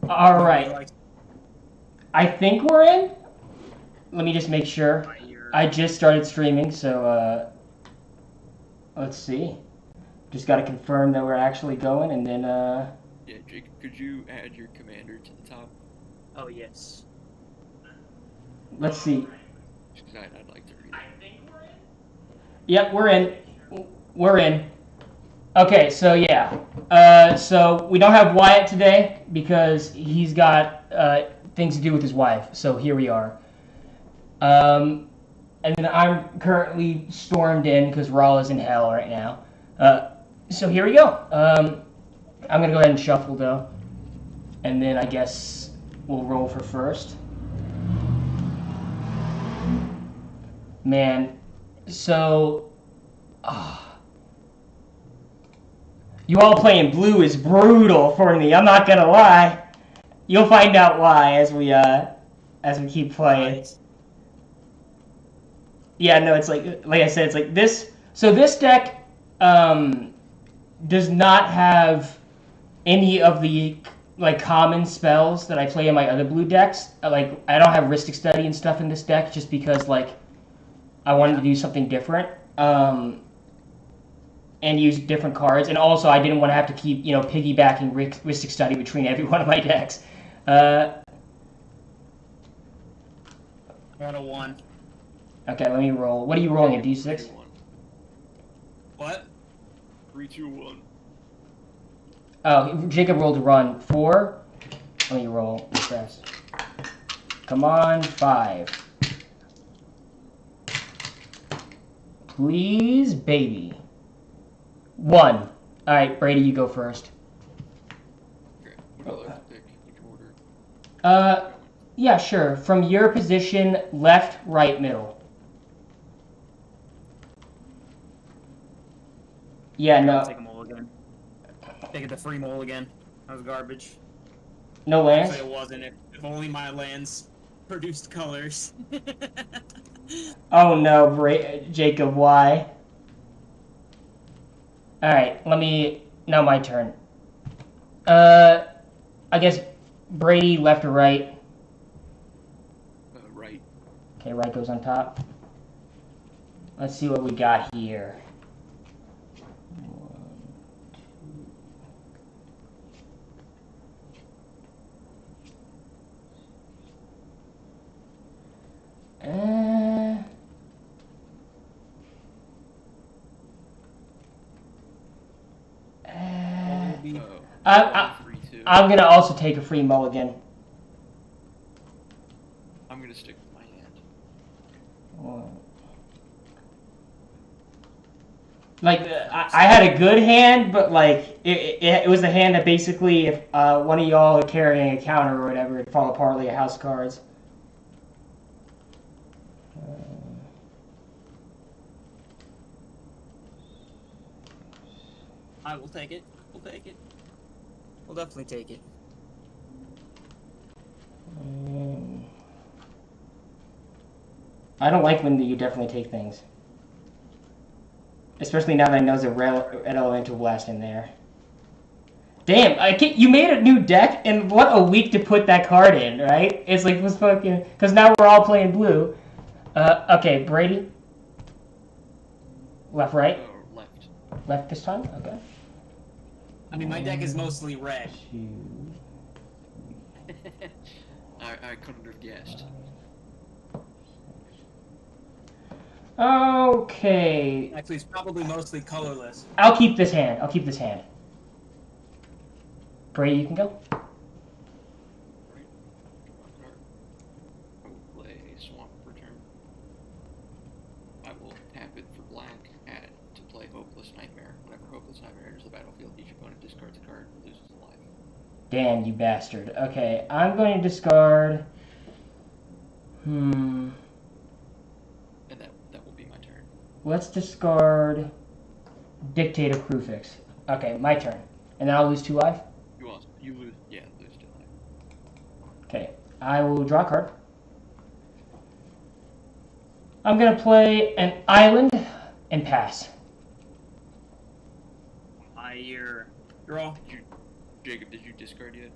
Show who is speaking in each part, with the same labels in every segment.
Speaker 1: All right. I think we're in. Let me just make sure. I just started streaming, so let's see. Just got to confirm that we're actually going, and then
Speaker 2: Yeah, Jake, could you add your commander to the top?
Speaker 3: Oh yes.
Speaker 1: Let's see.
Speaker 2: I'd like to read it.
Speaker 1: Yep, we're in. We're in. Okay, so yeah. So we don't have Wyatt today because he's got things to do with his wife. So here we are. And then I'm currently stormed in because Raw is in hell right now. So here we go. I'm gonna go ahead and shuffle though, and then I guess we'll roll for first. Man, so you all playing blue is brutal for me. I'm not gonna lie. You'll find out why as we keep playing.
Speaker 3: Nice.
Speaker 1: Yeah, no, it's like I said, it's like this. So this deck does not have any of the like common spells that I play in my other blue decks. Like I don't have Rhystic Study and stuff in this deck just because like I wanted to do something different and use different cards, and also I didn't want to have to keep piggybacking Rhystic Study between every one of my decks.
Speaker 3: 101.
Speaker 1: Okay, let me roll. What are you rolling? A D6?
Speaker 3: What?
Speaker 2: 3, 2, 1.
Speaker 1: Oh, Jacob rolled to run 4. Let me roll fast. Come on, 5. Please, baby. 1. All right, Brady, you go first.
Speaker 2: Okay, what do I like to pick? Which order?
Speaker 1: Yeah, sure. From your position, left, right, middle. Yeah, no.
Speaker 3: Take a mulligan. Take it the free mulligan. That was garbage.
Speaker 1: No lands?
Speaker 3: Actually, it wasn't. If only my lands produced colors.
Speaker 1: Oh no, Jacob, why? Alright, now my turn. I guess Brady, left or right?
Speaker 2: Right.
Speaker 1: Okay, right goes on top. Let's see what we got here. 1, 2. I'm gonna also take a free mulligan.
Speaker 2: I'm gonna stick with my hand.
Speaker 1: Like I had a good hand, but like it was the hand that basically if one of y'all are carrying a counter or whatever, it'd fall apart like a house of cards.
Speaker 3: I will take it. We'll take it. We'll definitely take it.
Speaker 1: I don't like when you definitely take things. Especially now that I know there's a red elemental blast in there. Damn, you made a new deck, and what a week to put that card in, right? It's like, was fucking... Because now we're all playing blue. Okay, Brady? Left, right?
Speaker 2: Left.
Speaker 1: Left this time? Okay.
Speaker 3: I mean, my deck is mostly red.
Speaker 2: I couldn't have guessed.
Speaker 1: Okay.
Speaker 3: Actually, it's probably mostly colorless.
Speaker 1: I'll keep this hand. Brady, you can go.
Speaker 2: I will play Swamp Return. I will tap it for black, add it to play Hopeless Nightmare. Whenever Hopeless Nightmare enters the battlefield, each opponent discards a card and loses a life.
Speaker 1: Damn, you bastard. Okay, I'm going to discard...
Speaker 2: And that will be my turn.
Speaker 1: Let's discard Dictate of Crufix. Okay, my turn. And then I'll lose 2 life?
Speaker 2: You lose, yeah, lose 2 life.
Speaker 1: Okay, I will draw a card. I'm going to play an island and pass.
Speaker 3: Your draw.
Speaker 2: Jacob, did you discard yet?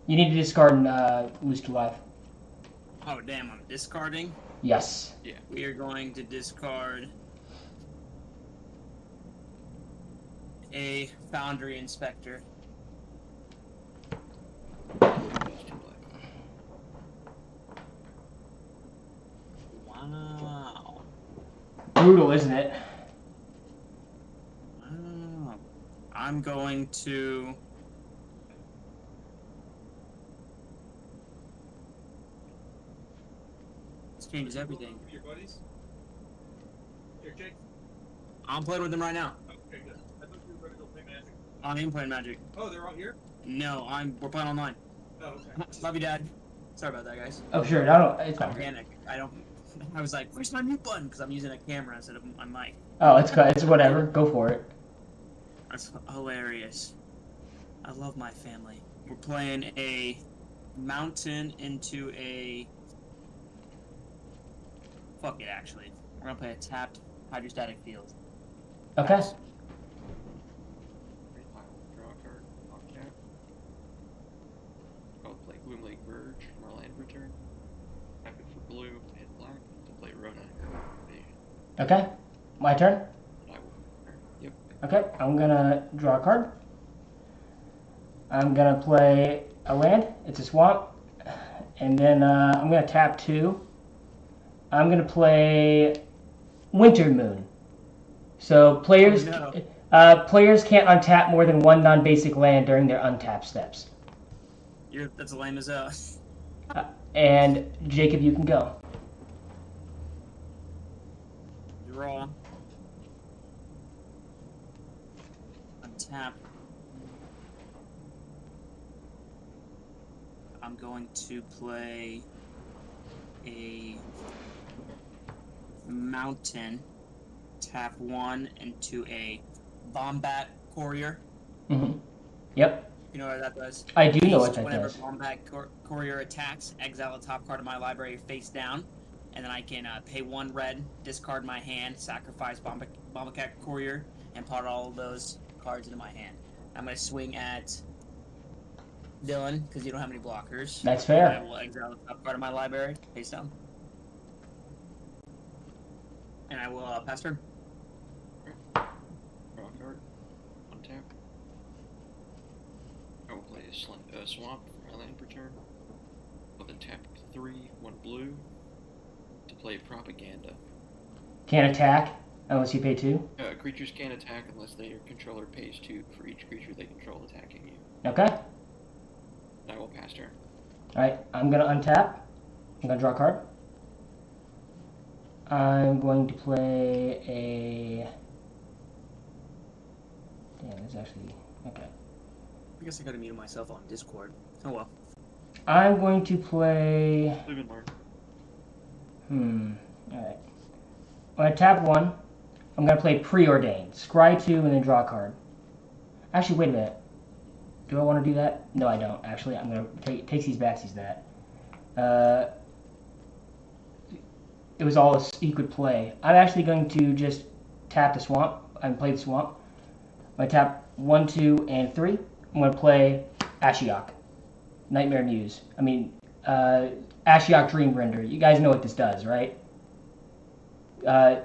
Speaker 1: You need to discard and lose 2 life.
Speaker 3: Oh, damn, I'm discarding.
Speaker 1: Yes.
Speaker 2: Yeah.
Speaker 3: We are going to discard a Foundry Inspector.
Speaker 2: Lose 2 life.
Speaker 3: Wow.
Speaker 1: Brutal, isn't it?
Speaker 3: Wow. I'm going to... This changes everything.
Speaker 4: Your buddies? Here, Jake.
Speaker 3: I'm playing with them right now.
Speaker 4: Okay, good. I thought you were ready to go play Magic.
Speaker 3: I am playing Magic.
Speaker 4: Oh, they're all here?
Speaker 3: No, we're playing online.
Speaker 4: Oh, okay.
Speaker 3: Love you, Dad. Sorry about that, guys.
Speaker 1: Oh, sure. I don't. It's
Speaker 3: I
Speaker 1: fine.
Speaker 3: panic. I was like, where's my mute button? Because I'm using a camera instead of my mic.
Speaker 1: Oh, it's good. It's whatever. Go for it.
Speaker 3: That's hilarious. I love my family. We're playing a mountain into a... Fuck it, actually. We're gonna play a tapped hydrostatic field.
Speaker 1: Okay.
Speaker 2: I will draw a card on tap. I'll play Gloomlake Verge from our land return. Tap it for blue to hit black to play Rona Invasion.
Speaker 1: Okay. My turn.
Speaker 2: I will. Yep.
Speaker 1: Okay. I'm gonna draw a card. I'm gonna play a land. It's a swamp. And then I'm gonna tap 2. I'm gonna play Winter Moon. So players players can't untap more than 1 non-basic land during their untap steps.
Speaker 3: That's lame as a...
Speaker 1: And Jacob, you can go.
Speaker 3: Draw. Untap. I'm going to play a mountain, tap 1 into a Bombat Courier.
Speaker 1: Mm-hmm. Yep.
Speaker 3: You know what that does?
Speaker 1: I do know what that
Speaker 3: Whenever
Speaker 1: does.
Speaker 3: Bombat Courier attacks, exile the top card of my library face down, and then I can pay 1 red, discard my hand, sacrifice Bombat Courier, and put all of those cards into my hand. I'm going to swing at Dylan, because you don't have any blockers.
Speaker 1: That's
Speaker 3: And I
Speaker 1: fair.
Speaker 3: will exile the top card of my library, face down. And I will pass turn.
Speaker 2: Draw a card. Untap. I will play a swamp for my land return. I'll then tap 3, 1 blue to play Propaganda.
Speaker 1: Can't attack unless you pay 2.
Speaker 2: Creatures can't attack unless their controller pays 2 for each creature they control attacking you.
Speaker 1: Okay.
Speaker 2: I will pass turn.
Speaker 1: Alright, I'm gonna untap. I'm gonna draw a card. I'm going to play a... Damn, there's actually... Okay.
Speaker 3: I guess I gotta mute myself on Discord. Oh well.
Speaker 1: I'm going to play...
Speaker 2: Live and learn.
Speaker 1: Alright. When I tap 1, I'm gonna play Preordained. Scry 2 and then draw a card. Actually, wait a minute. Do I want to do that? No, I don't. Actually, I'm gonna take these backsies that. It was all he could play. I'm actually going to just tap the swamp and play the swamp. I tap 1, 2, and 3. I'm going to play Ashiok, Nightmare Muse. I mean, Ashiok Dreamrender. You guys know what this does, right?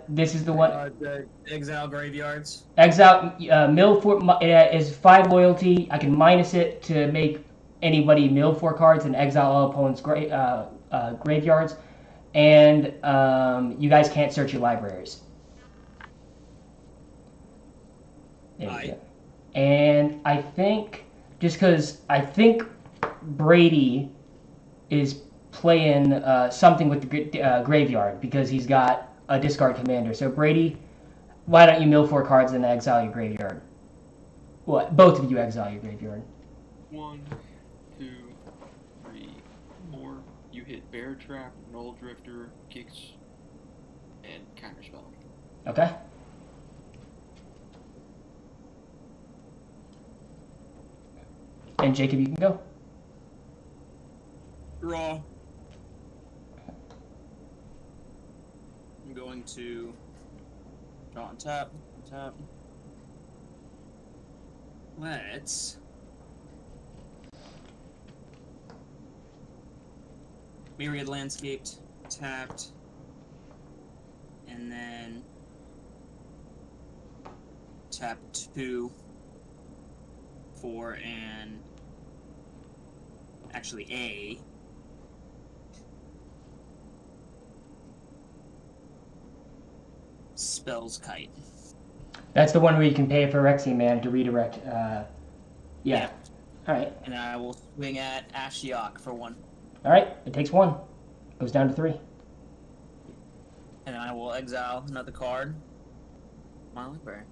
Speaker 1: This is the one.
Speaker 3: The exile graveyards.
Speaker 1: Exile mill for is 5 loyalty. I can minus it to make anybody mill 4 cards and exile all opponents' graveyards. And you guys can't search your libraries. There you go. And I think, just because I think Brady is playing something with the graveyard because he's got a discard commander. So Brady, why don't you mill 4 cards and exile your graveyard? What? Both of you exile your graveyard.
Speaker 2: 1, 2, 3, 4. You hit Bear Trap, Null Drifter, Kicks, and Counterspell.
Speaker 1: Okay. And Jacob, you can go.
Speaker 3: Draw. I'm going to draw and tap, tap. Let's Myriad Landscaped, tapped, and then tap 2 for an actually A. Spells Kite.
Speaker 1: That's the one where you can pay for Rexian Man to redirect. Yeah. All right.
Speaker 3: And I will swing at Ashiok for 1.
Speaker 1: All right. It takes 1. Goes down to 3.
Speaker 3: And I will exile another card. My library.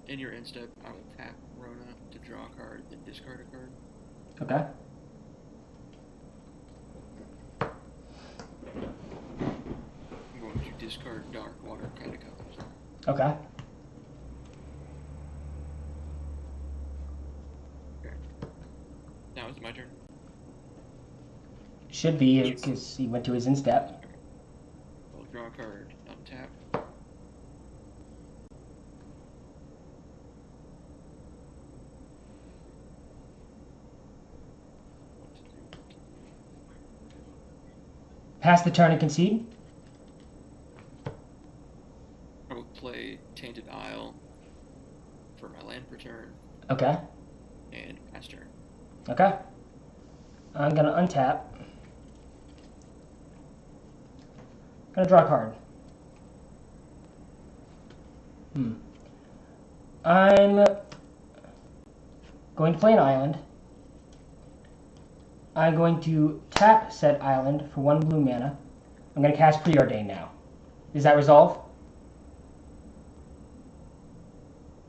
Speaker 2: In your end step, I will tap Rona to draw a card, then discard a card.
Speaker 1: Okay.
Speaker 2: I'm going to discard Dark Water Catacombs.
Speaker 1: Okay.
Speaker 2: Okay. Now is it my turn?
Speaker 1: Should be,
Speaker 3: Yes.
Speaker 1: because he went to his instep.
Speaker 2: I'll draw a card, untap.
Speaker 1: Pass the turn and concede.
Speaker 2: I will play Tainted Isle for my land per turn,
Speaker 1: Okay.
Speaker 2: and pass turn.
Speaker 1: Okay. I'm gonna untap. Gonna draw a card. I'm going to play an island. I'm going to tap said island for 1 blue mana. I'm going to cast Preordain now. Is that resolve?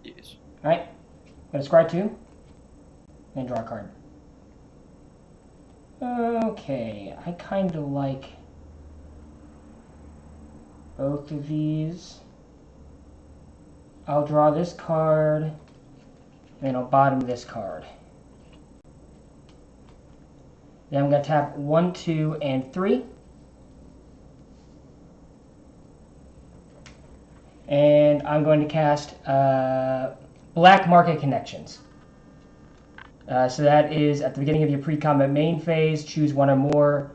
Speaker 2: Yes.
Speaker 1: Alright. I'm going to scry 2. And draw a card. Okay. I kind of like both of these. I'll draw this card. And then I'll bottom this card. Then I'm going to tap 1, 2, and 3. And I'm going to cast Black Market Connections. So that is at the beginning of your pre-combat main phase, choose 1 or more,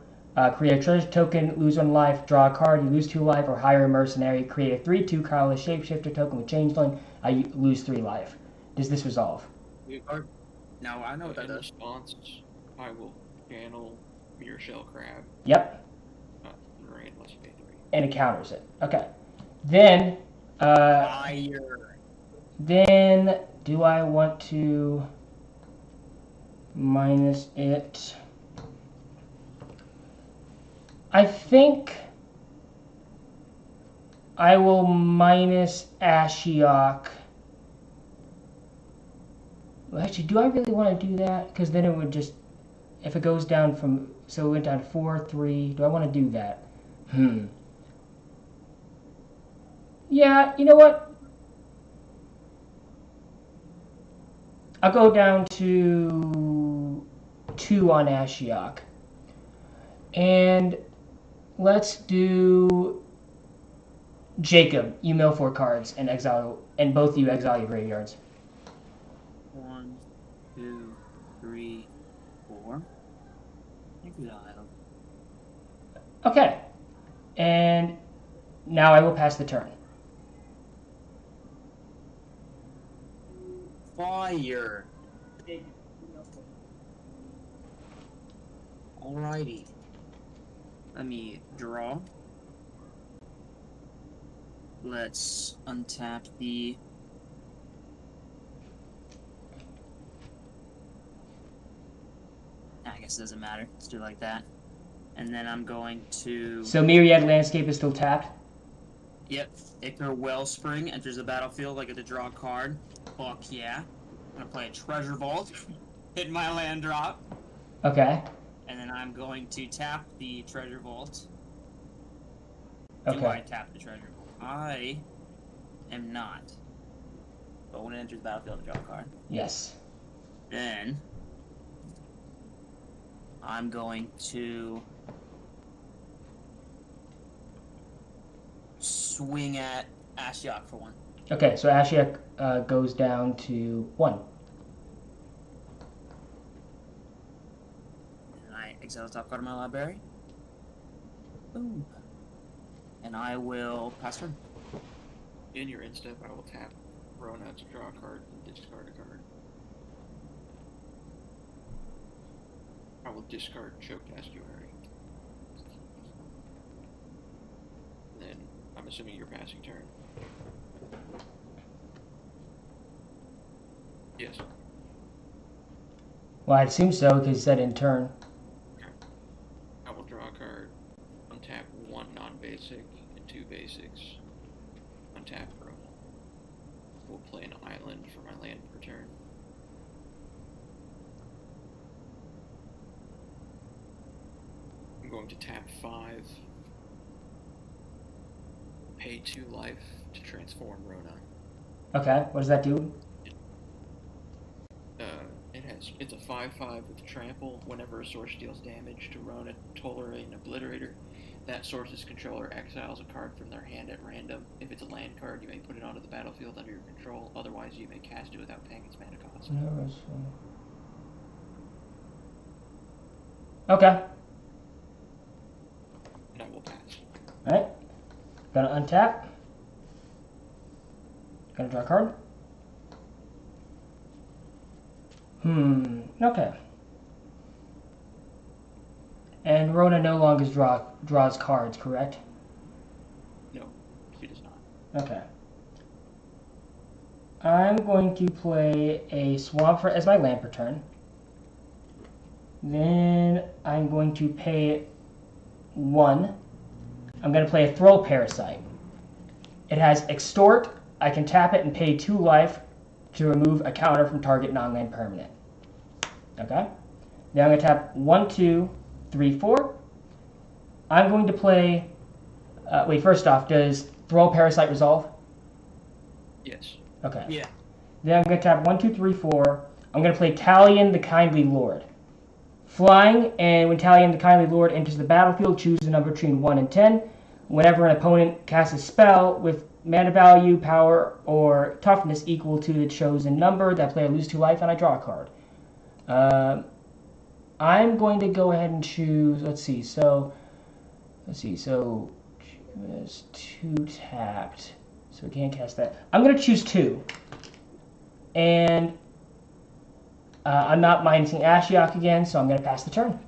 Speaker 1: create a treasure token, lose 1 life, draw a card, you lose 2 life, or hire a mercenary, create a 3/2 colorless shapeshifter token with changeling, you lose 3 life. Does this resolve?
Speaker 3: No, I know what that
Speaker 2: In
Speaker 3: does.
Speaker 2: response, I will channel Mirror Shell Crab.
Speaker 1: Yep.
Speaker 2: Rain unless you pay 3.
Speaker 1: And it counters it. Okay. Then,
Speaker 3: Fire.
Speaker 1: then do I want to minus it? I think I will minus Ashiok. Well, actually, do I really want to do that? Because then it would just, if it goes down from, so it went down to 4, 3, do I want to do that? Yeah, you know what? I'll go down to 2 on Ashiok. And let's do Jacob. You mill 4 cards and exile, and both you exile your graveyards.
Speaker 3: 1, 2, 3, 4. Exile.
Speaker 1: Okay. And now I will pass the turn.
Speaker 3: Fire. Alrighty. Let me draw. Let's untap the I guess it doesn't matter. Let's do it like that. And then I'm going to
Speaker 1: So Myriad Landscape is still tapped?
Speaker 3: Yep. Ichor Wellspring enters the battlefield. I get to draw a card. Fuck yeah. I'm gonna play a Treasure Vault. Hit my land drop.
Speaker 1: Okay.
Speaker 3: And then I'm going to tap the Treasure Vault. Do I
Speaker 1: Okay.
Speaker 3: tap the Treasure Vault? I am not. But when it enters the battlefield, I draw a card.
Speaker 1: Yes.
Speaker 3: Then I'm going to swing at Ashiok for 1.
Speaker 1: Okay, so Ashiok goes down to 1.
Speaker 3: And I exile the top card of my library. Boom. And I will pass turn.
Speaker 2: In your end step, I will tap Rona to draw a card and discard a card. I will discard Choke Estuary. Then I'm assuming you're passing turn. Yes.
Speaker 1: Well, I assume so because you said in turn.
Speaker 2: I will draw a card, untap 1 non-basic and 2 basics. Untap Rona. We'll play an island for my land per turn. I'm going to tap 5. Pay 2 life to transform Rona.
Speaker 1: Okay, what does that do?
Speaker 2: It's a 5/5 with trample. Whenever a source deals damage to Rona, Tolerate, and Obliterator, that source's controller exiles a card from their hand at random. If it's a land card, you may put it onto the battlefield under your control. Otherwise, you may cast it without paying its mana cost.
Speaker 1: Okay.
Speaker 2: And I will pass.
Speaker 1: Alright. Gonna untap. Gonna draw a card. Okay. And Rona no longer draws cards, correct?
Speaker 2: No, she does not.
Speaker 1: Okay. I'm going to play a Swamp as my land per turn. Then I'm going to pay 1. I'm going to play a Throw Parasite. It has Extort. I can tap it and pay 2 life to remove a counter from target non-land permanent. Okay? Then I'm going to tap 1, 2, 3, 4. I'm going to play... wait, first off, does Throw Parasite resolve?
Speaker 2: Yes.
Speaker 1: Okay.
Speaker 3: Yeah.
Speaker 1: Then I'm going to tap 1, 2, 3, 4. I'm going to play Talion the Kindly Lord. Flying, and when Talion the Kindly Lord enters the battlefield, choose a number between 1 and 10. Whenever an opponent casts a spell with mana value, power, or toughness equal to the chosen number, that player loses 2 life, and I draw a card. I'm going to go ahead and choose, let's see, so it's 2 tapped, so we can't cast that. I'm going to choose 2, and I'm not minusing Ashiok again, so I'm going to pass the turn.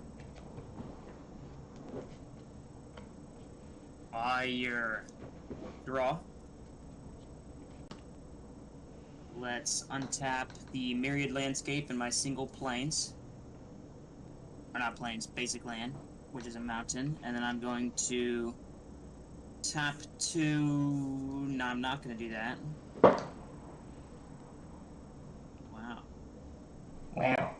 Speaker 3: Fire. Draw. Let's untap the Myriad Landscape in my single plains. Or not plains, basic land, which is a mountain. And then I'm going to tap 2... No, I'm not going to do that. Wow.
Speaker 1: Wow.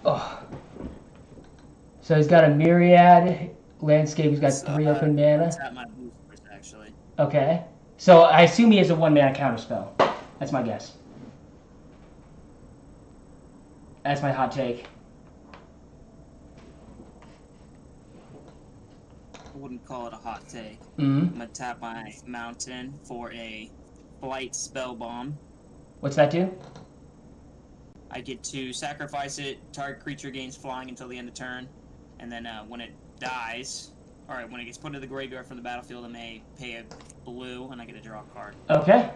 Speaker 1: Oh. So he's got a Myriad Landscape. He's got 3 open mana.
Speaker 3: Tap my blue first, actually.
Speaker 1: Okay. So I assume he has a 1 mana counterspell. That's my guess. That's my hot take.
Speaker 3: I wouldn't call it a hot take.
Speaker 1: Mm-hmm.
Speaker 3: I'm gonna tap my mountain for a Blight Spell Bomb.
Speaker 1: What's that do?
Speaker 3: I get to sacrifice it, target creature gains flying until the end of turn, and then when it dies, alright, when it gets put into the graveyard from the battlefield, I may pay a blue, and I get to draw a card.
Speaker 1: Okay.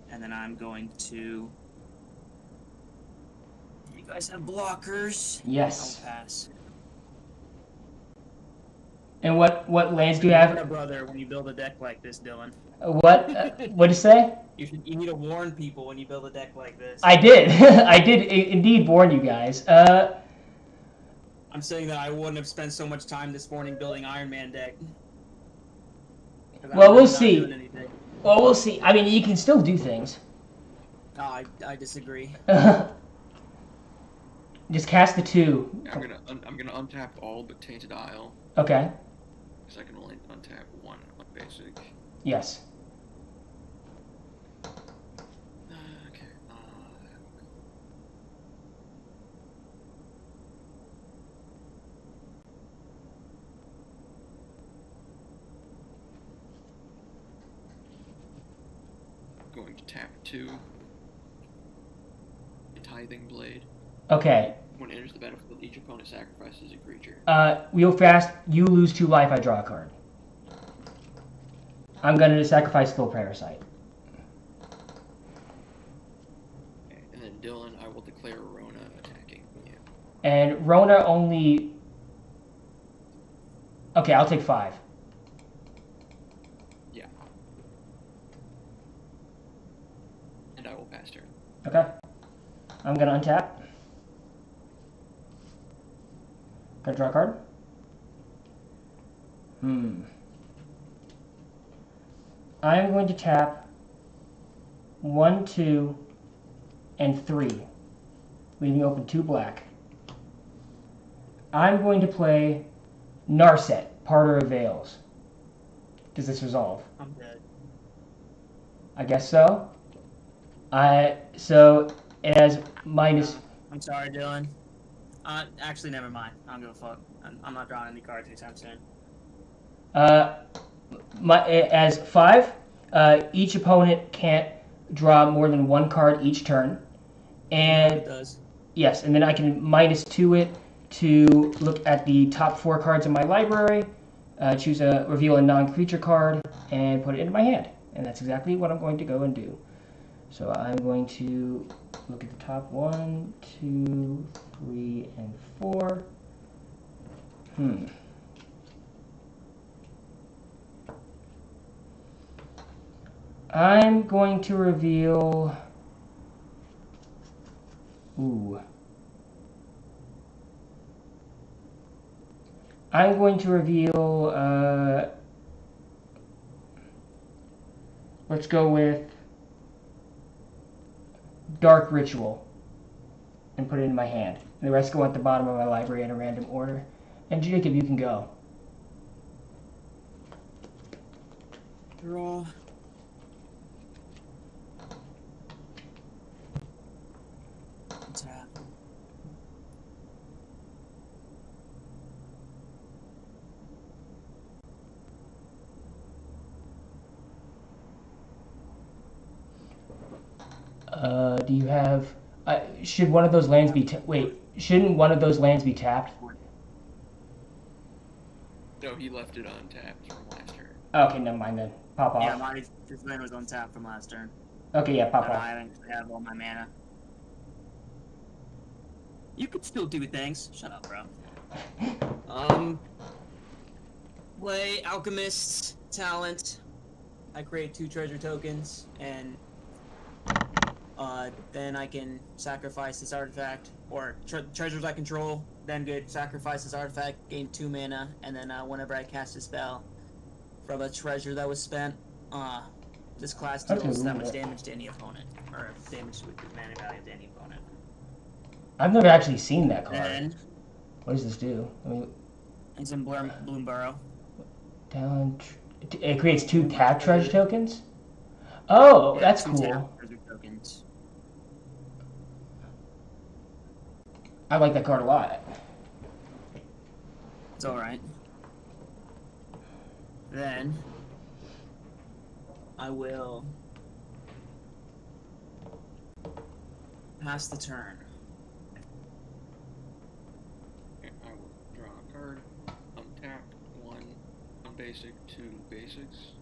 Speaker 3: And then I'm going to... You guys have blockers?
Speaker 1: Yes.
Speaker 3: I'll pass.
Speaker 1: And what lands do you have?
Speaker 3: You're a brother when you build a deck like this, Dylan.
Speaker 1: What? What'd you say?
Speaker 3: You need to warn people when you build a deck like this.
Speaker 1: I did. I did indeed warn you guys.
Speaker 3: I'm saying that I wouldn't have spent so much time this morning building Iron Man deck.
Speaker 1: Well, we'll see.
Speaker 3: Doing anything.
Speaker 1: Well, we'll see. I mean, you can still do things.
Speaker 3: No, I disagree.
Speaker 1: Just cast the 2.
Speaker 2: I'm gonna untap all but Tainted Isle.
Speaker 1: Okay.
Speaker 2: Because I can only untap 1 basic.
Speaker 1: Yes.
Speaker 2: Okay. to tap 2. A Tithing Blade.
Speaker 1: Okay.
Speaker 2: When it enters the battlefield, each opponent sacrifices a creature.
Speaker 1: Real fast, you lose 2 life, I draw a card. I'm going to sacrifice Full Parasite.
Speaker 2: Okay. And then Dylan, I will declare Rona attacking you.
Speaker 1: And Rona only... Okay, I'll take 5.
Speaker 2: Yeah. And I will pass turn.
Speaker 1: Okay. I'm going to untap. Gonna draw a card. I'm going to tap 1, 2, and 3, leaving open 2 black. I'm going to play Narset, Parter of Veils. Does this resolve?
Speaker 3: I'm dead.
Speaker 1: I guess so. So it has minus.
Speaker 3: I'm sorry, Dylan. Actually, never mind. I don't give a fuck. I'm not drawing any cards anytime soon.
Speaker 1: As 5, each opponent can't draw more than 1 card each turn, and
Speaker 3: It does.
Speaker 1: yes, and then I can -2 it to look at the top 4 cards in my library, reveal a non-creature card, and put it into my hand. And that's exactly what I'm going to go and do. So I'm going to look at the top 1, 2, 3, and 4. I'm going to reveal... I'm going to reveal... let's go with Dark Ritual and put it in my hand. And the rest go at the bottom of my library in a random order. And Jacob, you can go.
Speaker 3: Draw. Tap.
Speaker 1: Do you have... should one of those lands be... shouldn't one of those lands be tapped?
Speaker 2: No, he left it untapped from last turn.
Speaker 1: Okay, never mind then. Pop off.
Speaker 3: Yeah, this land was on tap from last turn.
Speaker 1: Okay, yeah, pop
Speaker 3: But
Speaker 1: off.
Speaker 3: I don't have all my mana. You could still do things. Shut up, bro. Play Alchemist's Talent. I create 2 treasure tokens, and then I can sacrifice this artifact, or treasures I control, then good, sacrifice this artifact, gain 2 mana, and then whenever I cast a spell from a treasure that was spent, this class deals that much damage to any opponent, or damage with the mana value to any opponent.
Speaker 1: I've never actually seen that card.
Speaker 3: Then,
Speaker 1: What does this do? I mean,
Speaker 3: it's in Bloomburrow.
Speaker 1: talent... It creates 2 tap treasure tokens? Oh,
Speaker 3: Yeah,
Speaker 1: that's
Speaker 3: 2
Speaker 1: cool.
Speaker 3: tap treasure tokens.
Speaker 1: I like that card a lot.
Speaker 3: It's alright. Then, I will pass the turn.
Speaker 2: Okay, I will draw a card. Untap 1 basic, 2 basics.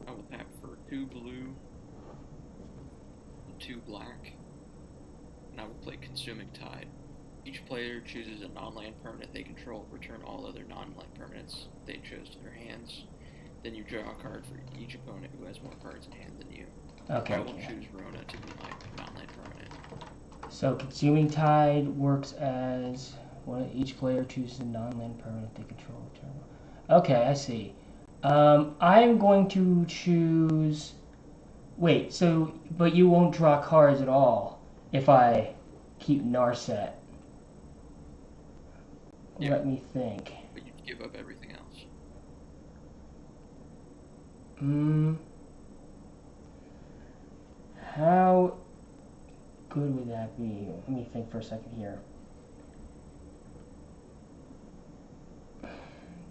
Speaker 2: I will tap for 2 blue and 2 black, and I will play Consuming Tide. Each player chooses a non-land permanent they control. Return all other non-land permanents they chose to their hands. Then you draw a card for each opponent who has more cards in hand than you.
Speaker 1: Okay.
Speaker 2: I will choose Rona to be my non-land permanent.
Speaker 1: So Consuming Tide works as each player chooses a non-land permanent they control. Okay, I see. I'm going to choose... Wait, so... But you won't draw cards at all if I keep Narset.
Speaker 2: Yeah.
Speaker 1: Let me think.
Speaker 2: But you give up everything else.
Speaker 1: How good would that be? Let me think for a second here.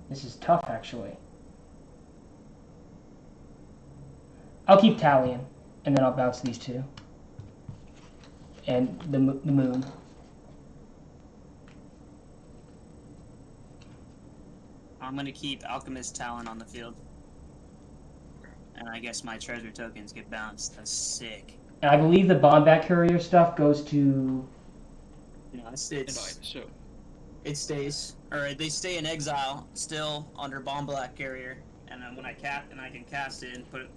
Speaker 1: This is tough, actually. I'll keep Talion, and then I'll bounce these two. And the moon.
Speaker 3: I'm gonna keep Alchemist Talon on the field. And I guess my treasure tokens get bounced. That's sick.
Speaker 1: And I believe the Bombat Courier stuff goes to...
Speaker 3: No,
Speaker 2: And so,
Speaker 3: it stays, or they stay in exile still under Bomb Black Carrier, and then when I can cast it and put it,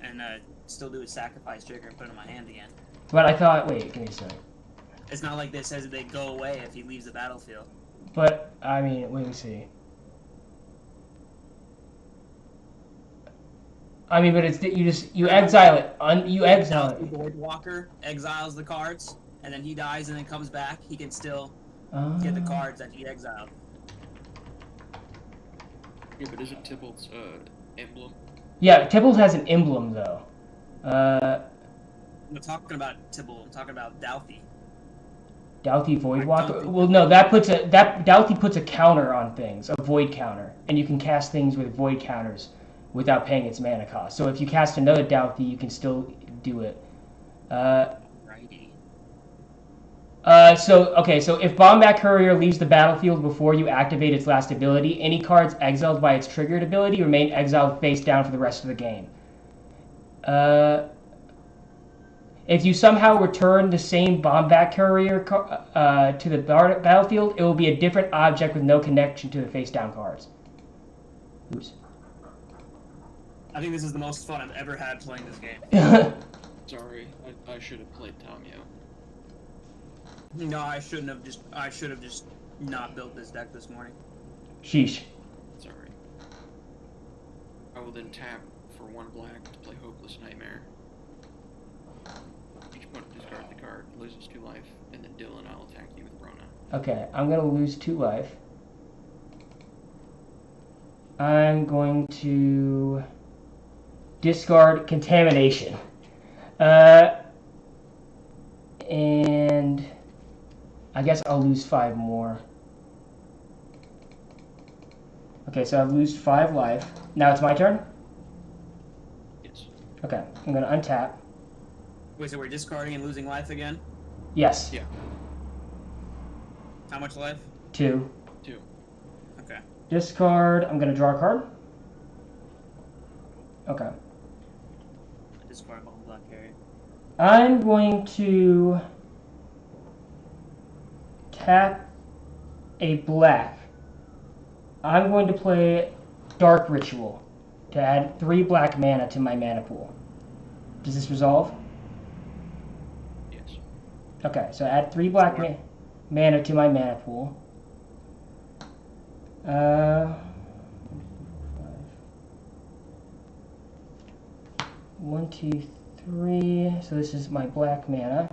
Speaker 3: and still do a sacrifice trigger and put it in my hand again.
Speaker 1: But I thought... Wait, give me a second.
Speaker 3: It's not like this says that they go away if he leaves the battlefield.
Speaker 1: But, I mean, let me see. I mean, but it's you exile it. You exile it.
Speaker 3: Voidwalker exiles the cards, and then he dies and then comes back. He can still get the cards that he exiled.
Speaker 2: yeah, but isn't Tybalt's emblem?
Speaker 1: Yeah, Tibbles has an emblem though.
Speaker 3: I'm not talking about Tibble. I'm talking about Douthie.
Speaker 1: Douthie Voidwalker. Well, no, Douthie puts a counter on things, a void counter, and you can cast things with void counters without paying its mana cost. So if you cast another Douthie, you can still do it.
Speaker 3: Righty.
Speaker 1: So if Bombat Courier leaves the battlefield before you activate its last ability, any cards exiled by its triggered ability remain exiled face down for the rest of the game. If you somehow return the same Bombat Courier to the battlefield, it will be a different object with no connection to the face down cards. Oops.
Speaker 3: I think this is the most fun I've ever had playing this game.
Speaker 2: Sorry, I should have played Tamio.
Speaker 3: No, I should have just not built this deck this morning.
Speaker 1: Sheesh.
Speaker 2: Sorry. I will then tap for 1 black to play Hopeless Nightmare. Each opponent discards the card, loses 2 life, and then Dylan, I'll attack you with Rona.
Speaker 1: Okay, I'm going to lose 2 life. I'm going to discard Contamination. And I guess I'll lose 5 more. Okay, so I've lost 5 life. Now it's my turn?
Speaker 2: Yes.
Speaker 1: Okay, I'm going to untap.
Speaker 3: Wait, so we're discarding and losing life again?
Speaker 1: Yes.
Speaker 2: Yeah.
Speaker 3: How much life?
Speaker 1: 2.
Speaker 2: 2.
Speaker 3: Okay.
Speaker 1: Discard. I'm going to draw a card. Okay.
Speaker 3: Discard Bomb Black Carrier.
Speaker 1: I'm going to tap a black. I'm going to play Dark Ritual to add 3 black mana to my mana pool. Does this resolve?
Speaker 2: Yes.
Speaker 1: Okay, so add 3 black mana to my mana pool. 1, 2, 3. So this is my black mana.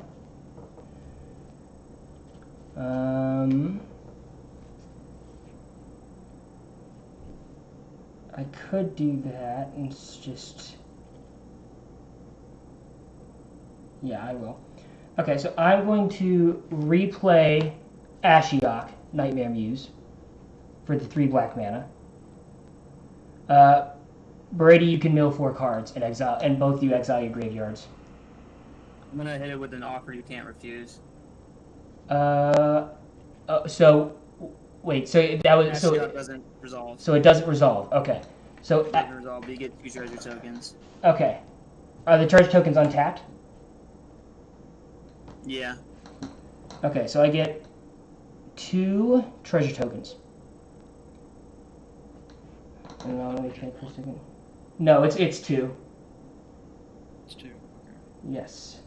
Speaker 1: I could do that and it's just... Yeah, I will. Okay, so I'm going to replay Ashiok, Nightmare Muse, for the 3 black mana. Brady, you can mill 4 cards and exile, and both you exile your graveyards.
Speaker 3: I'm gonna hit it with an offer you can't refuse.
Speaker 1: So wait, so that was so
Speaker 3: Ashiok doesn't resolve.
Speaker 1: so it doesn't resolve. Okay, so
Speaker 3: It doesn't resolve, but you get 2 treasure tokens.
Speaker 1: okay, are the treasure tokens untapped?
Speaker 3: Yeah.
Speaker 1: Okay, so I get 2 treasure tokens. And now let me try for a second. No, it's 2.
Speaker 2: It's 2. Okay.
Speaker 1: Yes.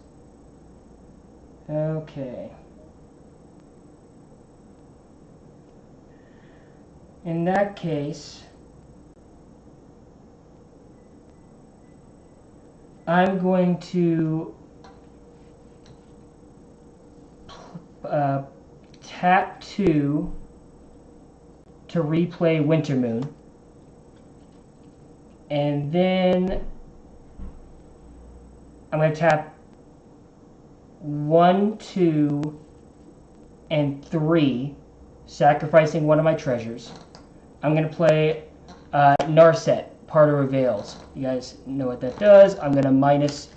Speaker 1: Okay. In that case, I'm going to tap 2 to replay Wintermoon. And then I'm going to tap 1, 2, and 3, sacrificing one of my treasures. I'm going to play Narset, Part of Veils. You guys know what that does. I'm going to minus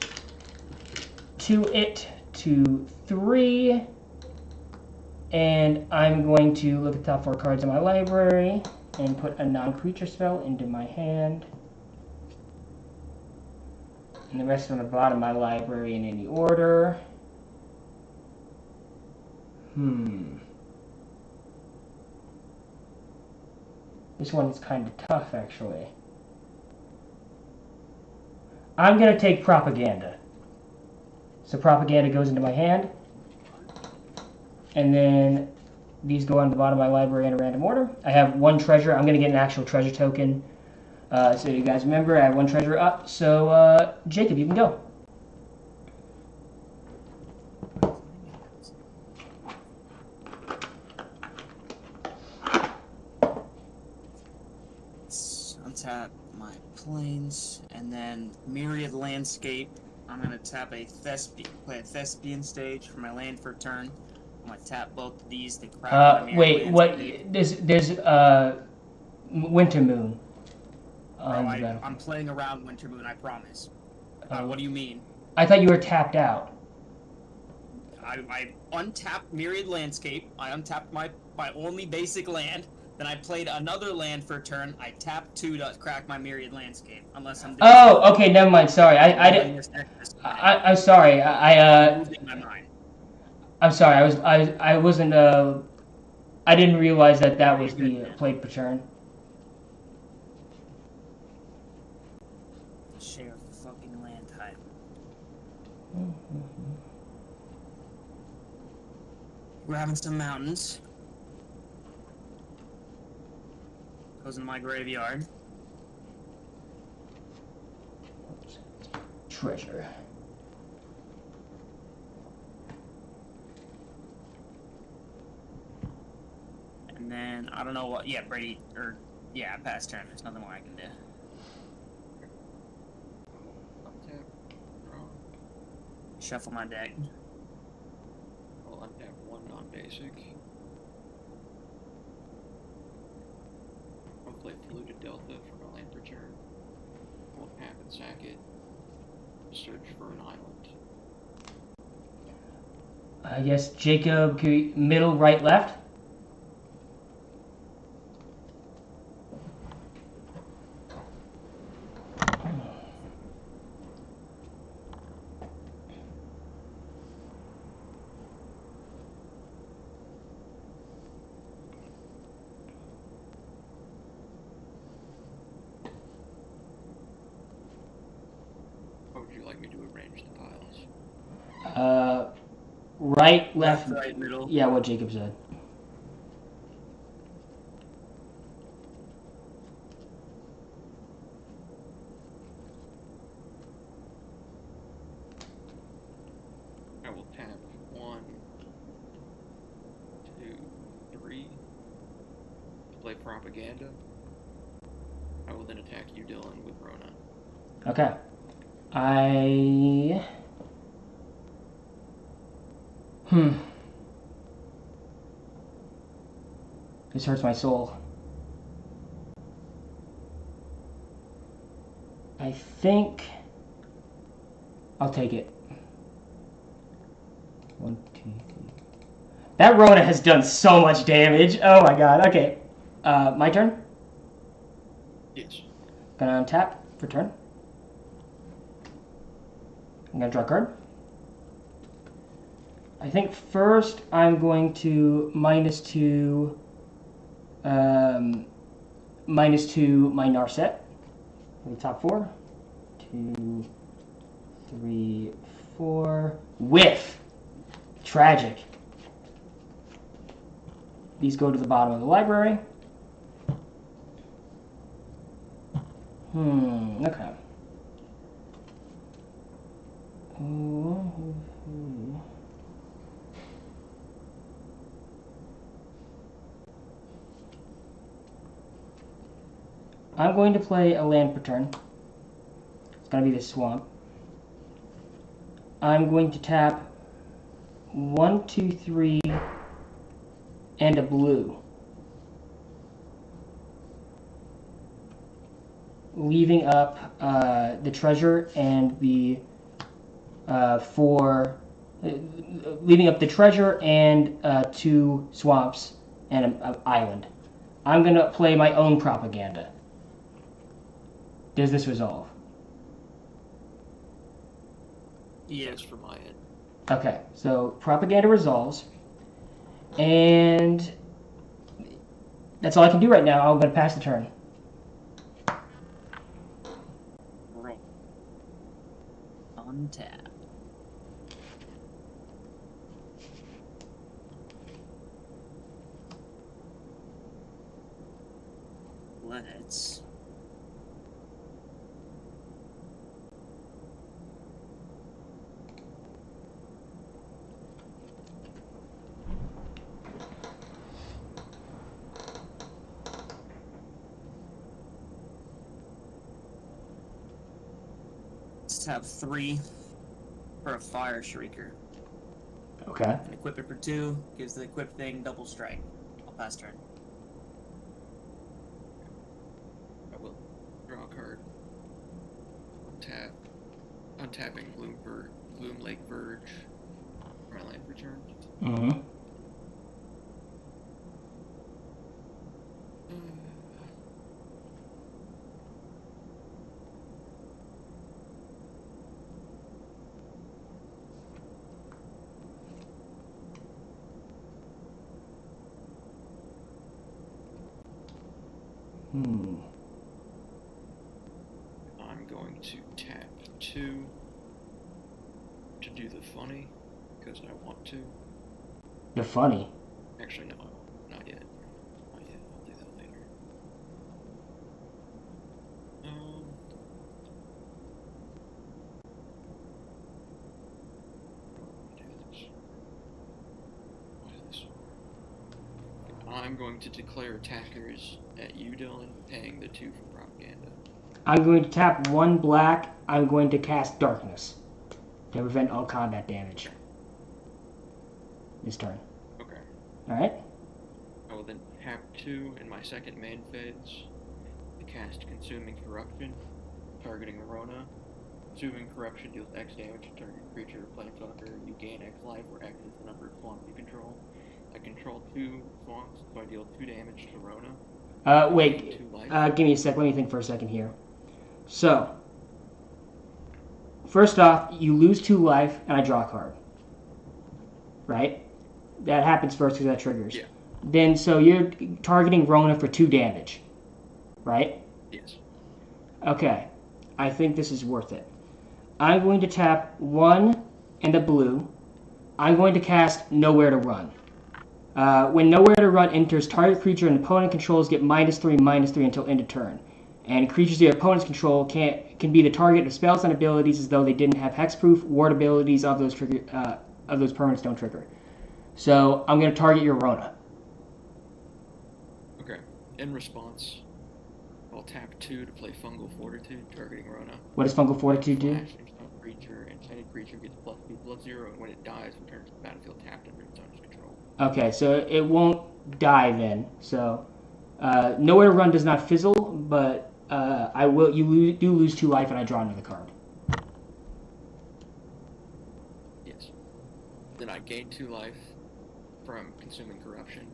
Speaker 1: 2 it to 3. And I'm going to look at the top 4 cards in my library and put a non-creature spell into my hand. And the rest on the bottom of my library in any order. This one is kind of tough, actually. I'm going to take Propaganda. So Propaganda goes into my hand. And then these go on the bottom of my library in a random order. I have 1 treasure. I'm going to get an actual treasure token. So you guys remember, I have 1 treasure up. So, Jacob, you can go.
Speaker 3: Untap my planes, and then Myriad Landscape. I'm going to tap play a Thespian stage for my land for a turn. I'm going to tap both of these to crack my
Speaker 1: wait,
Speaker 3: Landscape.
Speaker 1: what? There's Winter Moon.
Speaker 3: I'm playing around Winter Moon, I promise. What do you mean?
Speaker 1: I thought you were tapped out.
Speaker 3: I untapped Myriad Landscape. I untapped my only basic land. Then I played another land for a turn. I tapped 2 to crack my Myriad Landscape. Unless I'm doing
Speaker 1: okay, never mind. Sorry, I'm sorry.
Speaker 3: losing my mind.
Speaker 1: I'm sorry. I wasn't. I didn't realize that was the played per turn.
Speaker 3: Share the fucking land type. We're having some mountains. Goes in my graveyard.
Speaker 1: Treasure.
Speaker 3: And then I don't know what. Yeah, Brady pass turn. There's nothing more I can do.
Speaker 2: Untap, draw.
Speaker 3: Shuffle my deck.
Speaker 2: I'll untap 1 non-basic. I'll play Polluted Delta for my land return. I'll tap and sack it. Search for an island.
Speaker 1: I guess Jacob, middle, right, left.
Speaker 2: How would you like me to arrange the piles?
Speaker 1: Right, left,
Speaker 3: right, middle.
Speaker 1: Yeah, what Jacob said.
Speaker 2: I will tap 1, 2, 3. Play Propaganda. I will then attack you, Dylan, with Rona.
Speaker 1: Okay. This hurts my soul. I think I'll take it. 1, 2, 3. That Rona has done so much damage. Oh my god. Okay. My turn?
Speaker 2: Yes.
Speaker 1: Gonna untap for turn. I'm gonna draw a card. I think first I'm going to -2 my Narset. The top 4. 2, 3, 4. Whiff! Tragic. These go to the bottom of the library. Okay. I'm going to play a land per turn. It's going to be the swamp. I'm going to tap 1, 2, 3, and a blue. Leaving up the treasure and the leaving up the treasure and 2 swamps and an island. I'm gonna play my own propaganda. Does this resolve?
Speaker 3: Yeah.
Speaker 2: That's for my end.
Speaker 1: Okay, so propaganda resolves, and that's all I can do right now. I'm gonna pass the turn.
Speaker 3: Roll. Untap. Let's. Let's have 3 for a fire shrieker.
Speaker 1: Okay.
Speaker 3: And equip it for 2, gives the equip thing double strike. I'll pass turn.
Speaker 2: I will draw a card. Untapping Bloom Lake Verge. My land return.
Speaker 1: Mm-hmm.
Speaker 2: I'm going to tap 2 to do the funny, because I want to.
Speaker 1: You're funny.
Speaker 2: Actually, no, not yet. Not yet. I'll do that later. Do this. Why is this? I'm going to declare attackers at you, Dylan, paying the 2 for propaganda.
Speaker 1: I'm going to tap 1 black. I'm going to cast Darkness to prevent all combat damage. This turn.
Speaker 2: Okay.
Speaker 1: Alright?
Speaker 2: I will then tap 2 in my second main phase to cast Consuming Corruption, targeting Rona. Consuming Corruption deals X damage to target creature or planeswalker. You gain X life, where X is the number of swamps you control. I control 2 swamps, so I deal 2 damage to Rona.
Speaker 1: Wait.
Speaker 2: 2 life.
Speaker 1: Give me a sec. Let me think for a second here. So, first off, you lose 2 life, and I draw a card. Right? That happens first because that triggers.
Speaker 2: Yeah.
Speaker 1: Then, so you're targeting Rona for 2 damage. Right?
Speaker 2: Yes.
Speaker 1: Okay. I think this is worth it. I'm going to tap 1 and a blue. I'm going to cast Nowhere to Run. When Nowhere to Run enters, target creature and opponent controls get -3/-3 until end of turn. And creatures your opponent's control can be the target of spells and abilities as though they didn't have hexproof. Ward abilities of those permanents don't trigger. So I'm going to target your Rona.
Speaker 2: Okay. In response, I'll tap 2 to play Fungal Fortitude, targeting Rona.
Speaker 1: What does Fungal Fortitude do?
Speaker 2: Flash enchanted creature gets +2/+0, and when it dies, returns to the battlefield tapped under its owner's control.
Speaker 1: Okay, so it won't die then. So Nowhere to Run does not fizzle, but you do lose 2 life, and I draw another card.
Speaker 2: Yes. Then I gain 2 life from Consuming Corruption.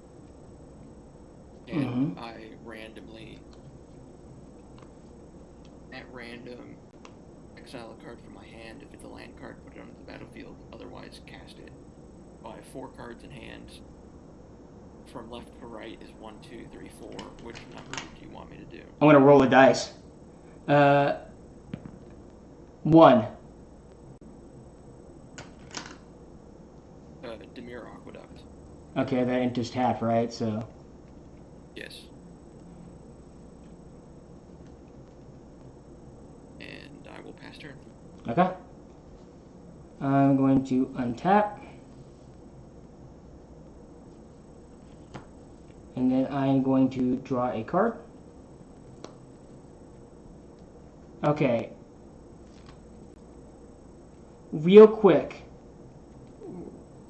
Speaker 2: And I randomly, at random, exile a card from my hand. If it's a land card, put it onto the battlefield. Otherwise, cast it. I have 4 cards in hand. From left to right is 1, 2, 3, 4. Which number do you want me to do?
Speaker 1: I'm going to roll the dice. 1.
Speaker 2: Demir Aqueduct.
Speaker 1: Okay, that enters tap, right? So
Speaker 2: Yes. And I will pass turn.
Speaker 1: okay. I'm going to untap. And then I'm going to draw a card. Okay. Real quick.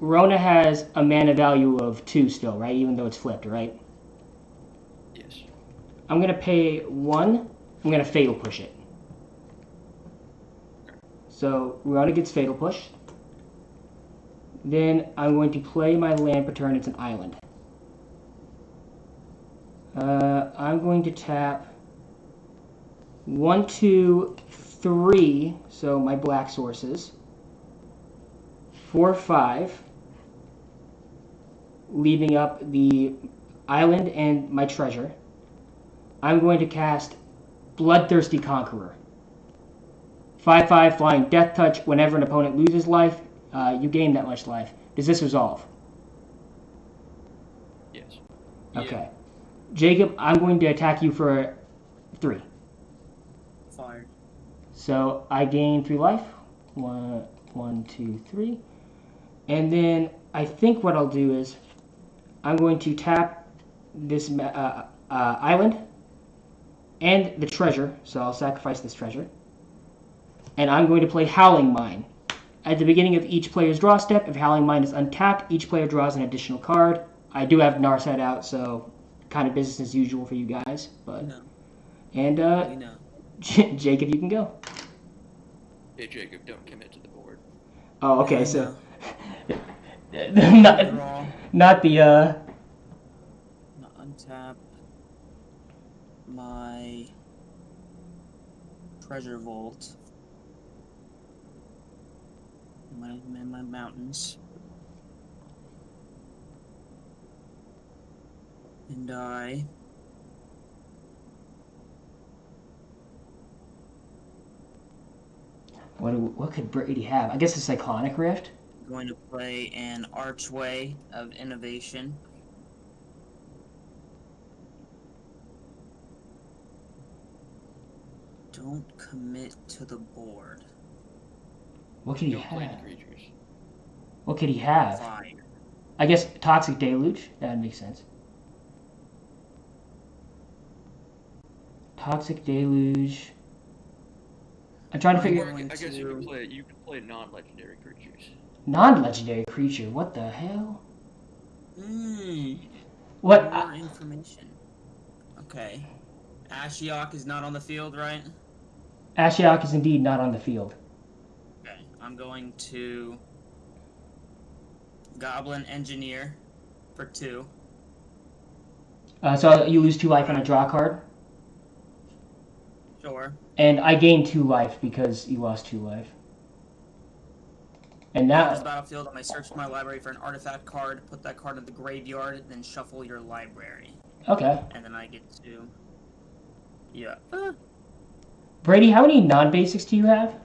Speaker 1: Rona has a mana value of 2 still, right? Even though it's flipped, right?
Speaker 2: Yes.
Speaker 1: I'm going to pay 1. I'm going to Fatal Push it. So Rona gets Fatal Push. Then I'm going to play my land per turn. It's an island. I'm going to tap 1, 2, 3, so my black sources. 4, 5, leaving up the island and my treasure. I'm going to cast Bloodthirsty Conqueror. 5/5 flying Death Touch. Whenever an opponent loses life, you gain that much life. Does this resolve?
Speaker 2: Yes.
Speaker 1: Okay.
Speaker 2: Yeah.
Speaker 1: Jacob, I'm going to attack you for 3.
Speaker 3: Fired.
Speaker 1: So I gain 3 life. 1, 2, 3. And then I think what I'll do is I'm going to tap this island and the treasure. So I'll sacrifice this treasure. And I'm going to play Howling Mine. At the beginning of each player's draw step, if Howling Mine is untapped, each player draws an additional card. I do have Narset out, so kind of business as usual for you guys. But
Speaker 3: No.
Speaker 1: and
Speaker 3: We know.
Speaker 1: Jacob, you can go.
Speaker 2: Hey, Jacob, don't commit to the board.
Speaker 1: Oh, okay.
Speaker 3: We
Speaker 1: So
Speaker 3: know. Draw.
Speaker 1: not the
Speaker 3: Untap my treasure vault. My mountains. And I
Speaker 1: what could Brady have? I guess a Cyclonic Rift.
Speaker 3: am going to play an Archway of Innovation. Don't commit to the board.
Speaker 1: What could he
Speaker 2: Don't play
Speaker 1: have?
Speaker 2: any creatures.
Speaker 1: What could he have?
Speaker 3: Fire.
Speaker 1: I guess Toxic Deluge. That makes sense. Toxic Deluge. I'm trying to figure.
Speaker 3: going
Speaker 2: I guess you
Speaker 3: to-
Speaker 2: can play non-legendary creatures.
Speaker 1: Non-legendary creature. What the hell? What?
Speaker 3: More information. Okay. Ashiok is not on the field, right?
Speaker 1: Ashiok is indeed not on the field.
Speaker 3: Okay. I'm going to Goblin Engineer for 2.
Speaker 1: So you lose 2 life on a draw card,
Speaker 3: Sure.
Speaker 1: and I gain 2 life because you lost 2 life. And
Speaker 3: On this
Speaker 1: now,
Speaker 3: battlefield, I may search my library for an artifact card, put that card in the graveyard, then shuffle your library.
Speaker 1: okay,
Speaker 3: And then I get to... Yeah.
Speaker 1: Brady, how many non-basics do you have?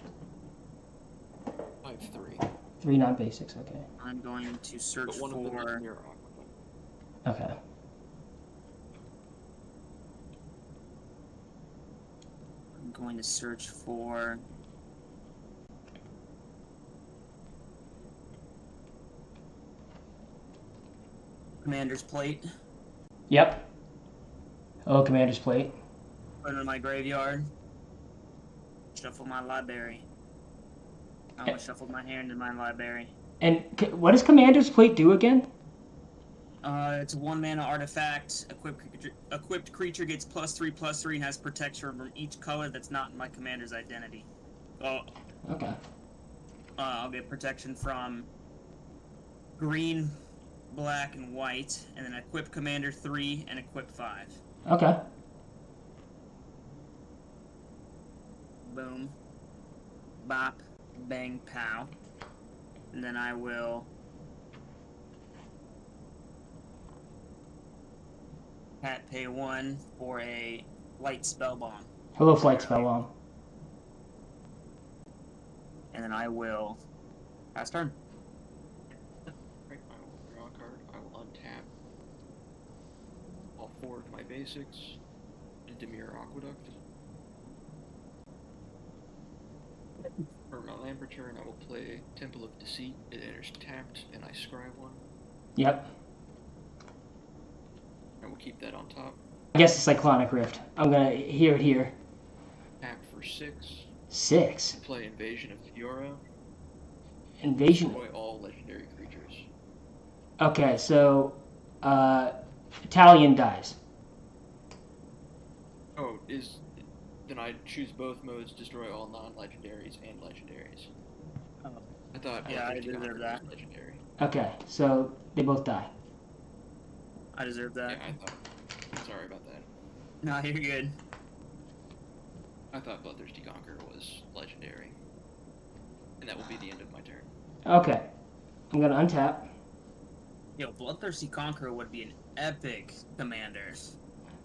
Speaker 2: I have 3.
Speaker 1: 3 non-basics. Okay.
Speaker 3: I'm going to search
Speaker 2: But one of them is
Speaker 3: for...
Speaker 2: Mirror Aqua.
Speaker 1: Okay.
Speaker 3: I'm going to search for... Commander's Plate.
Speaker 1: Yep. Oh, Commander's Plate.
Speaker 3: Put it in my graveyard. Shuffle my library. I almost shuffled my hand in my library.
Speaker 1: And what does Commander's Plate do again?
Speaker 3: It's a 1-mana artifact. Equipped creature gets +3/+3 and has protection from each color that's not in my commander's identity. Oh,
Speaker 1: Okay.
Speaker 3: I'll get protection from green, black, and white, and then equip commander 3 and equip 5.
Speaker 1: Okay.
Speaker 3: Boom. Bop. Bang. Pow. And then I will pay 1 for a light spell bomb.
Speaker 1: Hello, Flight Spellbomb.
Speaker 3: And then I will pass turn.
Speaker 2: Right, I will draw a card. I will untap all 4 of my basics into Mirror Aqueduct. For my land return, I will play Temple of Deceit. It enters tapped, and I scry 1.
Speaker 1: Yep.
Speaker 2: I will keep that on top.
Speaker 1: I guess the Cyclonic Rift. I'm gonna hear it here.
Speaker 2: Tap for 6.
Speaker 1: 6.
Speaker 2: Play Invasion of Fiora.
Speaker 1: Invasion.
Speaker 2: Destroy all legendary creatures.
Speaker 1: Okay, so Italian dies.
Speaker 2: Oh, then I choose both modes, destroy all non-legendaries and legendaries.
Speaker 3: Oh.
Speaker 2: I thought
Speaker 3: Yeah, I
Speaker 2: Bloodthirsty
Speaker 3: deserve
Speaker 2: Conqueror
Speaker 3: that.
Speaker 2: was legendary.
Speaker 1: Okay, so they both die.
Speaker 3: I deserve that.
Speaker 2: Yeah, I thought. Sorry about that.
Speaker 3: No, you're good.
Speaker 2: I thought Bloodthirsty Conqueror was legendary. And that will be the end of my turn.
Speaker 1: Okay, I'm gonna untap.
Speaker 3: Yo, Bloodthirsty Conqueror would be an epic commander.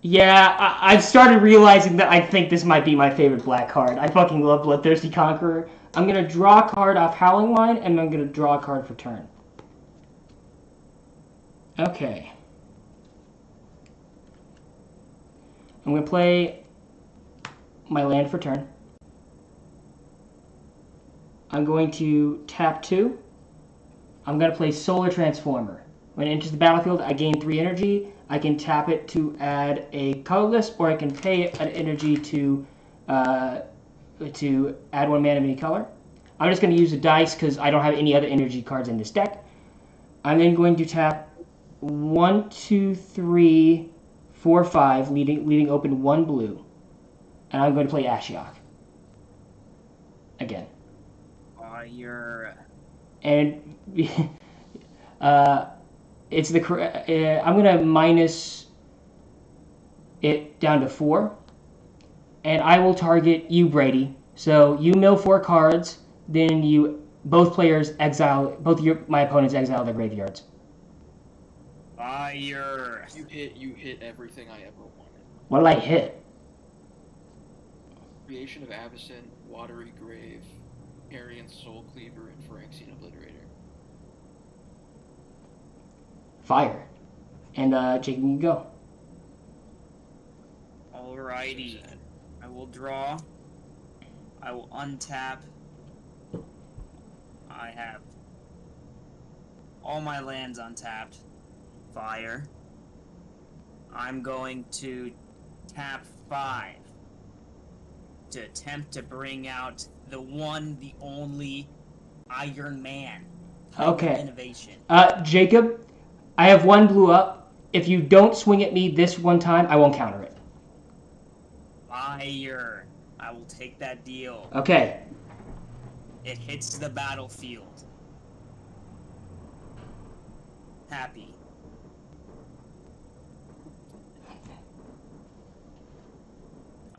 Speaker 1: Yeah, I've started realizing that I think this might be my favorite black card. I fucking love Bloodthirsty Conqueror. I'm gonna draw a card off Howling Line, and I'm gonna draw a card for turn. Okay. I'm gonna play my land for turn. I'm going to tap 2. I'm going to play Solar Transformer. When it enters the battlefield, I gain 3 energy. I can tap it to add a colorless, or I can pay an energy to add 1 mana of any color. I'm just going to use a dice because I don't have any other energy cards in this deck. I'm then going to tap 1, 2, 3, 4, 5, leaving open 1 blue. And I'm going to play Ashiok. Again.
Speaker 3: You're...
Speaker 1: And it's the I'm gonna minus it down to 4, and I will target you, Brady. So you mill 4 cards, then both players exile my opponents exile their graveyards.
Speaker 3: Fire.
Speaker 2: You hit everything I ever wanted.
Speaker 1: What did I hit?
Speaker 2: Creation of Avacyn, Watery Grave, Carrion Soul Cleaver, and Phyrexian Obliterator.
Speaker 1: Fire. And Jake, you can go.
Speaker 3: Alrighty. I will draw. I will untap. I have all my lands untapped. Fire. I'm going to tap 5 to attempt to bring out the one, the only Iron Man.
Speaker 1: Okay.
Speaker 3: Innovation.
Speaker 1: Jacob, I have 1 blue up. If you don't swing at me this one time, I won't counter it.
Speaker 3: Fire. I will take that deal.
Speaker 1: Okay.
Speaker 3: It hits the battlefield. Happy.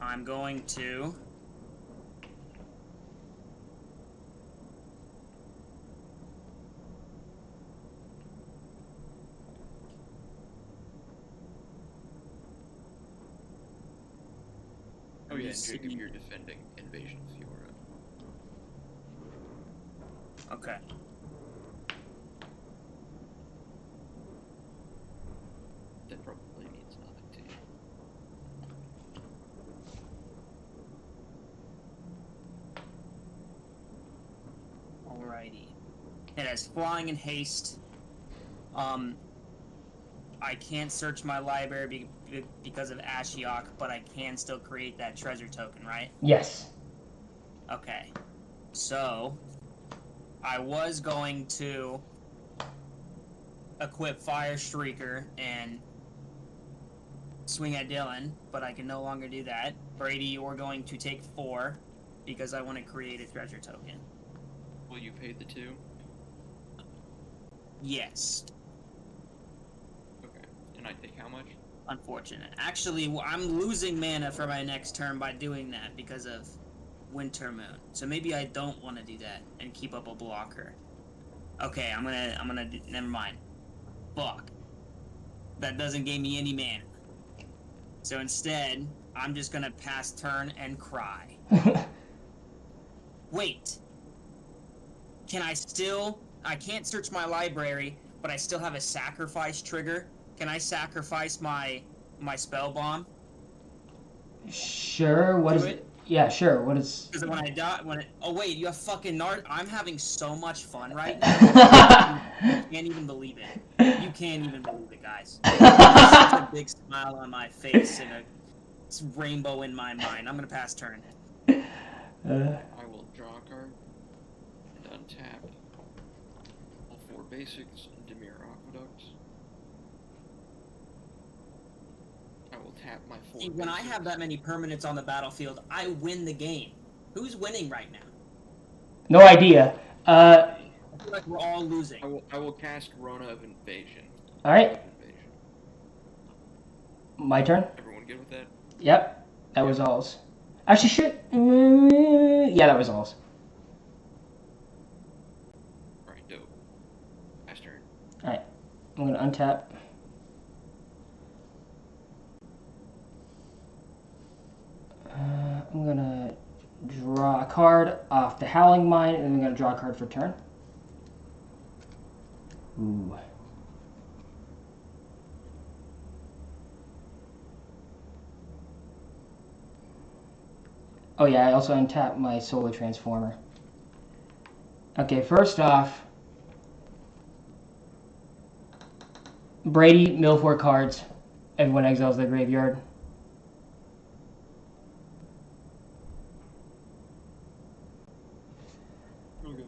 Speaker 3: I'm going to...
Speaker 2: Oh yeah, and Jacob, you're defending Invasion of Fiora.
Speaker 3: Okay.
Speaker 2: That probably means nothing to you.
Speaker 3: Alrighty. It has flying and haste. I can't search my library because of Ashiok, but I can still create that treasure token, right?
Speaker 1: Yes.
Speaker 3: Okay. So, I was going to equip Fire Streaker and swing at Dylan, but I can no longer do that. Brady, you're going to take 4 because I want to create a treasure token.
Speaker 2: Well, you paid the 2?
Speaker 3: Yes.
Speaker 2: Okay. And I take how much?
Speaker 3: Unfortunate. Actually, I'm losing mana for my next turn by doing that because of Winter Moon. So maybe I don't want to do that and keep up a blocker. Okay, I'm gonna never mind. Fuck. That doesn't give me any mana. So instead, I'm just gonna pass turn and cry. Wait. I can't search my library, but I still have a sacrifice trigger. Can I sacrifice my spell bomb?
Speaker 1: Sure. What is it? Yeah, sure. What is?
Speaker 3: Because when I die, oh wait, you have fucking I'm having so much fun right now. You can't even believe it. You can't even believe it, guys. There's such a big smile on my face and a rainbow in my mind. I'm gonna pass turn.
Speaker 2: I will draw a card and untap. basics, Demir Aqueducts. I will tap my 4
Speaker 3: See, when I
Speaker 2: basics.
Speaker 3: have that many permanents on the battlefield, I win the game. Who's winning right now?
Speaker 1: No idea.
Speaker 3: I feel like we're all losing.
Speaker 2: I will cast Rona of Invasion.
Speaker 1: All right.
Speaker 2: Invasion.
Speaker 1: My turn.
Speaker 2: Everyone good with that?
Speaker 1: Yep. That was alls. Actually, shit. Yeah, that was alls.
Speaker 2: Alright, dope. Last turn.
Speaker 1: All right. I'm gonna untap. I'm gonna draw a card off the Howling Mine, and then I'm gonna draw a card for turn. Ooh. Oh yeah, I also untap my Solar Transformer. Okay, first off, Brady, mill 4 cards. Everyone exiles their graveyard.
Speaker 2: Okay.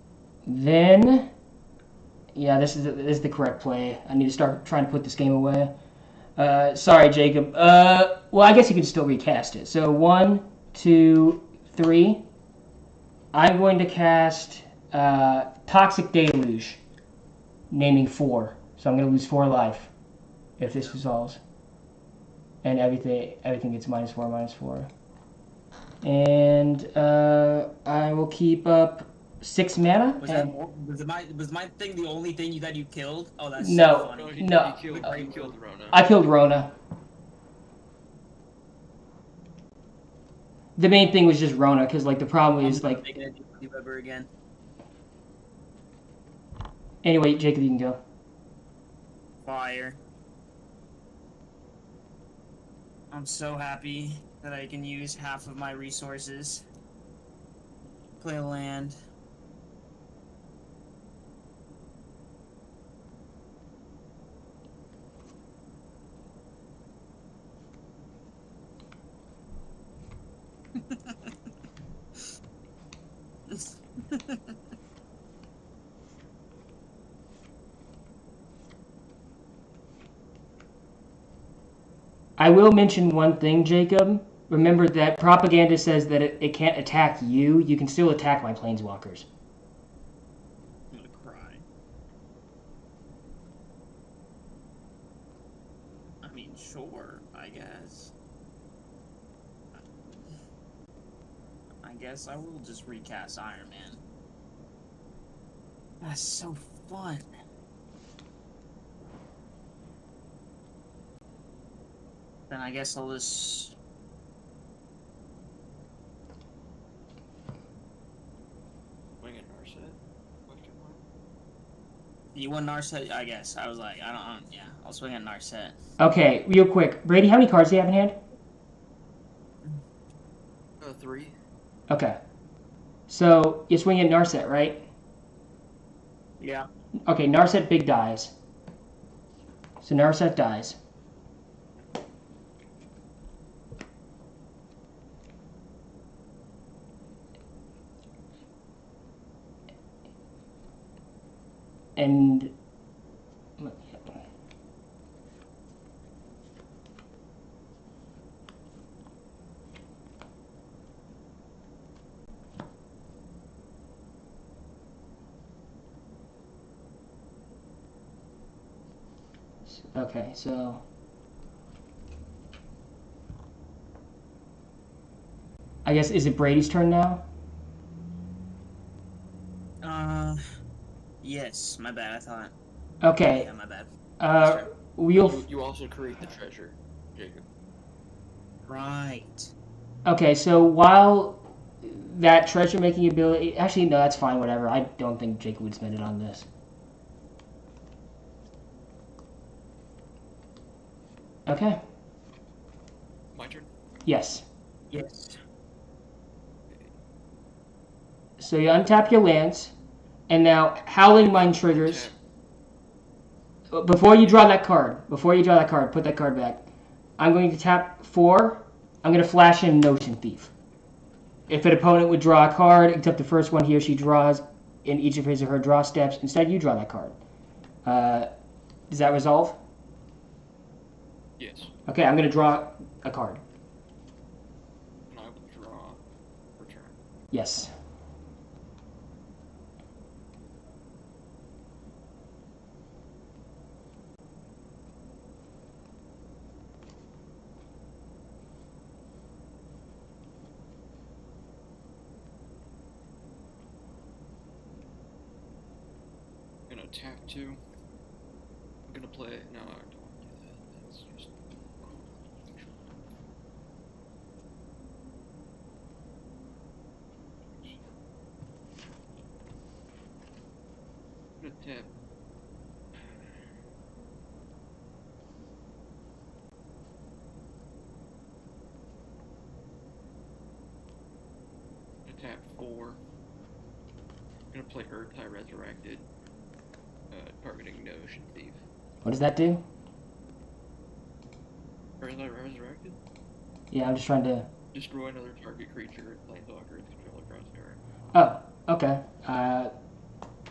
Speaker 1: Then, yeah, this is the correct play. I need to start trying to put this game away. Sorry, Jacob. Well, I guess you can still recast it. So 1, 2, 3. I'm going to cast Toxic Deluge, naming 4. So I'm going to lose 4 life if this resolves. And everything gets -4, -4. And I will keep up 6 mana.
Speaker 3: Was my thing the only thing that you killed? Oh, that's
Speaker 1: No.
Speaker 3: so funny.
Speaker 1: No.
Speaker 2: He killed Rona.
Speaker 1: I killed Rona. The main thing was just Rona, because like the problem is like.
Speaker 3: Making it ever again.
Speaker 1: Anyway, Jacob, you can go.
Speaker 3: Fire. I'm so happy that I can use half of my resources. Play a land.
Speaker 1: I will mention one thing, Jacob. Remember that propaganda says that it can't attack you. You can still attack my planeswalkers.
Speaker 3: I'm gonna cry. I mean, sure, I guess. I guess I will just recast Iron Man. That's so fun. Then I guess I'll just...
Speaker 2: Wing and Narset? Question mark?
Speaker 3: You want Narset? I guess. I was like, yeah, I'll swing at Narset.
Speaker 1: Okay, real quick. Brady, how many cards do you have in hand?
Speaker 2: 3.
Speaker 1: Okay. So, you're swinging at Narset, right?
Speaker 3: Yeah.
Speaker 1: Okay, Narset big dies. So Narset dies. And okay, so I guess is it Brady's turn now?
Speaker 3: Yes, my bad, I thought.
Speaker 1: Okay.
Speaker 3: Yeah, my bad.
Speaker 1: We'll
Speaker 2: You also create the treasure, Jacob.
Speaker 3: Right.
Speaker 1: Okay, so while that treasure making ability, actually no, that's fine, whatever. I don't think Jacob would spend it on this. Okay.
Speaker 2: My turn?
Speaker 1: Yes.
Speaker 3: Yes.
Speaker 1: So you untap your lands, and now Howling Mine triggers. Before you draw that card, put that card back. I'm going to tap 4. I'm going to flash in Notion Thief. If an opponent would draw a card, except the first one he or she draws in each of his or her draw steps, instead you draw that card. Does that resolve?
Speaker 2: Yes.
Speaker 1: Okay, I'm going to draw a card.
Speaker 2: And I will draw return.
Speaker 1: Yes.
Speaker 2: I'm gonna tap 2. I'm gonna play. No, I don't want to do that. That's just. I'm gonna tap. I'm gonna tap 4. I'm gonna play Urtai Resurrected. Targeting no Ocean Thief.
Speaker 1: What does that do?
Speaker 2: Urtai Resurrected?
Speaker 1: Yeah, I'm just trying to...
Speaker 2: Destroy another target creature, planeswalker, its controller crosshair.
Speaker 1: Oh, okay.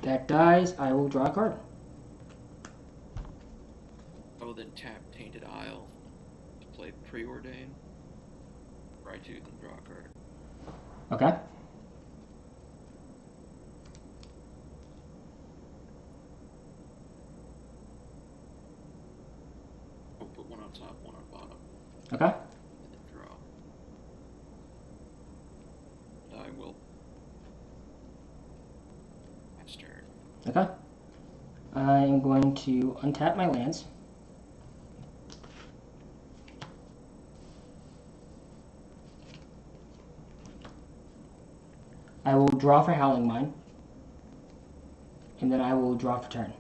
Speaker 1: That dies. I will draw a card.
Speaker 2: I will then tap Tainted Isle to play Preordain. Right to then draw a card.
Speaker 1: Okay.
Speaker 2: I'll put one on top, one on bottom,
Speaker 1: Okay.
Speaker 2: and then draw. I will. Pass turn.
Speaker 1: Okay. I'm going to untap my lands. I will draw for Howling Mine. And then I will draw for turn.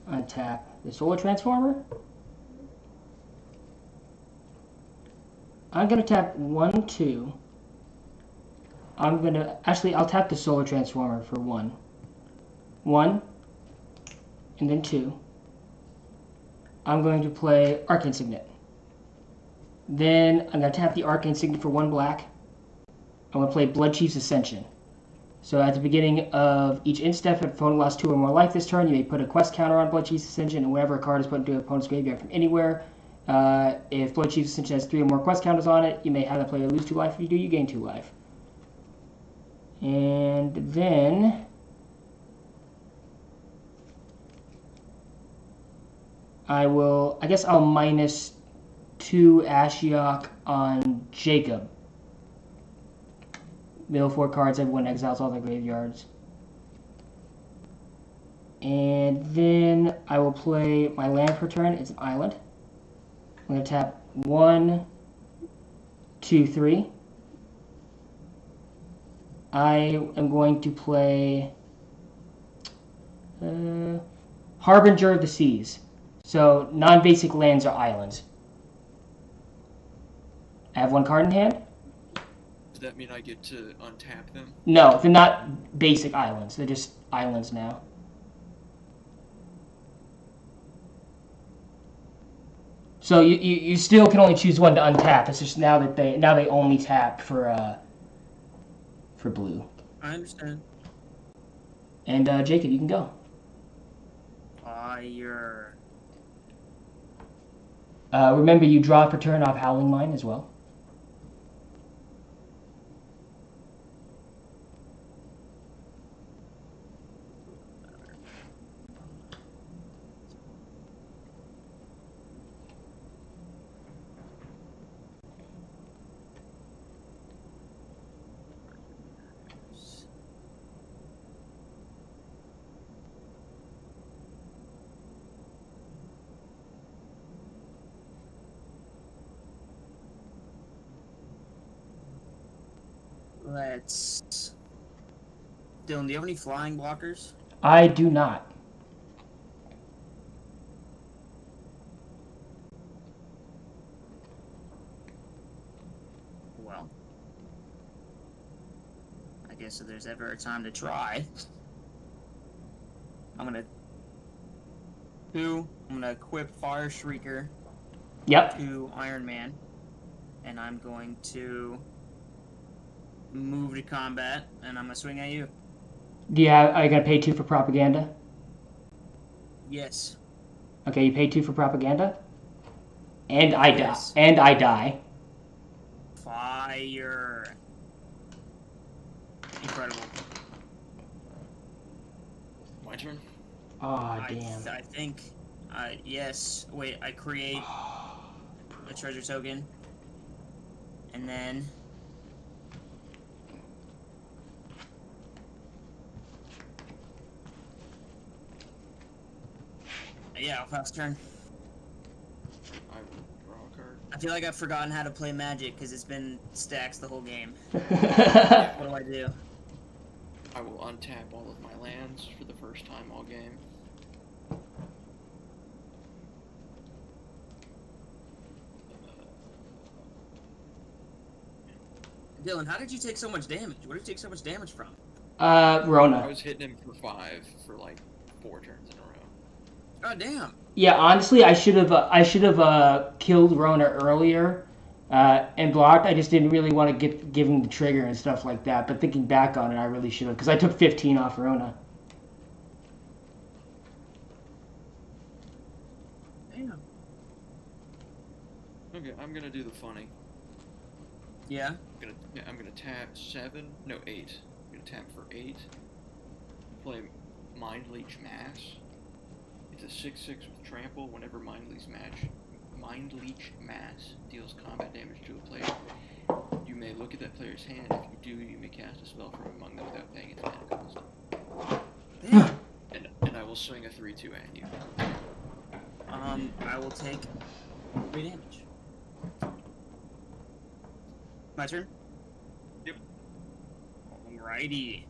Speaker 1: Untap the Solar Transformer. I'm going to tap 1, 2. I'll tap the Solar Transformer for 1. 1, and then 2. I'm going to play Arcane Signet. Then I'm going to tap the Arcane Signet for 1 black. I'm going to play Blood Chief's Ascension. So at the beginning of each instep, if opponent lost 2 or more life this turn, you may put a quest counter on Blood Chief's Ascension, and whenever a card is put into an opponent's graveyard from anywhere, if Blood Chief's Ascension has 3 or more quest counters on it, you may have the player lose 2 life. If you do, you gain 2 life. And then I guess I'll minus 2 Ashiok on Jacob. Middle 4 cards, everyone exiles all their graveyards. And then I will play my land per turn. It's an island. I'm going to tap 1, 2, 3. I am going to play Harbinger of the Seas. So non-basic lands are islands. I have 1 card in hand.
Speaker 2: Does that mean I get to untap them?
Speaker 1: No, they're not basic islands. They're just islands now. So you still can only choose 1 to untap. It's just now they only tap for blue.
Speaker 3: I understand.
Speaker 1: And Jacob, you can go.
Speaker 3: Fire.
Speaker 1: Remember, you draw for turn off Howling Mine as well.
Speaker 3: Let's... Dylan, do you have any flying blockers?
Speaker 1: I do not.
Speaker 3: Well, I guess if there's ever a time to try, I'm gonna equip Fire Shrieker
Speaker 1: Yep.
Speaker 3: to Iron Man, and I'm going to move to combat, and I'm gonna swing at you.
Speaker 1: Are you gonna pay 2 for propaganda?
Speaker 3: Yes.
Speaker 1: Okay, you pay 2 for propaganda? And I
Speaker 3: Yes.
Speaker 1: die. And I die.
Speaker 3: Fire. Incredible.
Speaker 2: My turn.
Speaker 1: Oh, damn.
Speaker 3: I think, yes. Wait, I create a treasure token. And then... Yeah, I'll pass turn.
Speaker 2: I will draw a card.
Speaker 3: I feel like I've forgotten how to play Magic because it's been stacks the whole game. What do I do?
Speaker 2: I will untap all of my lands for the first time all game.
Speaker 3: Dylan, how did you take so much damage? Where did you take so much damage from?
Speaker 2: I
Speaker 1: Rona.
Speaker 2: was hitting him for 5 for like 4 turns in a row.
Speaker 3: God damn.
Speaker 1: Yeah, honestly, I should have killed Rona earlier and blocked. I just didn't really want to give him the trigger and stuff like that. But thinking back on it, I really should have, because I took 15 off Rona.
Speaker 3: Damn.
Speaker 2: Okay, I'm gonna do the funny.
Speaker 3: Yeah?
Speaker 2: I'm gonna tap 7, no 8. I'm gonna tap for 8. Play Mind Leech Mass. It's a 6/6 with trample. Whenever Mind Leech Mass deals combat damage to a player, you may look at that player's hand. If you do, you may cast a spell from among them without paying its mana cost.
Speaker 3: Damn.
Speaker 2: And I will swing a 3/2 at you.
Speaker 3: I will take 3 damage. My turn?
Speaker 2: Yep.
Speaker 3: Alrighty.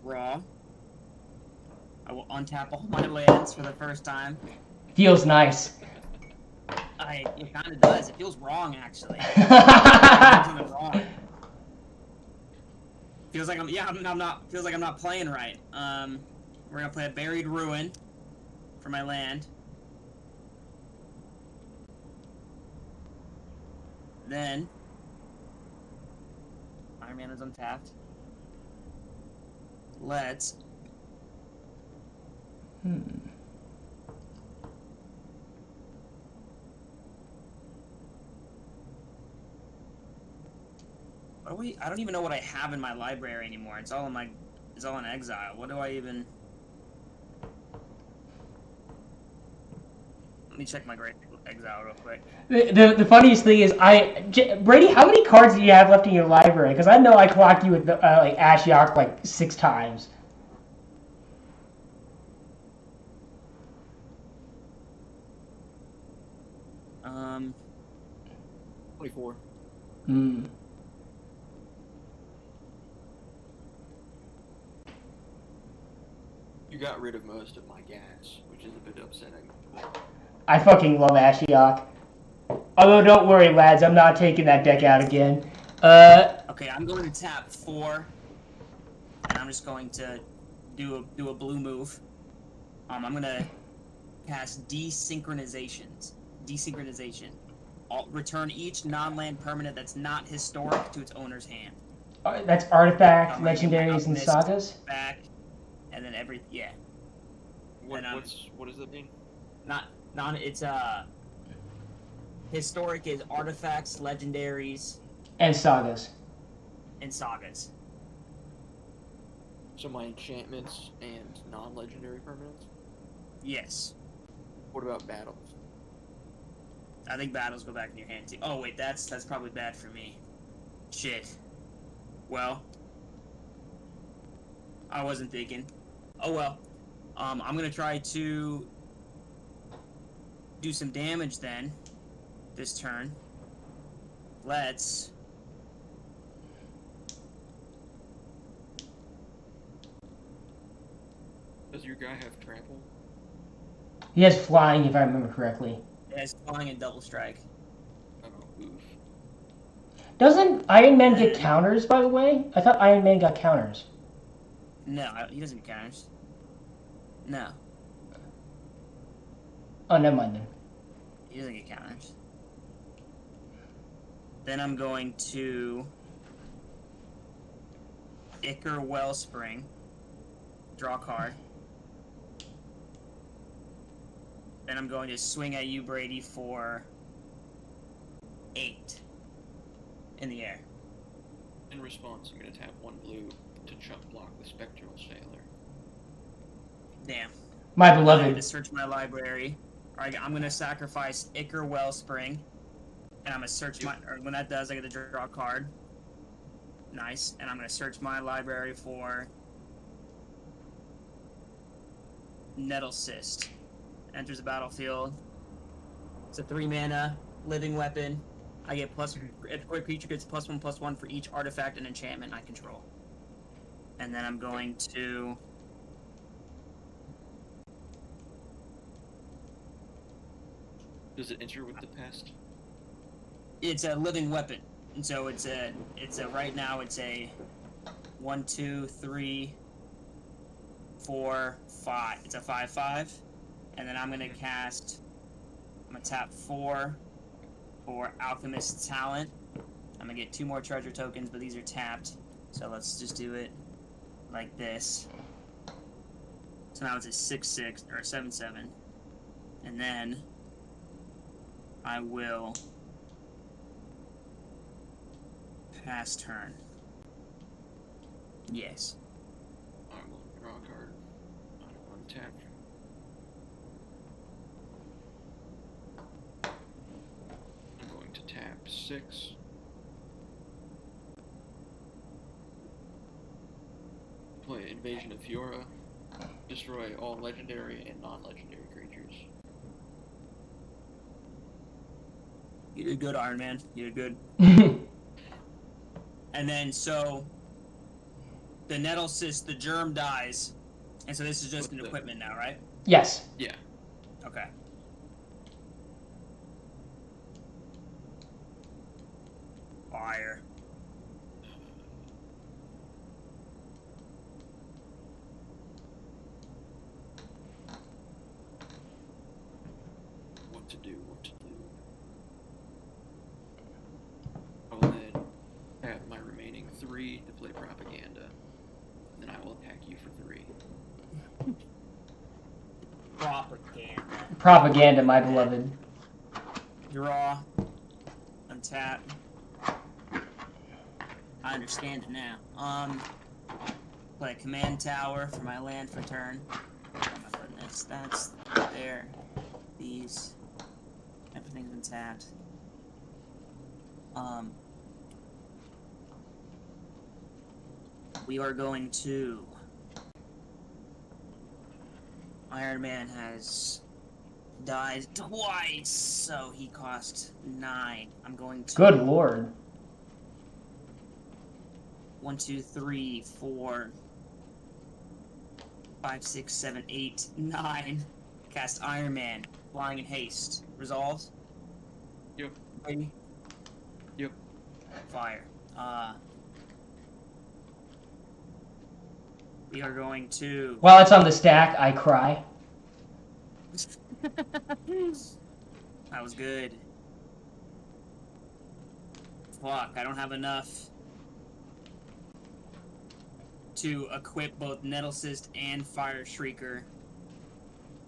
Speaker 3: Draw. I will untap all my lands for the first time.
Speaker 1: Feels nice.
Speaker 3: It kind of does. It feels wrong, actually. Feels wrong. Feels like feels like I'm not playing right. We're gonna play a Buried Ruin for my land. Then Iron Man is untapped. Let's I don't even know what I have in my library anymore. It's all in exile. What do I even? Let me check my great exile real quick.
Speaker 1: The funniest thing is, Brady, how many cards do you have left in your library? Because I know I clocked you with like Ashiok like 6 times.
Speaker 3: Um,
Speaker 2: 24.
Speaker 1: Hmm.
Speaker 2: You got rid of most of my gas, which is a bit upsetting.
Speaker 1: I fucking love Ashiok. Although, don't worry, lads, I'm not taking that deck out again.
Speaker 3: okay, I'm going to tap 4, and I'm just going to do a blue move. I'm gonna cast Desynchronization. Return each non-land permanent that's not historic to its owner's hand.
Speaker 1: That's artifact,
Speaker 3: I'm gonna
Speaker 1: legendaries, and
Speaker 3: mist
Speaker 1: sagas?
Speaker 3: Back, and then yeah.
Speaker 2: What
Speaker 3: And,
Speaker 2: does that mean?
Speaker 3: It's historic is artifacts, legendaries,
Speaker 1: And sagas.
Speaker 3: and sagas.
Speaker 2: So my enchantments and non-legendary permanents?
Speaker 3: Yes.
Speaker 2: What about battles?
Speaker 3: I think battles go back in your hand too. Oh wait, that's probably bad for me. Shit. Well, I wasn't thinking. Oh well. I'm gonna try to do some damage then. This turn. Let's.
Speaker 2: Does your guy have trample?
Speaker 1: He has flying, if I remember correctly.
Speaker 3: It has flying and double strike.
Speaker 2: Oh, oof.
Speaker 1: Doesn't Iron Man get counters, by the way? I thought Iron Man got counters.
Speaker 3: No, he doesn't get counters. No,
Speaker 1: Oh, never mind then.
Speaker 3: he doesn't get counters. Then I'm going to Ichor Wellspring. Draw a card. Then I'm going to swing at you, Brady, for 8 in the air.
Speaker 2: In response, I'm going to tap 1 blue to chump block the Spectral Sailor.
Speaker 3: Damn.
Speaker 1: My
Speaker 3: I'm going to
Speaker 1: beloved.
Speaker 3: search my library. Alright, I'm going to sacrifice Ichor Wellspring. And I'm going to search my... Or when that does, I get to draw a card. Nice. And I'm going to search my library for... Nettle Cyst. Enters the battlefield. It's a 3-mana living weapon. I get plus... Every creature gets +1/+1 for each artifact and enchantment I control. And then I'm going to...
Speaker 2: Does it enter with the pest?
Speaker 3: It's a living weapon. And so it's a right now it's a 1, 2, 3, 4, 5. It's a 5/5. And then I'm gonna cast, I'm gonna tap 4 for Alchemist's Talent. I'm gonna get 2 more treasure tokens, but these are tapped. So let's just do it like this. So now it's a 6/6 or 7/7. And then I will pass turn. Yes.
Speaker 2: I will draw a card. Untap. I'm going to tap 6. Play Invasion of Fiora. Destroy all legendary and non-legendary creatures.
Speaker 3: You did good, Iron Man. You did good. And then, so, the Nettle Cyst, the germ dies. And so this is just an equipment now, right?
Speaker 1: Yes.
Speaker 2: Yeah.
Speaker 3: Okay. Fire.
Speaker 2: What to do, what to do. I will then tap my remaining 3 to play Propaganda. Then I will attack you for 3.
Speaker 3: Propaganda.
Speaker 1: Propaganda, my beloved.
Speaker 3: Draw. Untap. I understand it now. Play a command tower for my land for turn. Oh my goodness, that's there. These. Everything's been tapped. We are going to... Iron Man has died twice, so he cost 9. I'm going to...
Speaker 1: Good lord.
Speaker 3: 1, 2, 3, 4, 5, 6, 7, 8, 9. Cast Iron Man. Flying in haste. Resolved?
Speaker 2: Yep.
Speaker 3: Ready?
Speaker 2: Yep.
Speaker 3: Fire. We are going to...
Speaker 1: While it's on the stack, I cry.
Speaker 3: That was good. Fuck, I don't have enough to equip both Nettle Cyst and Fire Shrieker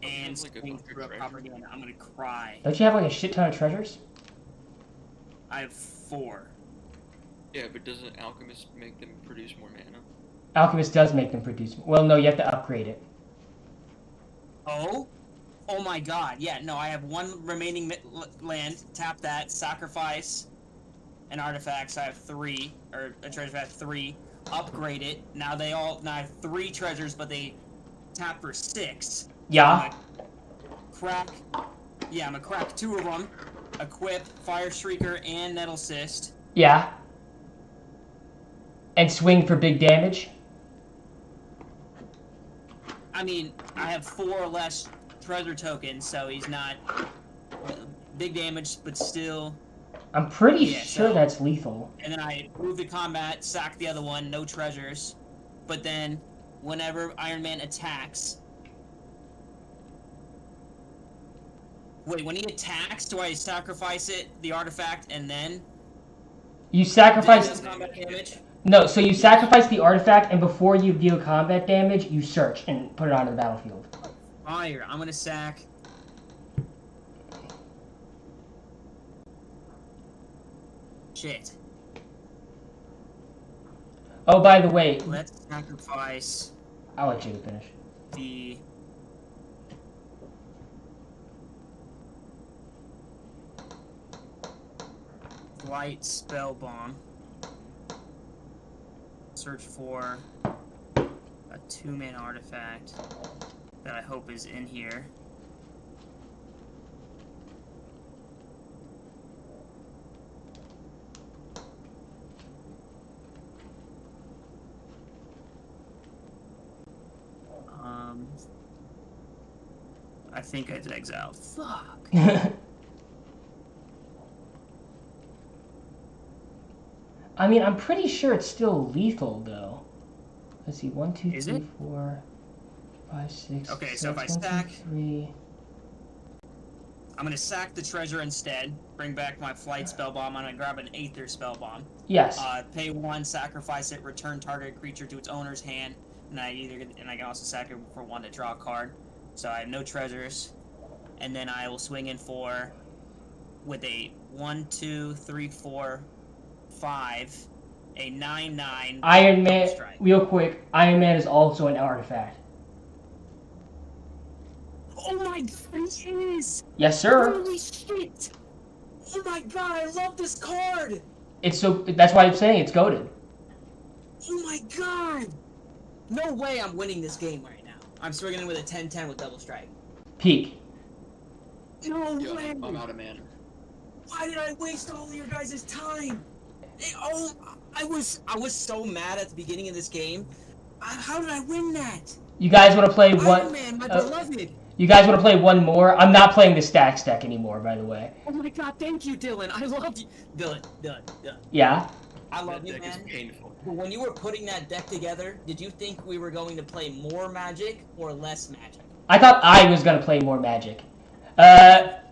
Speaker 3: and
Speaker 2: like a
Speaker 3: swing
Speaker 2: bunch of
Speaker 3: through a
Speaker 2: treasure.
Speaker 3: propaganda. I'm gonna cry.
Speaker 1: Don't you have like a shit ton of treasures?
Speaker 3: I have 4.
Speaker 2: Yeah, but doesn't Alchemist make them produce more mana?
Speaker 1: Alchemist does make them produce. Well, no, you have to upgrade it.
Speaker 3: Oh? Oh my god, yeah, no, I have 1 remaining land, tap that, sacrifice an artifact, so I have 3, or a treasure, I have 3, upgrade it, now I have 3 treasures, but they tap for 6.
Speaker 1: Yeah.
Speaker 3: I'm gonna crack 2 of them, equip Fire Shrieker and Nettle Cyst.
Speaker 1: Yeah. And swing for big damage.
Speaker 3: I mean, I have 4 less treasure tokens, so he's not big damage, but still.
Speaker 1: I'm pretty
Speaker 3: Yeah,
Speaker 1: sure
Speaker 3: so-
Speaker 1: that's lethal.
Speaker 3: And then I move the combat, sack the other one, no treasures. But then, whenever Iron Man attacks... Wait, when he attacks, do I sacrifice it, the artifact, and then...
Speaker 1: You
Speaker 3: Then it
Speaker 1: sacrifice...
Speaker 3: does combat damage?
Speaker 1: No, so you sacrifice the artifact, and before you deal combat damage, you search and put it onto the battlefield.
Speaker 3: Fire. I'm gonna sack. Shit.
Speaker 1: Oh, by the way,
Speaker 3: Let's sacrifice
Speaker 1: I'll let you finish.
Speaker 3: the... Light spell bomb. Search for a 2-man artifact that I hope is in here. I think I did exile. Fuck.
Speaker 1: I mean, I'm pretty sure it's still lethal, though. Let's see, 1, 2,
Speaker 3: Is
Speaker 1: 3,
Speaker 3: it?
Speaker 1: 4, 5, 6.
Speaker 3: Okay, so if I
Speaker 1: 1, 2,
Speaker 3: stack-
Speaker 1: 3.
Speaker 3: I'm gonna sack the treasure instead. Bring back my flight spell bomb. I'm gonna grab an Aether spell bomb.
Speaker 1: Yes.
Speaker 3: Pay 1, sacrifice it, return target creature to its owner's hand, and I can also sack it for 1 to draw a card. So I have no treasures, and then I will swing in for with a 1, 2, 3, 4, 5, a 9/9.
Speaker 1: Iron Man,
Speaker 3: double strike.
Speaker 1: real quick, Iron Man is also an artifact.
Speaker 3: Oh my god, he is!
Speaker 1: Yes, sir.
Speaker 3: Holy shit! Oh my god, I love this card!
Speaker 1: It's so. That's why I'm saying it's goated.
Speaker 3: Oh my god! No way I'm winning this game right now. I'm swinging in with a 10-10 with double strike.
Speaker 1: Peak.
Speaker 3: No
Speaker 2: Yo,
Speaker 3: way!
Speaker 2: I'm out of mana.
Speaker 3: Why did I waste all your guys' time? I was so mad at the beginning of this game. How did I win that?
Speaker 1: You guys want to play
Speaker 3: Iron
Speaker 1: one?
Speaker 3: Man, my beloved.
Speaker 1: You guys want to play one more? I'm not playing the stacks deck anymore, by the way.
Speaker 3: Oh my god, thank you, Dylan. I love you. Dylan.
Speaker 1: Yeah.
Speaker 3: I love
Speaker 2: That
Speaker 3: you,
Speaker 2: deck is
Speaker 3: man.
Speaker 2: painful.
Speaker 3: But when you were putting that deck together, did you think we were going to play more Magic or less Magic?
Speaker 1: I thought I was gonna play more Magic. But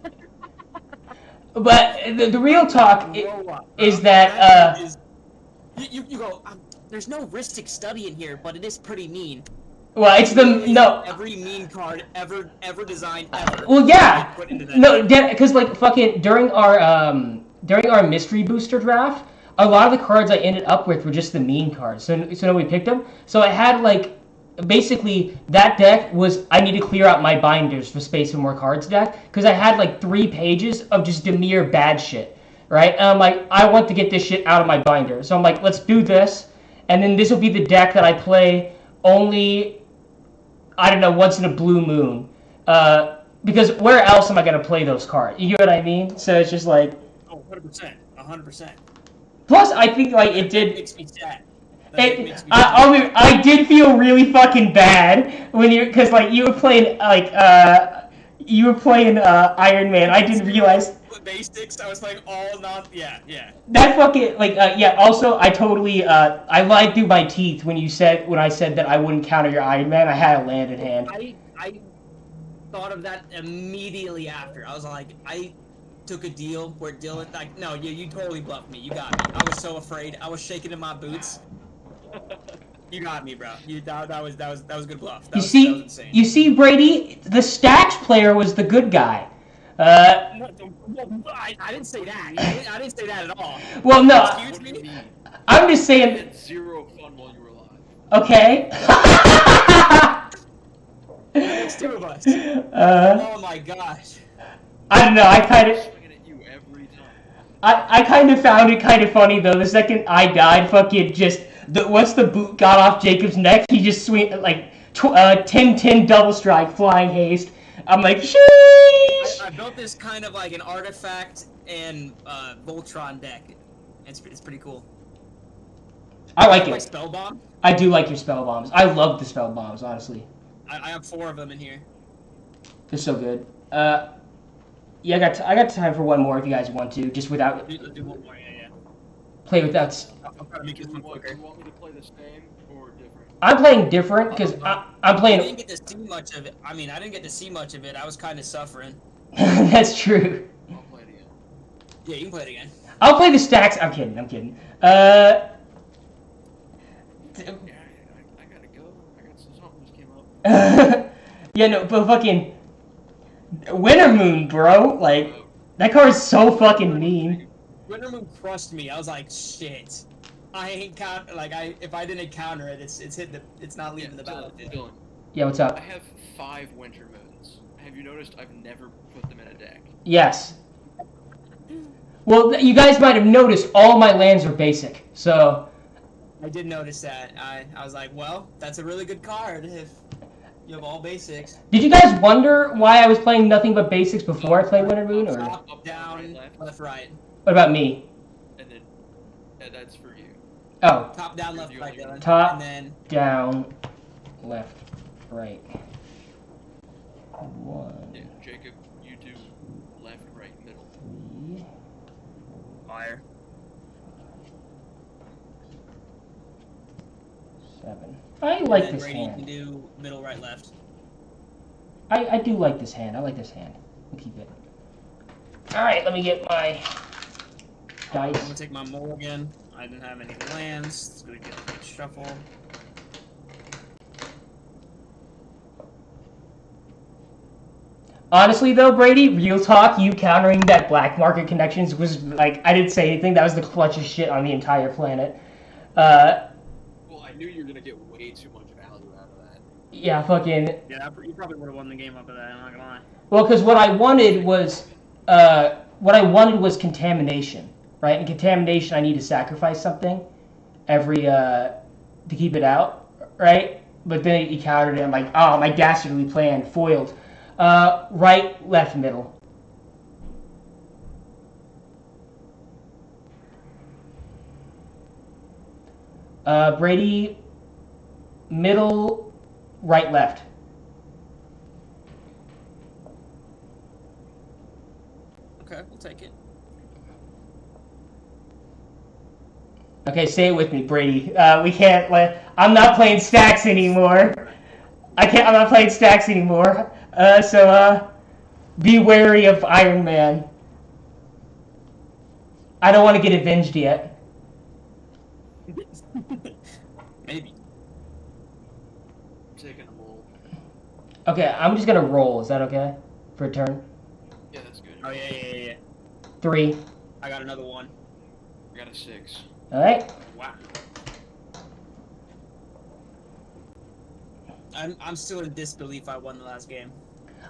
Speaker 1: the real talk is that
Speaker 3: You go. There's no Ristic Study in here, but it is pretty mean.
Speaker 1: well, it's the no.
Speaker 3: Every mean card ever designed ever.
Speaker 1: Well, yeah.
Speaker 3: Put into that
Speaker 1: No,
Speaker 3: deck.
Speaker 1: because like fucking during our mystery booster draft, a lot of the cards I ended up with were just the mean cards. So nobody picked them. So I had like basically that deck was I need to clear out my binders for space for more cards deck because I had like 3 pages of just Demir bad shit, right? And I'm like, I want to get this shit out of my binder. So I'm like, let's do this, and then this will be the deck that I play only, I don't know, once in a blue moon. Because where else am I gonna play those cards? You get what I mean? So it's just like.
Speaker 3: Oh, 100%. 100%.
Speaker 1: Plus, I think like it did.
Speaker 3: Makes me sad. That makes me sad.
Speaker 1: I did feel really fucking bad when because like you were playing Iron Man. I didn't realize
Speaker 3: Basics. I was like all not. Yeah.
Speaker 1: that fucking like yeah. Also, I totally I lied through my teeth when I said that I wouldn't counter your Iron Man. I had a land in hand.
Speaker 3: I thought of that immediately after. I was like, I took a deal where Dylan like, no, you totally bluffed me. You got me. I was so afraid. I was shaking in my boots. You got me, bro. That was a good bluff. That was insane.
Speaker 1: You see, Brady, the stacks player was the good guy.
Speaker 3: I didn't say that. I didn't say that at all.
Speaker 1: Well, no.
Speaker 3: Excuse me?
Speaker 1: I'm just
Speaker 2: I
Speaker 1: saying.
Speaker 2: had 0 fun while you were alive.
Speaker 1: Okay.
Speaker 3: There's 2 of us. Oh my gosh.
Speaker 1: I don't know. I kind of.
Speaker 2: Swinging at you every time.
Speaker 1: I kind of found it kind of funny though. The second I died, fucking just once the boot got off Jacob's neck, he just swing like 10-10 double strike, flying haste. I'm like, sheesh.
Speaker 3: I built this kind of like an artifact and Voltron deck. It's pretty cool.
Speaker 1: I like
Speaker 3: My
Speaker 1: it.
Speaker 3: spell bomb.
Speaker 1: I do like your spell bombs. I love the spell bombs, honestly.
Speaker 3: I have 4 of them in here.
Speaker 1: They're so good. Yeah, I got time for one more if you guys want to, just without
Speaker 3: Do one more, yeah.
Speaker 1: play without.
Speaker 3: I'll try to make this one
Speaker 2: Do
Speaker 3: quicker.
Speaker 2: you want me to play the same or different?
Speaker 1: I'm playing different because I'm
Speaker 3: I
Speaker 1: playing.
Speaker 3: didn't get to see much of it. I mean, I didn't get to see much of it. I was kind of suffering.
Speaker 1: That's true.
Speaker 2: I'll play it again.
Speaker 3: Yeah, you can play it again.
Speaker 1: I'll play the stacks. I'm kidding.
Speaker 2: Yeah, I gotta go. I got something just came up.
Speaker 1: Yeah, no, but fucking Winter Moon, bro. Like that car is so fucking mean.
Speaker 3: Wintermoon crushed me. I was like, shit. I ain't if I didn't counter it, it's not leaving the battlefield.
Speaker 2: Dylan,
Speaker 1: Yeah, what's
Speaker 2: I
Speaker 1: up?
Speaker 2: have 5 Winter Moons. Have you noticed I've never put them in a deck?
Speaker 1: Yes. Well, you guys might have noticed all my lands are basic, so.
Speaker 3: I did notice that. I was like, well, that's a really good card if you have all basics.
Speaker 1: Did you guys wonder why I was playing nothing but basics before I played Winter Moon, or
Speaker 3: Top, down, left, right.
Speaker 1: what about me?
Speaker 2: And then that's for you.
Speaker 1: Oh,
Speaker 3: Top, down, left, right, Dylan.
Speaker 1: Top.
Speaker 3: And then
Speaker 1: down, left, right. 1,
Speaker 2: Yeah, Jacob, you do left, right, middle.
Speaker 1: 3.
Speaker 3: fire.
Speaker 1: 7. I like
Speaker 3: And then
Speaker 1: this
Speaker 3: Brady, you can
Speaker 1: hand.
Speaker 3: do middle, right, left.
Speaker 1: I do like this hand. I like this hand. We'll keep it. Alright, let me get my
Speaker 3: I'm
Speaker 1: dice.
Speaker 3: gonna take my mulligan. I didn't have any lands. It's gonna get a quick shuffle.
Speaker 1: Honestly, though, Brady, real talk, you countering that black market connections was like, I didn't say anything. That was the clutchest shit on the entire planet.
Speaker 2: Well, I knew you were gonna get way too much value out of that.
Speaker 1: Yeah, fucking.
Speaker 3: Yeah, you probably would have won the game up with that. I'm not gonna lie.
Speaker 1: Well, because what I wanted was contamination, right? And contamination, I need to sacrifice something every to keep it out, right? But then he countered it. I'm like, oh, my dastardly plan foiled. Right, left, middle. Brady, middle, right, left.
Speaker 3: Okay, we'll take it.
Speaker 1: Okay, say it with me, Brady. We can't let. I'm not playing stacks anymore. I'm not playing stacks anymore. So be wary of Iron Man. I don't want to get avenged yet.
Speaker 3: Maybe.
Speaker 2: I'm taking a mold.
Speaker 1: Okay, I'm just gonna roll. Is that okay? For a turn?
Speaker 2: Yeah, that's good.
Speaker 3: Oh yeah.
Speaker 1: 3.
Speaker 3: I got another one.
Speaker 2: I got a 6.
Speaker 1: Alright.
Speaker 3: Wow. I'm still in disbelief I won the last game.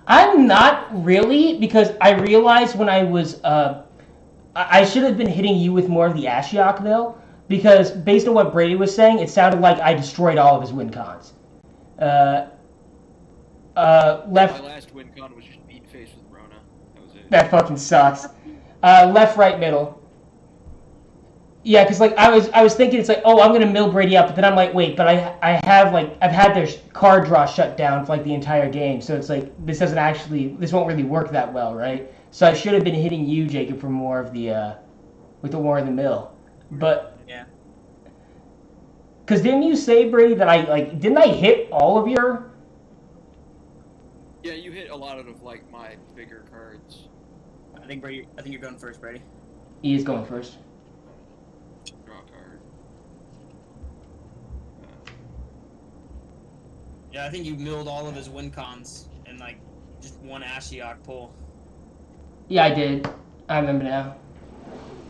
Speaker 1: I'm not really, because I realized when I was I should have been hitting you with more of the Ashiok mill, because based on what Brady was saying, it sounded like I destroyed all of his win cons. Left.
Speaker 2: My last win con was just beat face with Rona. That was it.
Speaker 1: That fucking sucks. Left, right, middle. Yeah, because like I was thinking it's like, oh, I'm gonna mill Brady up, but then I'm like, wait, but I've had their card draw shut down for like the entire game, so it's like this won't really work that well, right? So I should have been hitting you, Jacob, for more of the with the war in the mill, but
Speaker 3: Yeah.
Speaker 1: because didn't you say, Brady, that didn't I hit all of your?
Speaker 2: Yeah, you hit a lot of like my bigger cards.
Speaker 3: I think you're going first, Brady.
Speaker 1: He is going first.
Speaker 2: Draw a card.
Speaker 3: Yeah, I think you milled all of his win cons in like just one Ashiok pull.
Speaker 1: Yeah, I did. I remember now.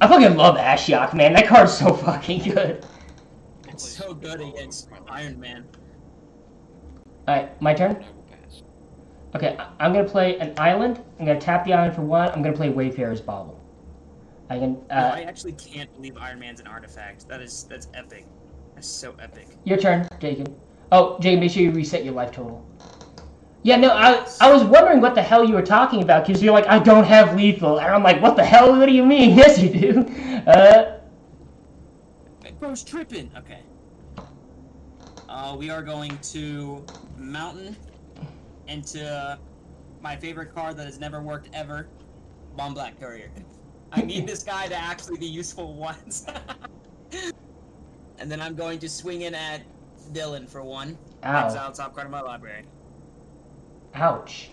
Speaker 1: I fucking love Ashiok, man. That card's so fucking good.
Speaker 3: It's so good against Iron Man.
Speaker 1: Alright, my turn?
Speaker 2: And I will pass.
Speaker 1: Okay, I'm gonna play an island. I'm gonna tap the island for 1. I'm gonna play Wayfarer's Bauble. I can.
Speaker 3: I actually can't believe Iron Man's an artifact. That's epic. That's so epic.
Speaker 1: Your turn, Jacob. Oh, Jacob, make sure you reset your life total. Yeah, no, I was wondering what the hell you were talking about, because you're like, I don't have lethal, and I'm like, what the hell? What do you mean? Yes, you do.
Speaker 3: Hey, bro's tripping. Okay. We are going to Mountain into my favorite card that has never worked ever, Bomb Black Courier. I need this guy to actually be useful once. And then I'm going to swing in at Dylan for 1.
Speaker 1: Ow.
Speaker 3: Exile top card of my library.
Speaker 1: Ouch.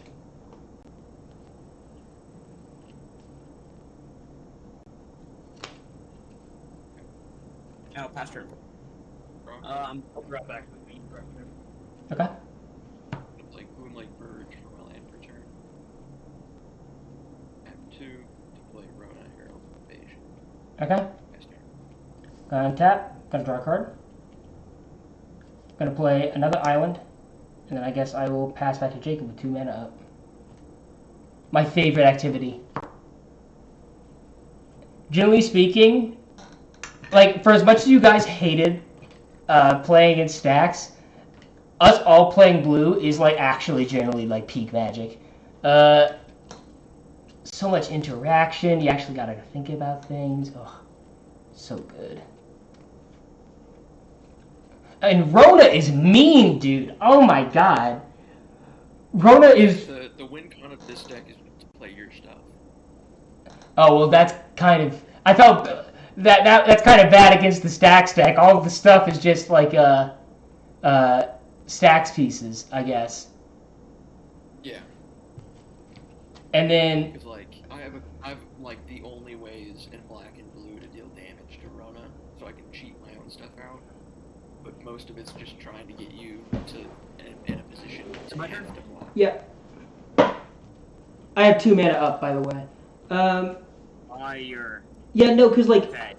Speaker 3: Oh, pass turn.
Speaker 2: Draw.
Speaker 4: I'll drop back with me.
Speaker 1: Okay.
Speaker 2: I'm gonna play Gloomlight Verge for my land per turn. Tap 2 to play Rona Herald of Invasion.
Speaker 1: Okay.
Speaker 2: Pass turn.
Speaker 1: Gonna tap. Gonna draw a card. Gonna play another island. And then I guess I will pass back to Jacob with 2 mana up. My favorite activity. Generally speaking, like, for as much as you guys hated playing in stacks, us all playing blue is, like, actually generally, like, peak Magic. So much interaction. You actually gotta think about things. Oh, so good. And Rona is mean, dude. Oh my god. Rona is...
Speaker 2: The win con of this deck is to play your stuff.
Speaker 1: Oh, well, that's kind of... I felt that's kind of bad against the Stacks deck. All of the stuff is just like Stacks pieces, I guess.
Speaker 2: Yeah.
Speaker 1: And then...
Speaker 2: Because, like, I have like, the only ways in black and blue to deal damage to Rona, so I can cheat my own stuff out. But most of it's just trying to get you in a position to
Speaker 3: My
Speaker 2: have
Speaker 3: turn?
Speaker 2: to block.
Speaker 1: Yeah. I have 2 mana up, by the way.
Speaker 3: Fire.
Speaker 1: Yeah, no, because, like...
Speaker 3: Okay.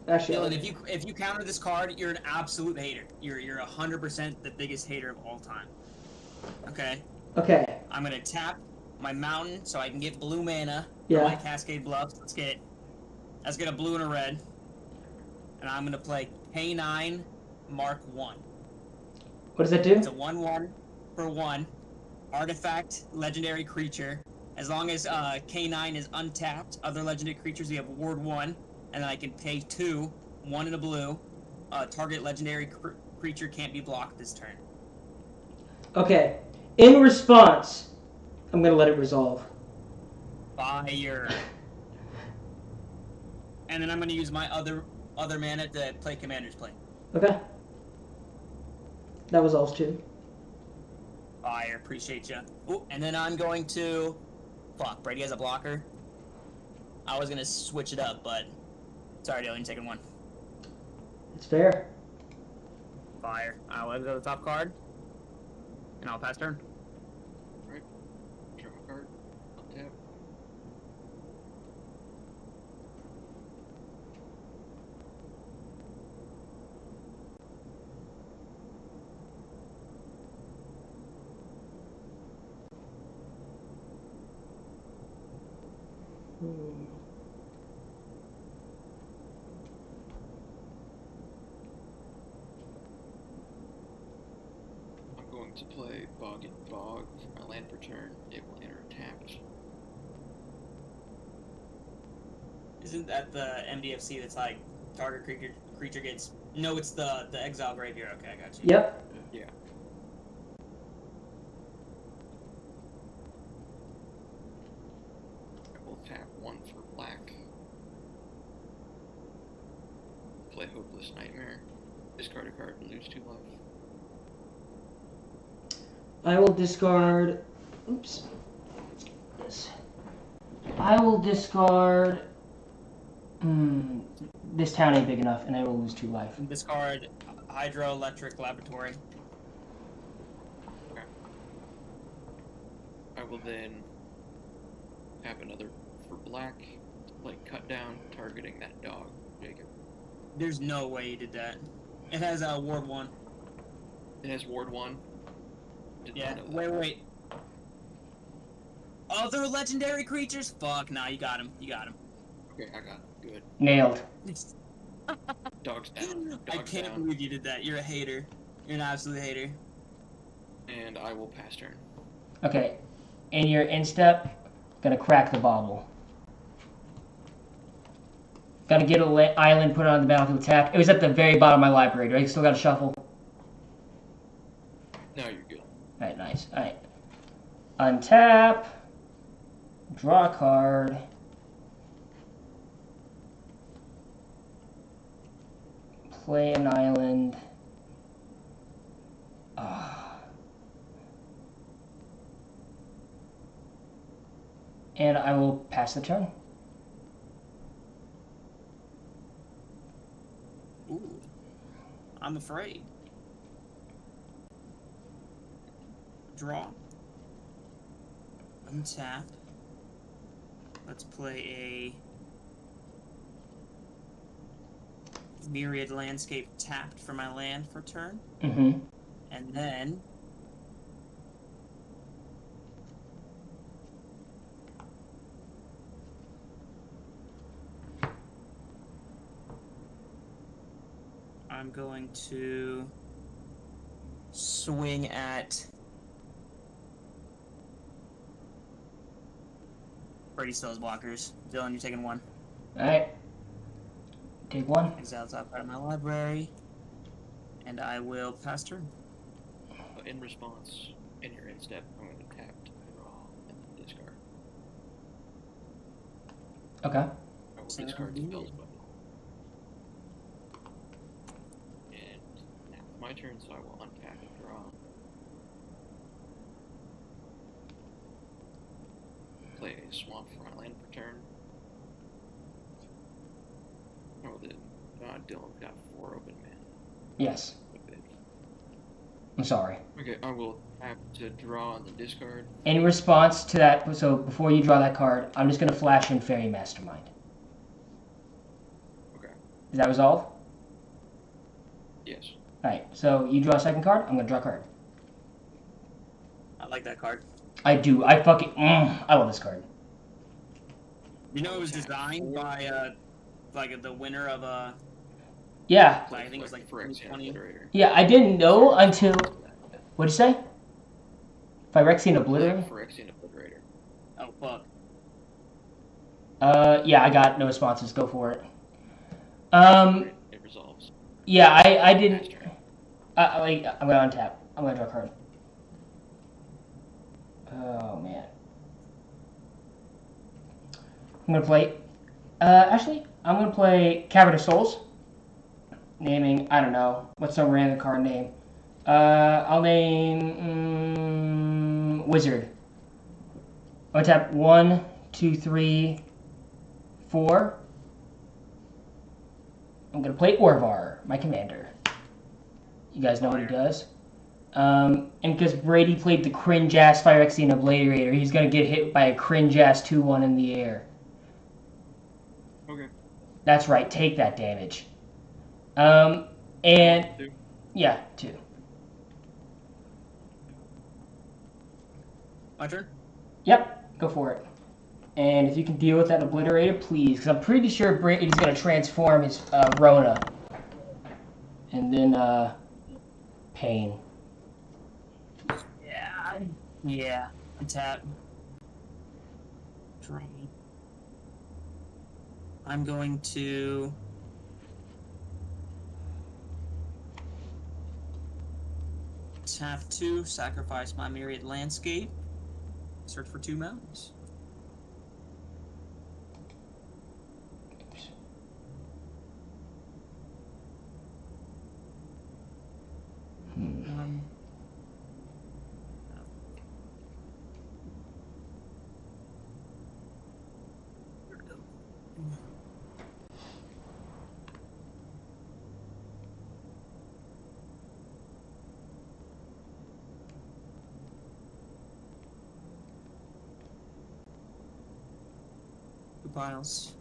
Speaker 1: Actually,
Speaker 3: Dylan, if you counter this card, you're an absolute hater. You're 100% the biggest hater of all time. Okay.
Speaker 1: Okay.
Speaker 3: I'm gonna tap my mountain so I can get blue mana
Speaker 1: Yeah.
Speaker 3: for my Cascade Bluffs. Let's get a blue and a red. And I'm gonna play K9 Mark 1.
Speaker 1: What does that do?
Speaker 3: It's a 1/1 for 1 artifact legendary creature. As long as K9 is untapped, other legendary creatures, you have Ward 1, and then I can pay 2, 1 in a blue. Target legendary creature can't be blocked this turn.
Speaker 1: Okay. In response, I'm going to let it resolve.
Speaker 3: Fire. And then I'm gonna use my other mana to play Commander's Play.
Speaker 1: Okay. That was all too.
Speaker 3: Fire, appreciate you. Ooh, and then I'm going to... Fuck, Brady has a blocker. I was gonna switch it up, but... Sorry, Dylan, taking 1.
Speaker 1: It's fair.
Speaker 3: Fire. I'll exile the top card. And I'll pass turn.
Speaker 2: Right. Draw a card. Untap. I'm going to play Bog and Bog for my land per turn. It will enter tapped.
Speaker 3: Isn't that the MDFC that's like, target creature gets... No, it's the exile graveyard. Okay, I got you.
Speaker 1: Yep.
Speaker 2: Yeah. I will tap 1 for black. Play Hopeless Nightmare. Discard a card and lose 2 life.
Speaker 1: I will discard... Oops. This. I will discard... This town ain't big enough, and I will lose 2 life.
Speaker 3: Discard Hydroelectric Laboratory.
Speaker 2: Okay. I will then have another for black to play Cut Down, targeting that dog, Jacob.
Speaker 3: There's no way you did that. It has Ward 1.
Speaker 2: It has Ward 1. Did
Speaker 3: Yeah,
Speaker 2: not know that.
Speaker 3: wait. Other legendary creatures? Fuck, nah, you got him. You got him.
Speaker 2: Okay, I got it. Good.
Speaker 1: Nailed.
Speaker 2: Dog's down.
Speaker 3: I
Speaker 2: Dog's
Speaker 3: can't
Speaker 2: down.
Speaker 3: believe you did that. You're a hater. You're an absolute hater.
Speaker 2: And I will pass turn.
Speaker 1: Okay. In your instep, gonna crack the bauble. Gotta get an island, put it on the battlefield, tap. It was at the very bottom of my library, right? Still gotta shuffle.
Speaker 2: No, you're good.
Speaker 1: Alright, nice. Alright. Untap. Draw a card. Play an island. And I will pass the turn.
Speaker 3: Ooh. I'm I'm afraid. Draw. Untap. Let's play a Myriad Landscape tapped for my land for turn.
Speaker 1: Mm-hmm.
Speaker 3: And then I'm going to swing at Brady still has blockers. Dylan, you're taking one.
Speaker 1: Alright. Take one.
Speaker 3: Exile top part of my library. And I will pass turn.
Speaker 2: In response, in your end step, I'm going to tap to draw and then discard.
Speaker 1: Okay.
Speaker 2: I will discard the spells button. And now it's my turn, so I will untap and draw. Play a swamp for my land per turn. Oh, then Dylan's got 4 open mana.
Speaker 1: Yes.
Speaker 2: Okay.
Speaker 1: I'm sorry.
Speaker 2: Okay, I will tap to draw and then discard.
Speaker 1: In response to that, so before you draw that card, I'm just going to flash in Fairy Mastermind.
Speaker 2: Okay.
Speaker 1: Is that resolved?
Speaker 2: Yes.
Speaker 1: Alright, so you draw a second card, I'm going to draw a card.
Speaker 3: I like that card.
Speaker 1: I do. I fucking... I love this card.
Speaker 3: You know it was designed by like the winner of
Speaker 1: Yeah.
Speaker 3: I think it was like
Speaker 2: Phyrexian
Speaker 3: 2020.
Speaker 2: Obliterator.
Speaker 1: Yeah, I didn't know until... What'd you say? Phyrexian Obliterator?
Speaker 2: Phyrexian Obliterator.
Speaker 3: Oh fuck.
Speaker 1: Yeah, I got no responses. Go for it.
Speaker 2: It resolves.
Speaker 1: Yeah, I didn't...
Speaker 2: Master.
Speaker 1: I'm going to untap. I'm going to draw a card. Oh, man. I'm going to play... actually, I'm going to play Cavern of Souls. Naming, I don't know. What's some random card name? I'll name... Wizard. I'm going to tap 1, 2, 3, 4. I'm going to play Orvar, my commander. You guys know what he does. And because Brady played the cringe-ass Phyrexian Obliterator, he's going to get hit by a cringe-ass 2-1 in the air.
Speaker 2: Okay.
Speaker 1: That's right, take that damage. And...
Speaker 2: 2.
Speaker 1: Yeah, 2.
Speaker 3: My turn?
Speaker 1: Yep, go for it. And if you can deal with that Obliterator, please, because I'm pretty sure Brady's going to transform his Rona. And then, Pain.
Speaker 3: Yeah. Tap. Draw. I'm going to tap 2, sacrifice my Myriad Landscape, search for 2 mountains. Piles.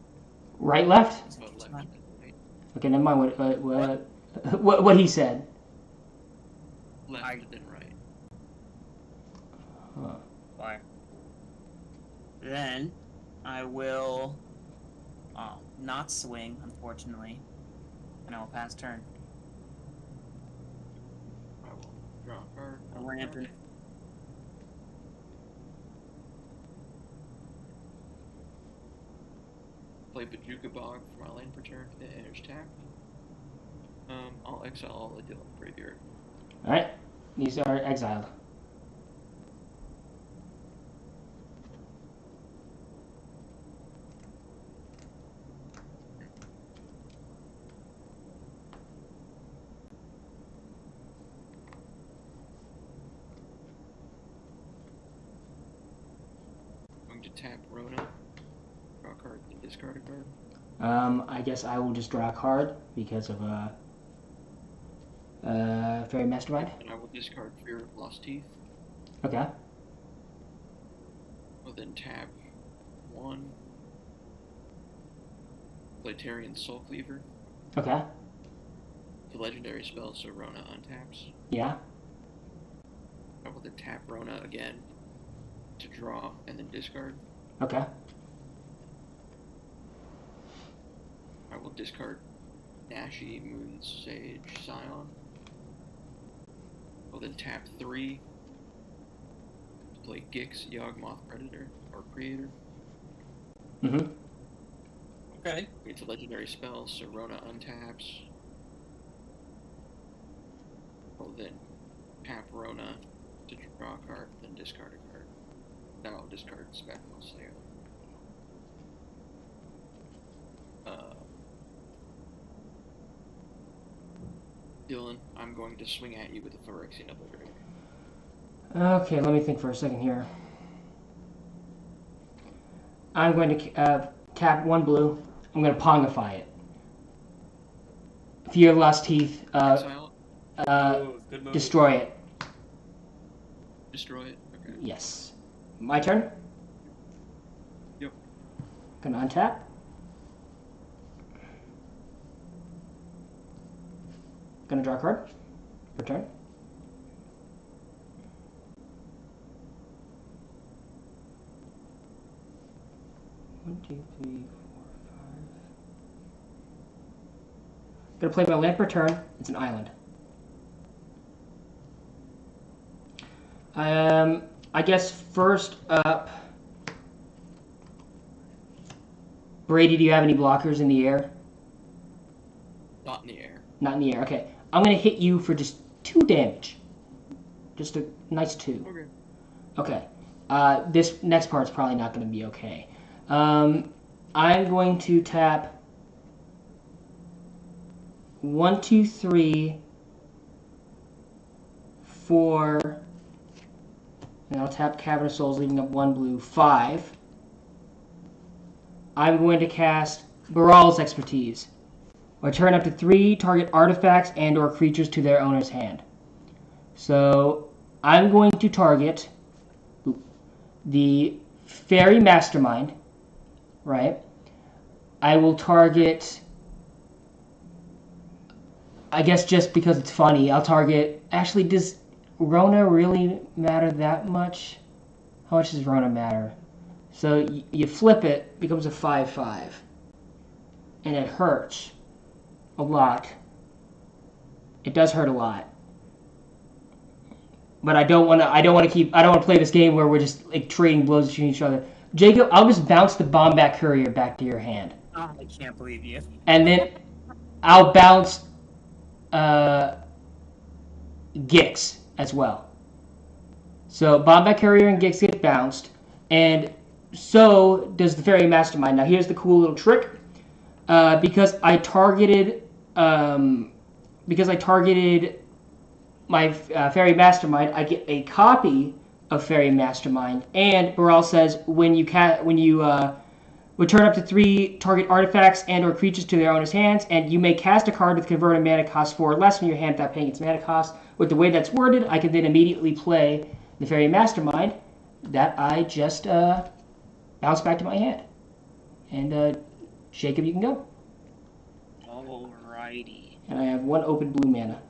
Speaker 1: Right, left?
Speaker 2: So left and right.
Speaker 1: Okay, never mind what he said.
Speaker 2: Left and then right.
Speaker 1: Huh.
Speaker 3: Fire. Then I will not swing, unfortunately, and I will pass turn.
Speaker 2: I will draw a card.
Speaker 3: A rampant.
Speaker 2: Play Bajuka Bog for my land per turn. It enters tap. I'll exile all the Dylan graveyard.
Speaker 1: Alright, these are exiled.
Speaker 2: I'm going to tap Rona. Draw a card and discard a card.
Speaker 1: I guess I will just draw a card because of Fairy Mastermind.
Speaker 2: And I will discard Fear of Lost Teeth.
Speaker 1: Okay.
Speaker 2: Will then tap 1. Play Tarian Soul Cleaver.
Speaker 1: Okay.
Speaker 2: The legendary spell, so Rona untaps.
Speaker 1: Yeah.
Speaker 2: I will then tap Rona again to draw and then discard.
Speaker 1: Okay.
Speaker 2: I will discard Nashi Moon Sage Scion. I will then tap 3 to play Gix Yawgmoth Predator or Creator.
Speaker 1: Mm-hmm.
Speaker 3: Okay.
Speaker 2: It's a legendary spell, so Rona untaps. I will then tap Rona to draw a card, then discard a card. Now I'll discard Spectral Slayer. Dylan, I'm going to swing at you with a Phyrexian Obliterator.
Speaker 1: Okay, let me think for a second here. I'm going to tap 1 blue. I'm going to Pongify it. Fear of Lost Teeth.
Speaker 2: Exile
Speaker 3: Good move.
Speaker 1: Destroy it.
Speaker 2: Destroy it? Okay.
Speaker 1: Yes. My turn?
Speaker 2: Yep.
Speaker 1: Gonna untap. Gonna draw a card. Return. One, two, three, four, five. Gonna play my land per turn. It's an island. I guess first up, Brady, do you have any blockers in the air?
Speaker 2: Not in the air.
Speaker 1: Not in the air. Okay. I'm going to hit you for just 2 damage. Just a nice 2.
Speaker 2: Okay.
Speaker 1: Okay. This next part's probably not going to be okay. I'm going to tap 1, 2, 3, 4, and I'll tap Cavern of Souls, leaving up 1 blue, 5. I'm going to cast Brawl's Expertise. Return up to 3 target artifacts and or creatures to their owner's hand. So I'm going to target the Fairy Mastermind, right? I will target, I guess just because it's funny, I'll target, actually does Rona really matter that much? How much does Rona matter? So you flip it, becomes a 5/5, and it hurts a lot. It does hurt a lot, but I don't want to play this game where we're just like trading blows between each other. Jacob, I'll just bounce the Bombat Courier back to your hand,
Speaker 3: Oh, I can't believe you.
Speaker 1: and then I'll bounce Gix as well. So Bombat Courier and Gix get bounced, and so does the Fairy Mastermind. Now here's the cool little trick. Because I targeted my Fairy Mastermind, I get a copy of Fairy Mastermind, and Brawl says when you return up to 3 target artifacts and or creatures to their owner's hands, and you may cast a card with converted mana cost 4 or less from your hand without paying its mana cost. With the way that's worded, I can then immediately play the Fairy Mastermind that I just bounce back to my hand. And Jacob, you can go.
Speaker 3: Alrighty.
Speaker 1: And I have 1 open blue mana.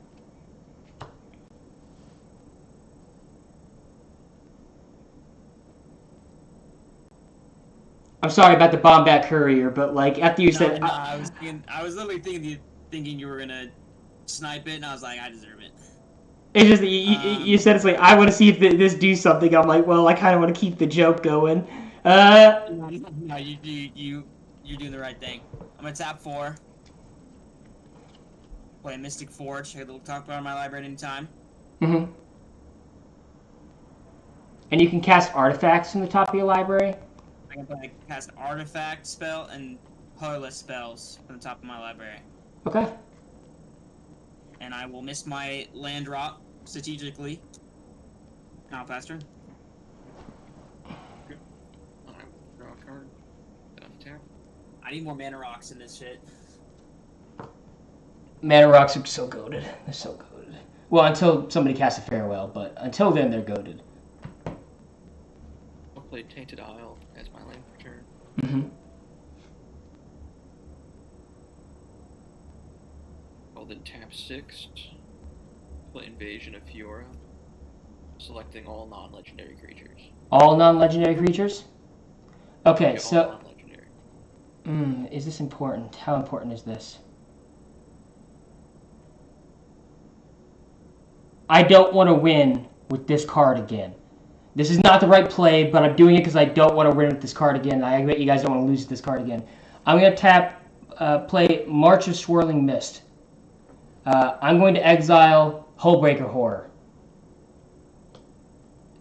Speaker 1: I'm sorry about the Bombat Courier, but like after you said,
Speaker 3: I was literally thinking you were gonna snipe it, and I was like, I deserve it.
Speaker 1: it's just you said it's like I want to see if this do something. I'm like, well, I kind of want to keep the joke going.
Speaker 3: No, you're doing the right thing. I'm gonna tap 4. Play Mystic Forge. I get a little talk about my library anytime.
Speaker 1: Mm-hmm. And you can cast artifacts from the top of your library.
Speaker 3: I can cast artifact spell and colorless spells from the top of my library.
Speaker 1: Okay.
Speaker 3: And I will miss my land drop strategically. Now faster.
Speaker 2: I will draw a card. Untap.
Speaker 3: I need more mana rocks in this shit.
Speaker 1: Mana rocks are so goated. They're so goated. Well, until somebody casts a farewell, but until then, they're goaded.
Speaker 2: I'll play Tainted Isle as my land for turn.
Speaker 1: Mm-hmm.
Speaker 2: I'll then tap 6. Play Invasion of Fiora, selecting all non-legendary creatures.
Speaker 1: All non-legendary creatures? Okay,
Speaker 2: Yeah,
Speaker 1: so...
Speaker 2: all non-legendary.
Speaker 1: Is this important? How important is this? I don't want to win with this card again. This is not the right play, but I'm doing it because I don't want to win with this card again. I bet you guys don't want to lose with this card again. I'm going to tap, play March of Swirling Mist. I'm going to exile Hullbreaker Horror.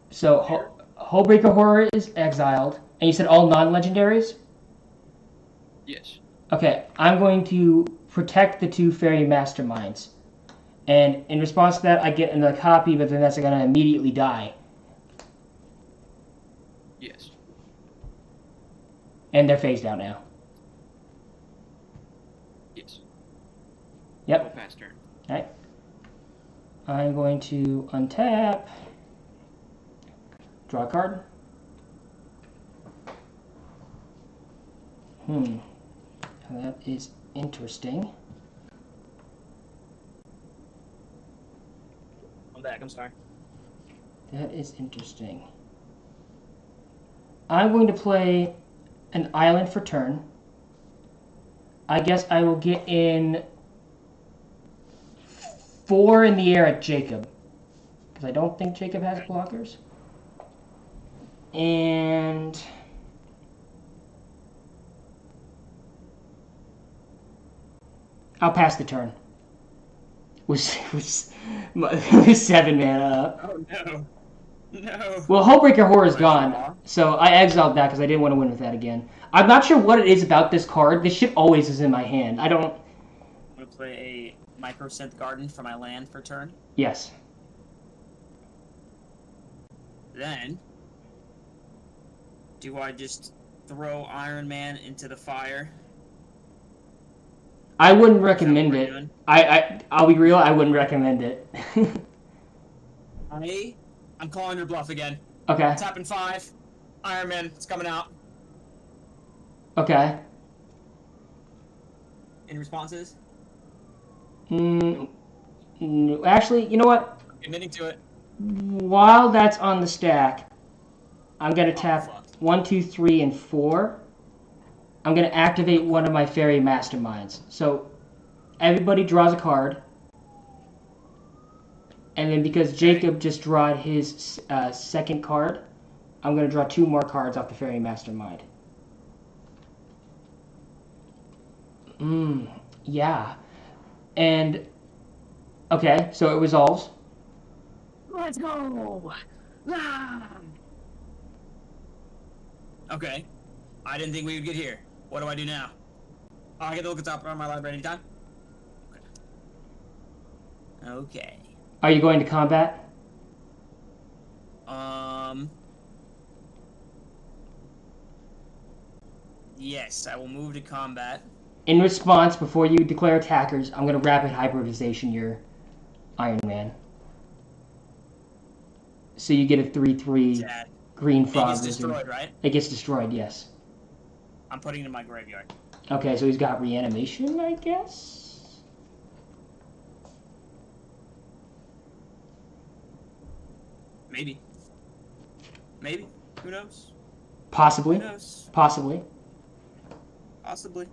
Speaker 1: So, Hullbreaker Horror is exiled. And you said all non-legendaries?
Speaker 2: Yes.
Speaker 1: Okay, I'm going to protect the 2 Fairy Masterminds. And in response to that, I get another copy, but then that's going to immediately die.
Speaker 2: Yes.
Speaker 1: And they're phased out now.
Speaker 2: Yes.
Speaker 1: Yep.
Speaker 2: Go past turn.
Speaker 1: Alright. I'm going to untap. Draw a card. That is interesting.
Speaker 3: I'm back. I'm sorry.
Speaker 1: That is interesting. I'm going to play an island for turn. I guess I will get in 4 in the air at Jacob. Because I don't think Jacob has blockers. And... I'll pass the turn. With 7 mana.
Speaker 3: Oh no. No.
Speaker 1: Well, Hullbreaker Horror is gone, so I exiled that because I didn't want to win with that again. I'm not sure what it is about this card. This shit always is in my hand.
Speaker 3: I'm gonna play a Microsynth Garden for my land for turn.
Speaker 1: Yes.
Speaker 3: Then, do I just throw Iron Man into the fire?
Speaker 1: I wouldn't
Speaker 3: Is that
Speaker 1: recommend
Speaker 3: what we're
Speaker 1: it.
Speaker 3: doing?
Speaker 1: I'll be real, I wouldn't recommend it.
Speaker 3: I'm calling your bluff again.
Speaker 1: Okay.
Speaker 3: Tapping 5. Iron Man, it's coming out.
Speaker 1: Okay.
Speaker 3: Any responses?
Speaker 1: Actually, you know what?
Speaker 3: Admitting to it.
Speaker 1: While that's on the stack, I'm going to tap
Speaker 3: fuck.
Speaker 1: 1, 2, 3, and 4. I'm going to activate one of my Fairy Masterminds. So, everybody draws a card. And then because Jacob just drawed his second card, I'm going to draw 2 more cards off the Fairy Mastermind. Yeah. And, okay, so it resolves.
Speaker 3: Let's go! Ah! Okay. I didn't think we would get here. What do I do now? Oh, I get to look at the top of my library anytime? Okay.
Speaker 1: Are you going to combat?
Speaker 3: Yes, I will move to combat.
Speaker 1: In response, before you declare attackers, I'm going to rapid hybridization your Iron Man. So you get a 3/3
Speaker 3: Dad.
Speaker 1: green
Speaker 3: It
Speaker 1: frog.
Speaker 3: gets destroyed, right?
Speaker 1: It gets destroyed, yes.
Speaker 3: I'm putting it in my graveyard.
Speaker 1: Okay, so he's got reanimation, I guess?
Speaker 3: Maybe. Maybe. Who knows?
Speaker 1: Possibly.
Speaker 3: Who knows?
Speaker 1: Possibly.
Speaker 3: Possibly.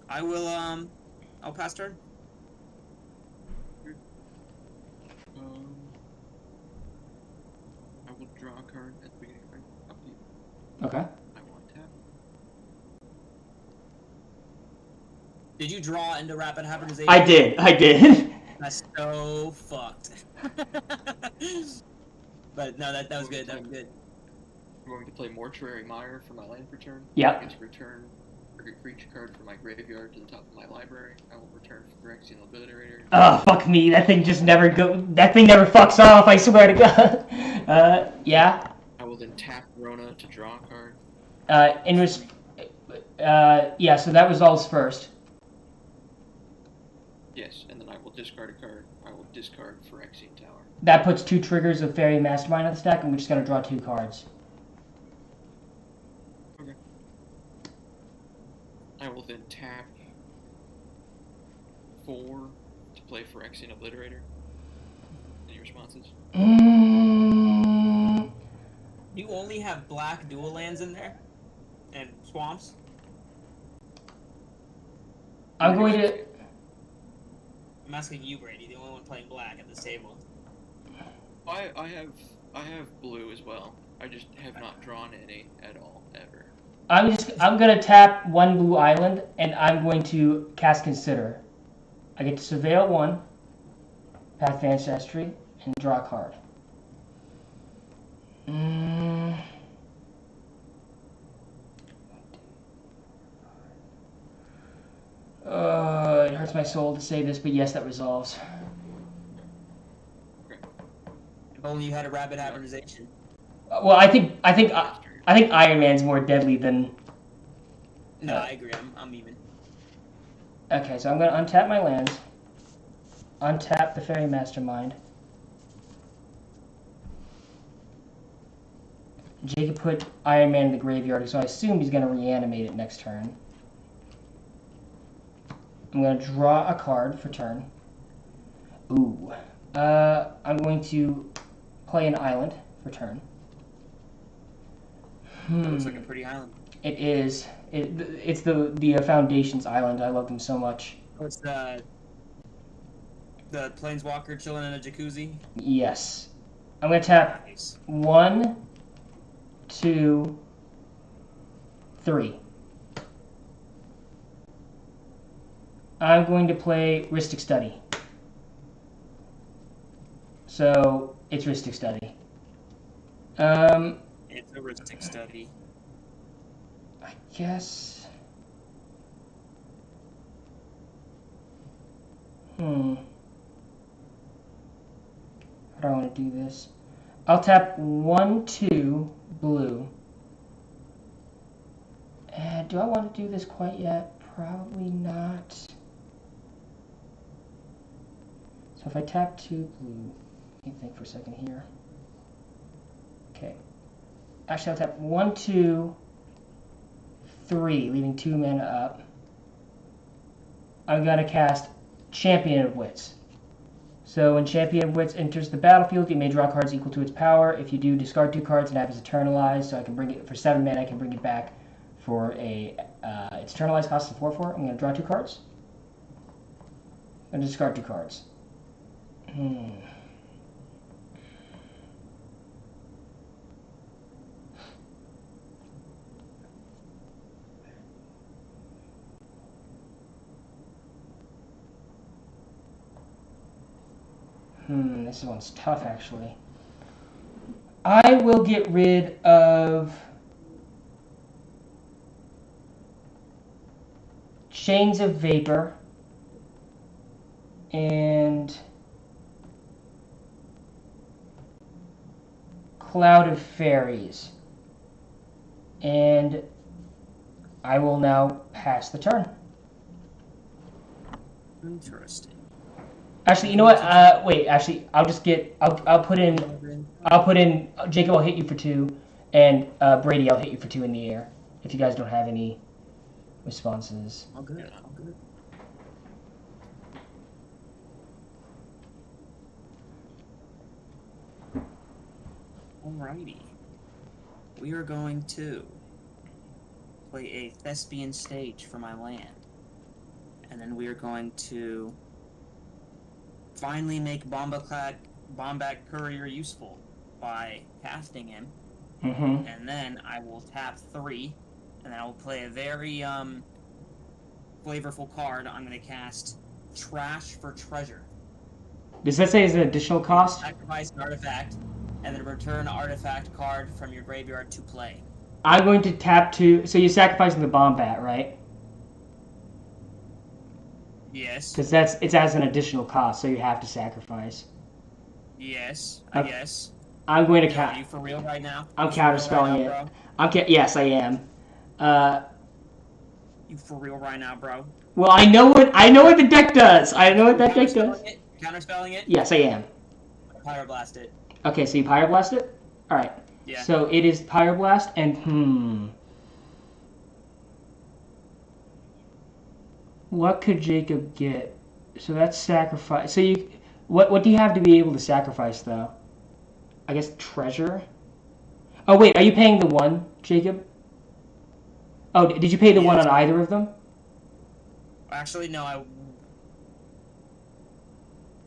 Speaker 3: I will, I'll pass turn.
Speaker 2: I will draw a card at the beginning of my upkeep.
Speaker 1: Okay.
Speaker 2: I want tap.
Speaker 3: Did you draw into rapid hybridization?
Speaker 1: I did.
Speaker 3: That's so fucked. But no, that was good. That was good.
Speaker 2: I'm going to play Mortuary Mire for my land return.
Speaker 1: Yep.
Speaker 2: I get to return a creature card from my graveyard to the top of my library. I will return Phyrexian Obliterator.
Speaker 1: Oh, fuck me. That thing just never that thing never fucks off, I swear to God. Yeah.
Speaker 2: I will then tap Rona to draw a card.
Speaker 1: Yeah, so that resolves first.
Speaker 2: Yes, and then I will discard a card I will discard Phyrexian Tower.
Speaker 1: That puts 2 triggers of Fairy Mastermind on the stack, and we're just going to draw 2 cards.
Speaker 2: Okay. I will then tap 4 to play Phyrexian Obliterator. Any responses?
Speaker 3: You only have black dual lands in there? And swamps?
Speaker 1: I'm going to...
Speaker 3: I'm asking you, Brady, the only one playing black at this table.
Speaker 2: I have blue as well. I just have not drawn any at all, ever.
Speaker 1: I'm going to tap 1 blue island, and I'm going to cast Consider. I get to Surveil 1, Path of Ancestry, and draw a card. It hurts my soul to say this, but yes, that resolves.
Speaker 2: Okay.
Speaker 3: If only you had a rapid hybridization.
Speaker 1: Well, I think Iron Man's more deadly than.
Speaker 3: No, I agree. I'm even.
Speaker 1: Okay, so I'm gonna untap my lands, untap the Fairy Mastermind. Jacob put Iron Man in the graveyard, so I assume he's gonna reanimate it next turn. I'm going to draw a card for turn. Ooh. I'm going to play an island for turn.
Speaker 3: That looks like a pretty island.
Speaker 1: It is. It's the Foundations island. I love them so much.
Speaker 3: What's the planeswalker chilling in a jacuzzi?
Speaker 1: Yes. I'm going to tap
Speaker 3: Nice.
Speaker 1: 1, 2, 3. I'm going to play Rhystic Study. So, it's Rhystic Study.
Speaker 3: It's a Rhystic Study.
Speaker 1: I guess... How do I want to do this? I'll tap 1, 2, blue. And do I want to do this quite yet? Probably not. So if I tap 2 blue, let me think for a second here. Okay. Actually, I'll tap 1, 2, 3, leaving 2 mana up. I'm going to cast Champion of Wits. So when Champion of Wits enters the battlefield, you may draw cards equal to its power. If you do, discard 2 cards and have it eternalized. So I can bring it for 7 mana. I can bring it back for a its eternalized cost of 4/4. I'm going to draw 2 cards. I'm going to discard 2 cards. This one's tough, actually. I will get rid of Chains of Vapor and Cloud of Fairies. And I will now pass the turn.
Speaker 3: Interesting.
Speaker 1: Actually, you know what? Wait. Actually, I'll just get. I'll put in. Jacob, I'll hit you for 2, and Brady, I'll hit you for 2 in the air. If you guys don't have any responses.
Speaker 3: All good. All good. Alrighty. We are going to play a Thespian stage for my land. And then we are going to finally make Bombach Courier useful by casting him. And then I will tap 3, and then I will play a very flavorful card. I'm going to cast Trash for Treasure.
Speaker 1: Does that say it's an additional cost?
Speaker 3: Sacrifice an artifact, and then return an artifact card from your graveyard to play.
Speaker 1: I'm going to tap 2. So you're sacrificing the Bombat, right?
Speaker 3: Yes.
Speaker 1: Because it's as an additional cost, so you have to sacrifice.
Speaker 3: Yes, I guess.
Speaker 1: I'm going to
Speaker 3: Are
Speaker 1: counter.
Speaker 3: you for real right now?
Speaker 1: I'm counterspelling it. Yes, I am.
Speaker 3: You for real right now, bro?
Speaker 1: Well, I know what the deck does. I know what that deck does.
Speaker 3: counterspelling it?
Speaker 1: Yes, I am.
Speaker 3: Pyroblast it.
Speaker 1: Okay, so you Pyroblast it? Alright.
Speaker 3: Yeah.
Speaker 1: So it is Pyroblast, and what could Jacob get? So that's sacrifice. So you, what do you have to be able to sacrifice though? I guess treasure. Oh wait, are you paying the one, Jacob? Oh, did you pay the one on either of them?
Speaker 3: Actually, no.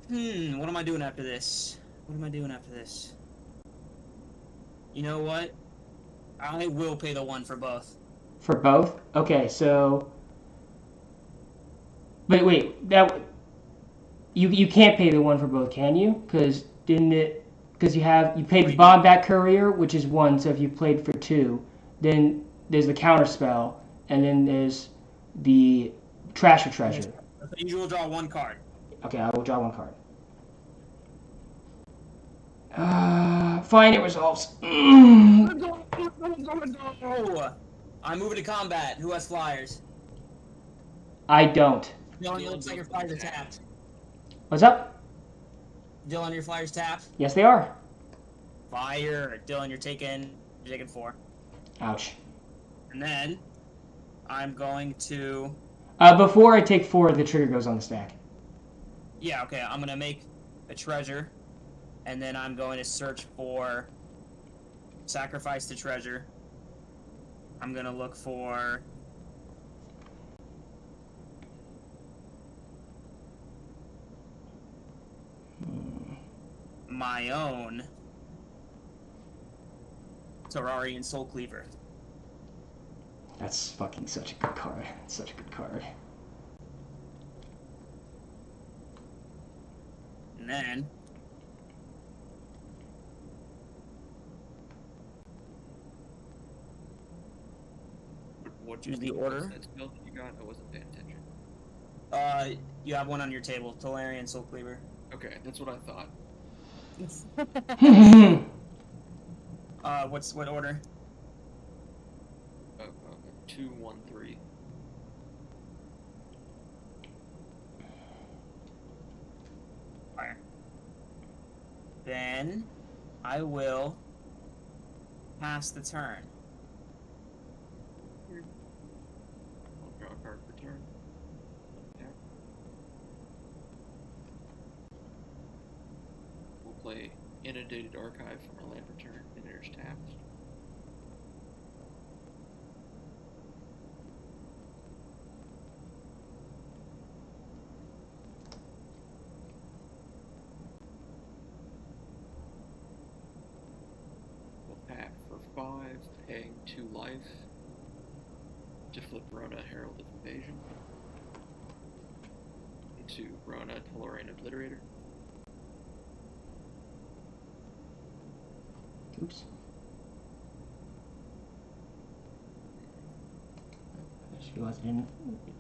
Speaker 3: What am I doing after this? What am I doing after this? You know what? I will pay the one for both.
Speaker 1: For both? Okay, so. But wait, that you can't pay the one for both, can you? Because didn't it? Because you paid the Bombat Courier, which is one. So if you played for two, then there's the counter spell, and then there's the Trasher Treasure.
Speaker 3: You will draw one card.
Speaker 1: Okay, I will draw one card. Fine, it resolves.
Speaker 3: Let's go! I'm moving to combat. Who has flyers?
Speaker 1: I don't.
Speaker 3: Dylan, it looks like your flyers are tapped.
Speaker 1: What's up?
Speaker 3: Dylan, your flyers tapped.
Speaker 1: Yes, they are.
Speaker 3: Fire. Dylan, you're taking 4.
Speaker 1: Ouch.
Speaker 3: And then I'm going to.
Speaker 1: Before I take 4, the trigger goes on the stack.
Speaker 3: Yeah, okay. I'm gonna make a treasure, and then I'm going to search for sacrifice the treasure. I'm gonna look for my own Terrarian Soul Cleaver.
Speaker 1: That's fucking such a good card. Such a good card.
Speaker 3: And then
Speaker 2: What
Speaker 3: Choose the order.
Speaker 2: That spell that you got? I wasn't paying attention.
Speaker 3: you have one on your table, Tolarian Soul Cleaver.
Speaker 2: Okay, that's what I thought.
Speaker 3: What order?
Speaker 2: 2, 1, 3.
Speaker 3: Fire. Then I will pass the turn.
Speaker 2: I'll draw a card per turn. Yeah. We'll play Inundated Archive from our land return and enters tapped. Tap for 5, paying 2 life to flip Rona Herald of Invasion into Rona Tellurian Obliterator.
Speaker 1: Oops. I just realized I didn't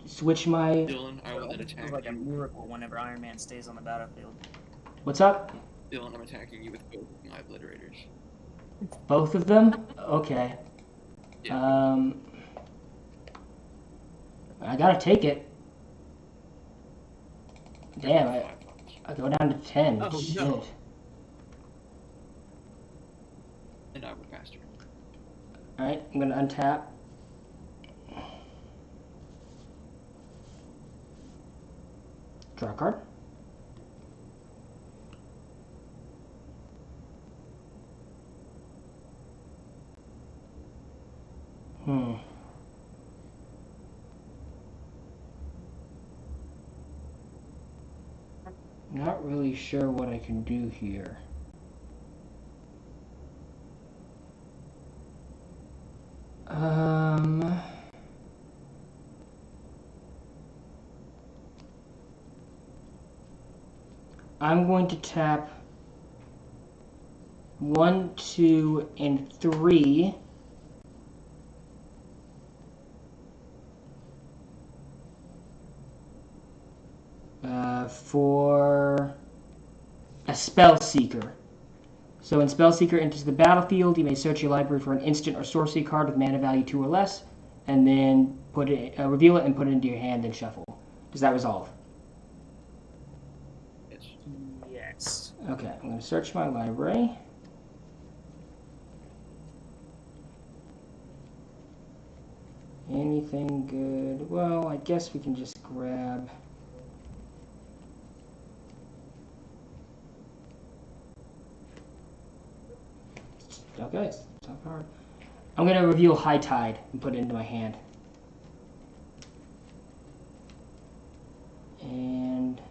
Speaker 1: switch my...
Speaker 2: Dylan, I will then
Speaker 3: It's
Speaker 2: attack
Speaker 3: like a
Speaker 2: you.
Speaker 3: miracle whenever Iron Man stays on the battlefield.
Speaker 1: What's up?
Speaker 2: Dylan, I'm attacking you with both of my Obliterators.
Speaker 1: Both of them? Okay.
Speaker 2: Yeah.
Speaker 1: I gotta take it. Damn, I
Speaker 2: 5 points.
Speaker 1: go down to 10.
Speaker 3: Oh,
Speaker 1: Shit.
Speaker 3: no.
Speaker 2: And I will pass turn.
Speaker 1: Alright, I'm gonna untap. Draw a card. Not really sure what I can do here. I'm going to tap 1, 2, and 3. For a Spell Seeker. So when Spell Seeker enters the battlefield, you may search your library for an instant or sorcery card with mana value 2 or less, and then put it, reveal it and put it into your hand, then shuffle. Does that resolve?
Speaker 2: Yes.
Speaker 1: Okay, I'm going to search my library. Anything good? Well, I guess we can just grab... Okay, it's top card. I'm going to reveal High Tide and put it into my hand. And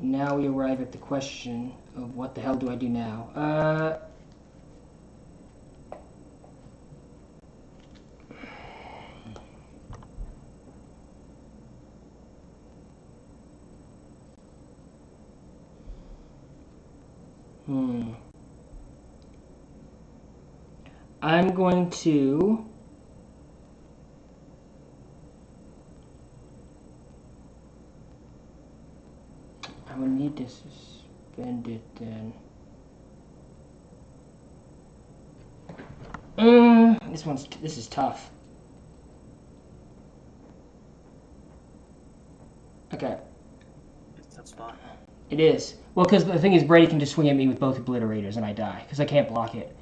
Speaker 1: now we arrive at the question of what the hell do I do now? I'm going to... I would need to suspend it then. This is tough. Okay.
Speaker 3: It's a tough spot.
Speaker 1: It is. Well, because the thing is, Brady can just swing at me with both obliterators and I die, because I can't block it.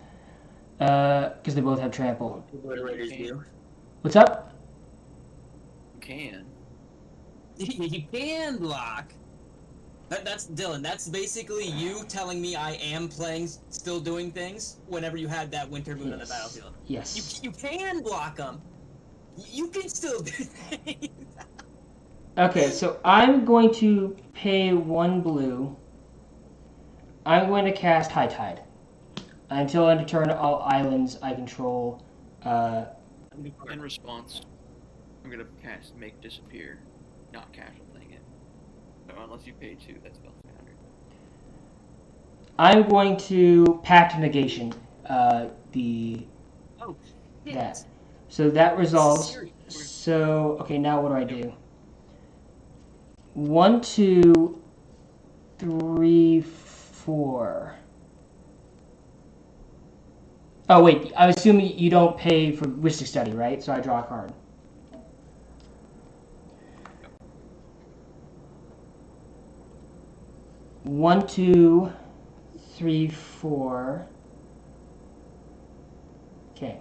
Speaker 1: Because they both have trample.
Speaker 3: Obliterators do.
Speaker 1: What's up?
Speaker 2: You can.
Speaker 3: You can block. That's Dylan. That's basically you telling me I am playing, still doing things. Whenever you had that winter moon on the battlefield.
Speaker 1: Yes.
Speaker 3: You can block them. You can still do things.
Speaker 1: Okay, so I'm going to pay 1 blue. I'm going to cast High Tide. Until end of turn, all islands I control.
Speaker 2: In response, I'm gonna cast Make Disappear, not casual thing it. So unless you pay 2, that's about 300.
Speaker 1: I'm going to Pact Negation.
Speaker 3: Oh, shit.
Speaker 1: That. So that resolves. So okay, now what do? 1, 2, 3, 4. Oh wait, I assume you don't pay for Wish to Study, right? So I draw a card. One, 2, 3, 4. Okay.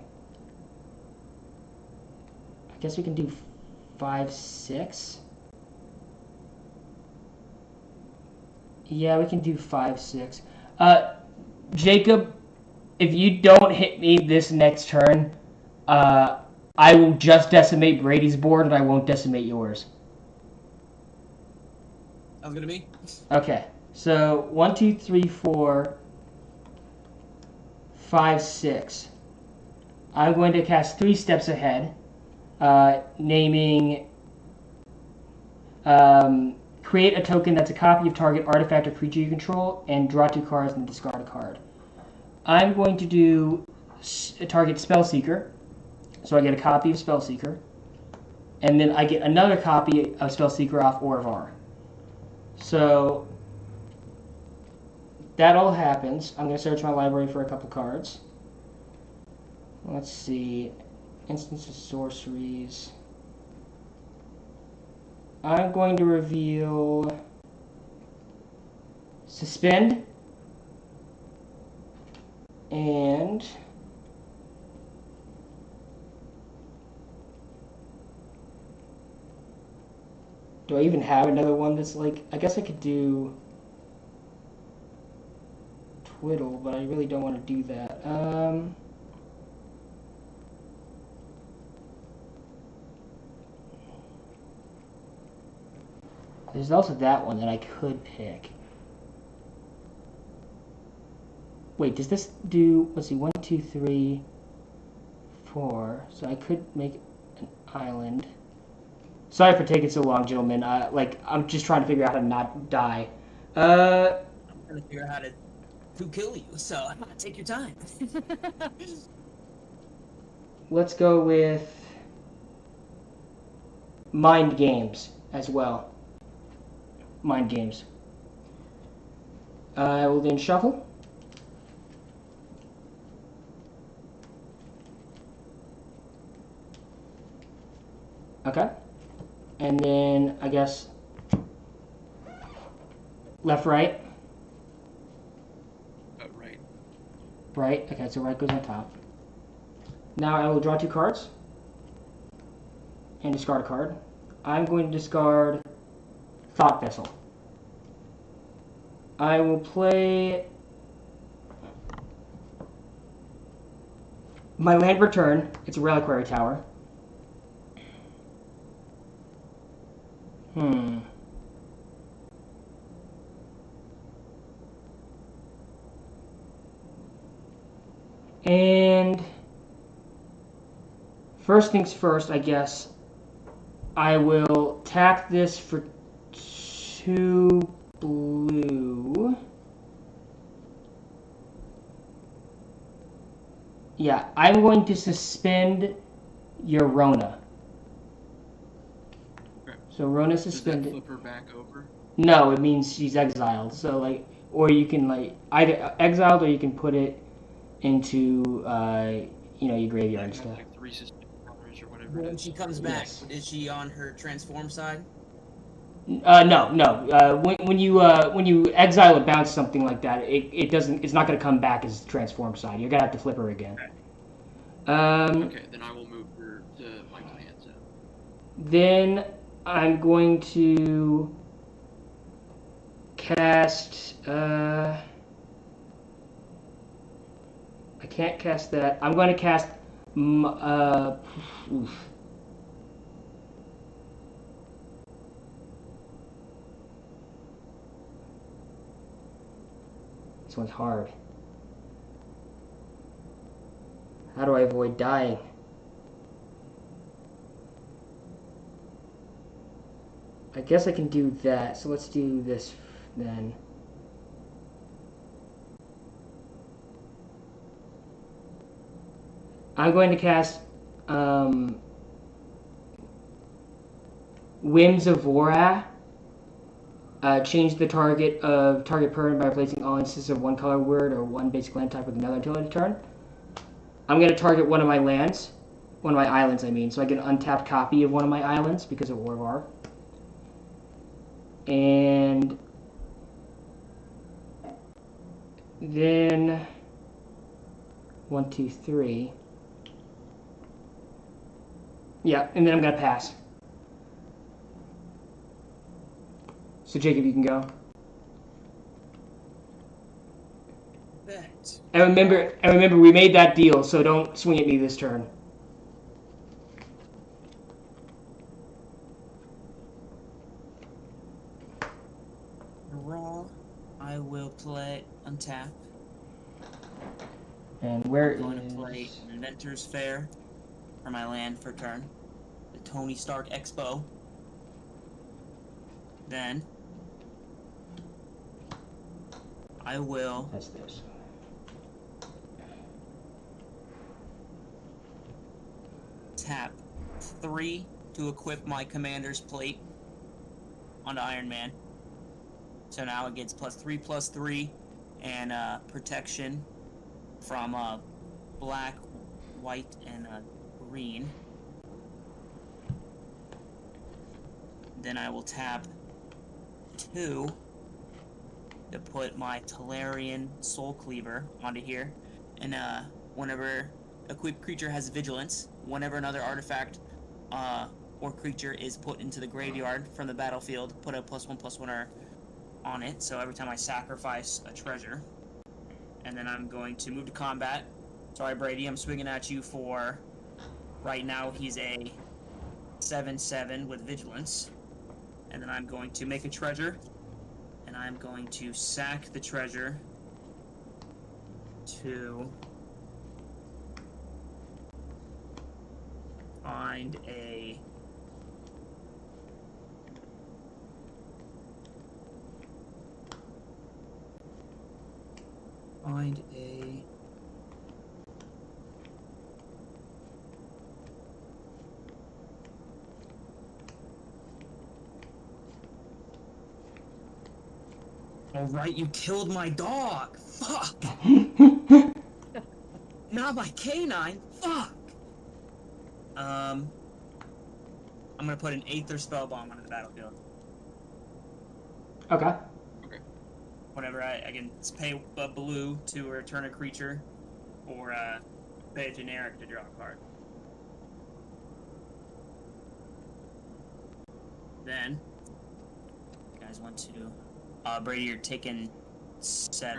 Speaker 1: I guess we can do 5, 6. Yeah, we can do 5, 6. Jacob, if you don't hit me this next turn, I will just decimate Brady's board and I won't decimate yours.
Speaker 3: That was gonna be?
Speaker 1: Okay, so 1, 2, 3, 4, 5, 6. I'm going to cast 3 steps ahead, naming create a token that's a copy of target artifact or creature you control, and draw 2 cards and discard a card. I'm going to do target Spellseeker, so I get a copy of Spellseeker, and then I get another copy of Spellseeker off Orvar. So that all happens. I'm going to search my library for a couple cards. Let's see. Instance of sorceries. I'm going to reveal Suspend and do I even have another one that's like, I guess I could do Twiddle, but I really don't want to do that. There's also that one that I could pick. Wait, does this do, let's see, 1, 2, 3, 4. So I could make an island. Sorry for taking so long, gentlemen. I'm just trying to figure out how to not die.
Speaker 3: I'm trying to figure out how to kill you, so take your time.
Speaker 1: Let's go with Mind Games as well. Mind Games. I will then shuffle. Okay. And then I guess Left, right?
Speaker 2: Right.
Speaker 1: Right. Okay, so right goes on top. Now I will draw 2 cards and discard a card. I'm going to discard Thought Vessel. I will play my land return. It's a reliquary tower. And first things first, I guess, I will tap this for 2 blue. Yeah, I'm going to suspend your Rona.
Speaker 2: Okay.
Speaker 1: So Rona
Speaker 2: Does that
Speaker 1: suspended.
Speaker 2: flip her back over?
Speaker 1: No, it means she's exiled. So like, or you can like either exiled or you can put it into your graveyard and
Speaker 2: Have,
Speaker 1: stuff.
Speaker 2: like 3 suspended counters or whatever.
Speaker 3: When she comes back,
Speaker 1: Yes.
Speaker 3: is she on her transform side?
Speaker 1: No. When you exile or bounce something like that, it doesn't. It's not going to come back as transform side. You're gonna have to flip her again.
Speaker 2: Okay, then I will move her to my command zone.
Speaker 1: Then I'm going to cast. I can't cast that. I'm going to cast. Oof. This one's hard. How do I avoid dying? I guess I can do that. So let's do this then. I'm going to cast Whims of Vorah. Change the target permanent by replacing all instances of one color word or one basic land type with another until end of turn. I'm going to target one of my islands, I mean, so I get an untapped copy of one of my islands because of Orvar. And then 1, 2, 3. Yeah, and then I'm going to pass. So Jacob, you can go.
Speaker 3: Bet.
Speaker 1: And remember, we made that deal, so don't swing at me this turn.
Speaker 3: Raw, I will play untap.
Speaker 1: And where
Speaker 3: I'm going to play
Speaker 1: is...
Speaker 3: Inventor's Fair for my land for turn. The Tony Stark Expo. Then I will
Speaker 1: That's this.
Speaker 3: tap 3 to equip my Commander's Plate onto Iron Man. So now it gets +3/+3 and protection from black, white, and green. Then I will tap 2 to put my Talarian Soul Cleaver onto here. And whenever equipped creature has vigilance, whenever another artifact or creature is put into the graveyard from the battlefield, put a +1/+1 on it. So every time I sacrifice a treasure. And then I'm going to move to combat. Sorry, Brady, I'm swinging at you for... Right now, he's a 7/7 with vigilance. And then I'm going to make a treasure. And I'm going to sack the treasure to find a... Alright, you killed my dog! Fuck! Not my canine! Fuck! I'm gonna put an Aether Spellbomb onto the battlefield.
Speaker 1: Okay.
Speaker 3: whenever I can pay a blue to return a creature, or pay a generic to draw a card. Then, you guys want to... Brady, you're taking 7.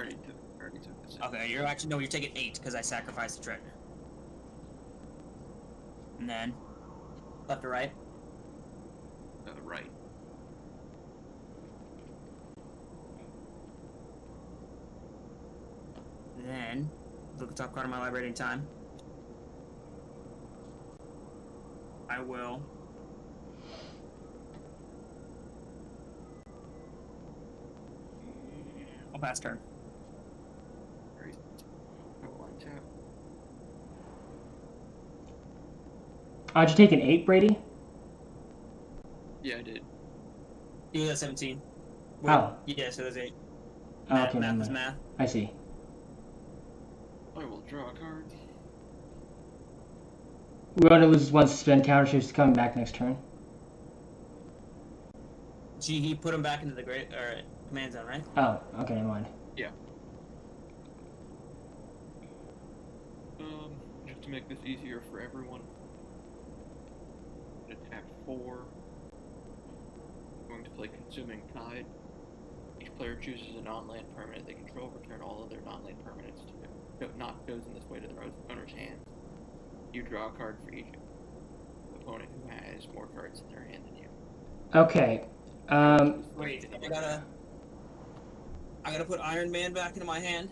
Speaker 2: Already took the 7.
Speaker 3: Okay, you're taking 8 because I sacrificed the treasure. And then, left to right.
Speaker 2: Right.
Speaker 3: Then, look at the top card of my library anytime. I will... I'll pass turn.
Speaker 2: Right. I will untap.
Speaker 1: Did you take an 8, Brady?
Speaker 2: Yeah, I did.
Speaker 3: You got 17. Wait,
Speaker 1: Oh.
Speaker 3: Yeah, so there's 8.
Speaker 1: Oh,
Speaker 3: Math,
Speaker 1: okay,
Speaker 3: math
Speaker 1: never
Speaker 3: is
Speaker 1: mind.
Speaker 3: math.
Speaker 1: I see.
Speaker 2: I will draw a card.
Speaker 1: We're going to lose one suspend counter shifts coming back next turn.
Speaker 3: Gee, he put him back into the command zone, right?
Speaker 1: Oh, okay, never mind.
Speaker 2: Yeah. Just to make this easier for everyone. I'm gonna tap 4. I'm going to play Consuming Tide. Each player chooses a non-land permanent they control. Return all other non-land permanents not chosen this way to their owner's hand. You draw a card for each opponent who has more cards in their hand than you.
Speaker 1: Okay.
Speaker 3: Wait, I gotta put Iron Man back into my hand.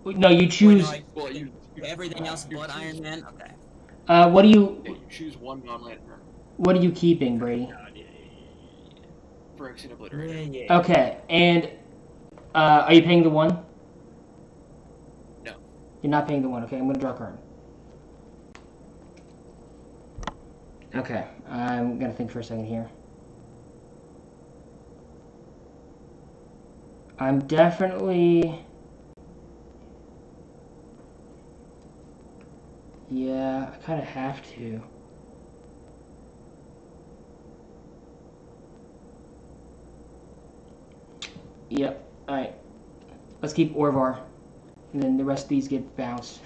Speaker 1: No, you choose.
Speaker 2: Well, you
Speaker 3: Everything else
Speaker 2: you
Speaker 3: but
Speaker 2: choose-
Speaker 3: Iron Man. Okay.
Speaker 1: What do you?
Speaker 2: Yeah, you choose one non-land permanent
Speaker 1: What are you keeping, Brady?
Speaker 2: for Exit Obliteration.
Speaker 3: Yeah.
Speaker 1: Okay, and are you paying the 1?
Speaker 2: No.
Speaker 1: You're not paying the 1. Okay, I'm gonna draw a card. Okay, I'm gonna think for a second here. I'm definitely... Yeah, I kind of have to. Yep, alright. Let's keep Orvar. And then the rest of these get bounced.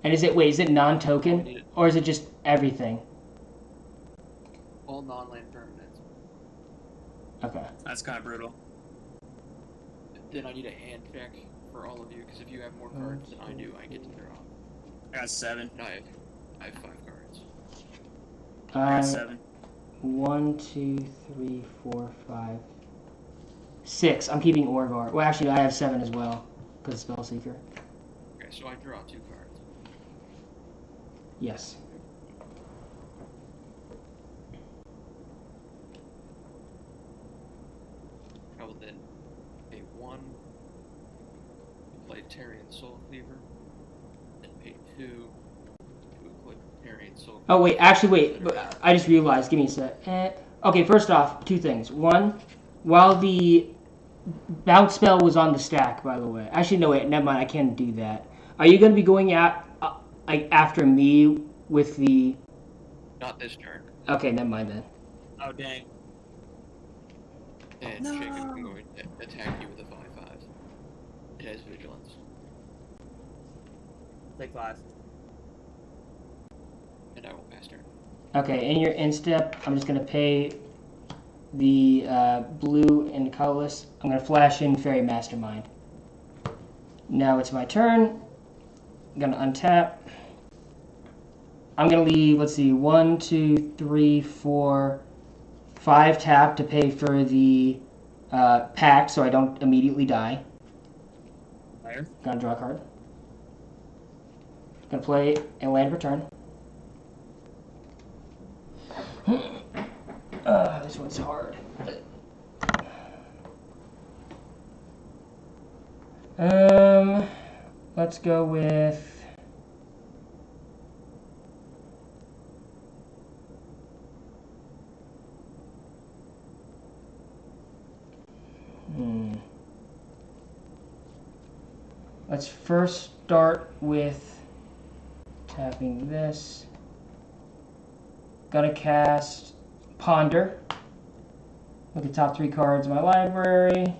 Speaker 1: And is it non-token? Or is it just everything?
Speaker 2: All non-land permanents.
Speaker 1: Okay.
Speaker 3: That's kind of brutal.
Speaker 2: Then I need a hand check for all of you, because if you have more cards than I do, I get to draw.
Speaker 3: I got 7.
Speaker 2: And I have 5 cards.
Speaker 3: I got 7.
Speaker 1: 1, 2, 3, 4, 5, 6. I'm keeping Orvar. Well, actually, I have 7 as well, because Spell Seeker.
Speaker 2: Okay, so I draw 2 cards.
Speaker 1: Yes.
Speaker 2: I will then pay 1, play Tarian Soul Cleaver, then pay 2 to equip Tarian Soul Cleaver.
Speaker 1: Oh, wait. Actually, wait. I just realized. Give me a sec. Okay, first off, 2 things. 1, while the bounce spell was on the stack, by the way. Actually, no, wait. Never mind. I can't do that. Are you going to be going out like after me with the...
Speaker 2: Not this turn.
Speaker 1: Okay, never mind then.
Speaker 3: Oh, dang.
Speaker 2: And
Speaker 3: No.
Speaker 2: Jacob can go and attack you with a 5/5. It has vigilance.
Speaker 3: Take 5.
Speaker 2: And I will pass turn.
Speaker 1: Okay, in your instep, I'm just going to pay the blue and colorless. I'm going to flash in Fairy Mastermind. Now it's my turn. I'm going to untap. I'm going to leave, let's see, 1, 2, 3, 4, 5 tap to pay for the pact so I don't immediately die.
Speaker 3: Fire.
Speaker 1: Gonna draw a card. Gonna play and land return. This one's hard. Let's go with... Let's first start with tapping this. Gotta cast Ponder. Look at the top 3 cards of my library.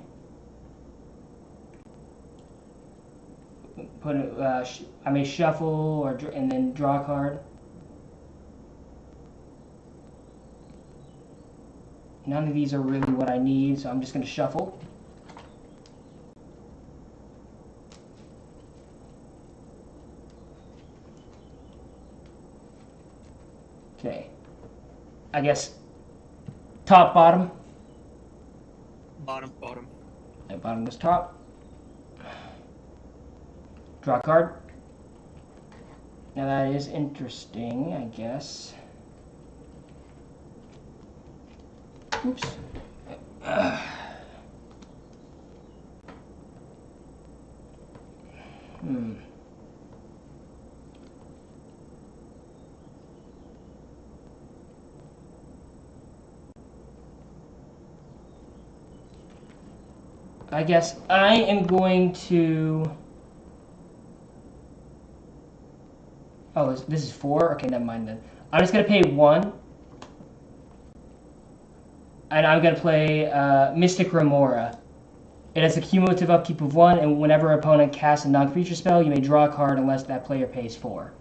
Speaker 1: put I may shuffle and then draw a card. None of these are really what I need, so I'm just going to shuffle. Okay. I guess top, bottom.
Speaker 3: Bottom.
Speaker 2: Bottom.
Speaker 1: And bottom is top. Draw a card. Now that is interesting, I guess. Oops. I guess I am going to... Oh, this is 4? Okay, never mind then. I'm just going to pay 1. And I'm going to play Mystic Remora. It has a cumulative upkeep of 1, and whenever an opponent casts a non-creature spell, you may draw a card unless that player pays 4.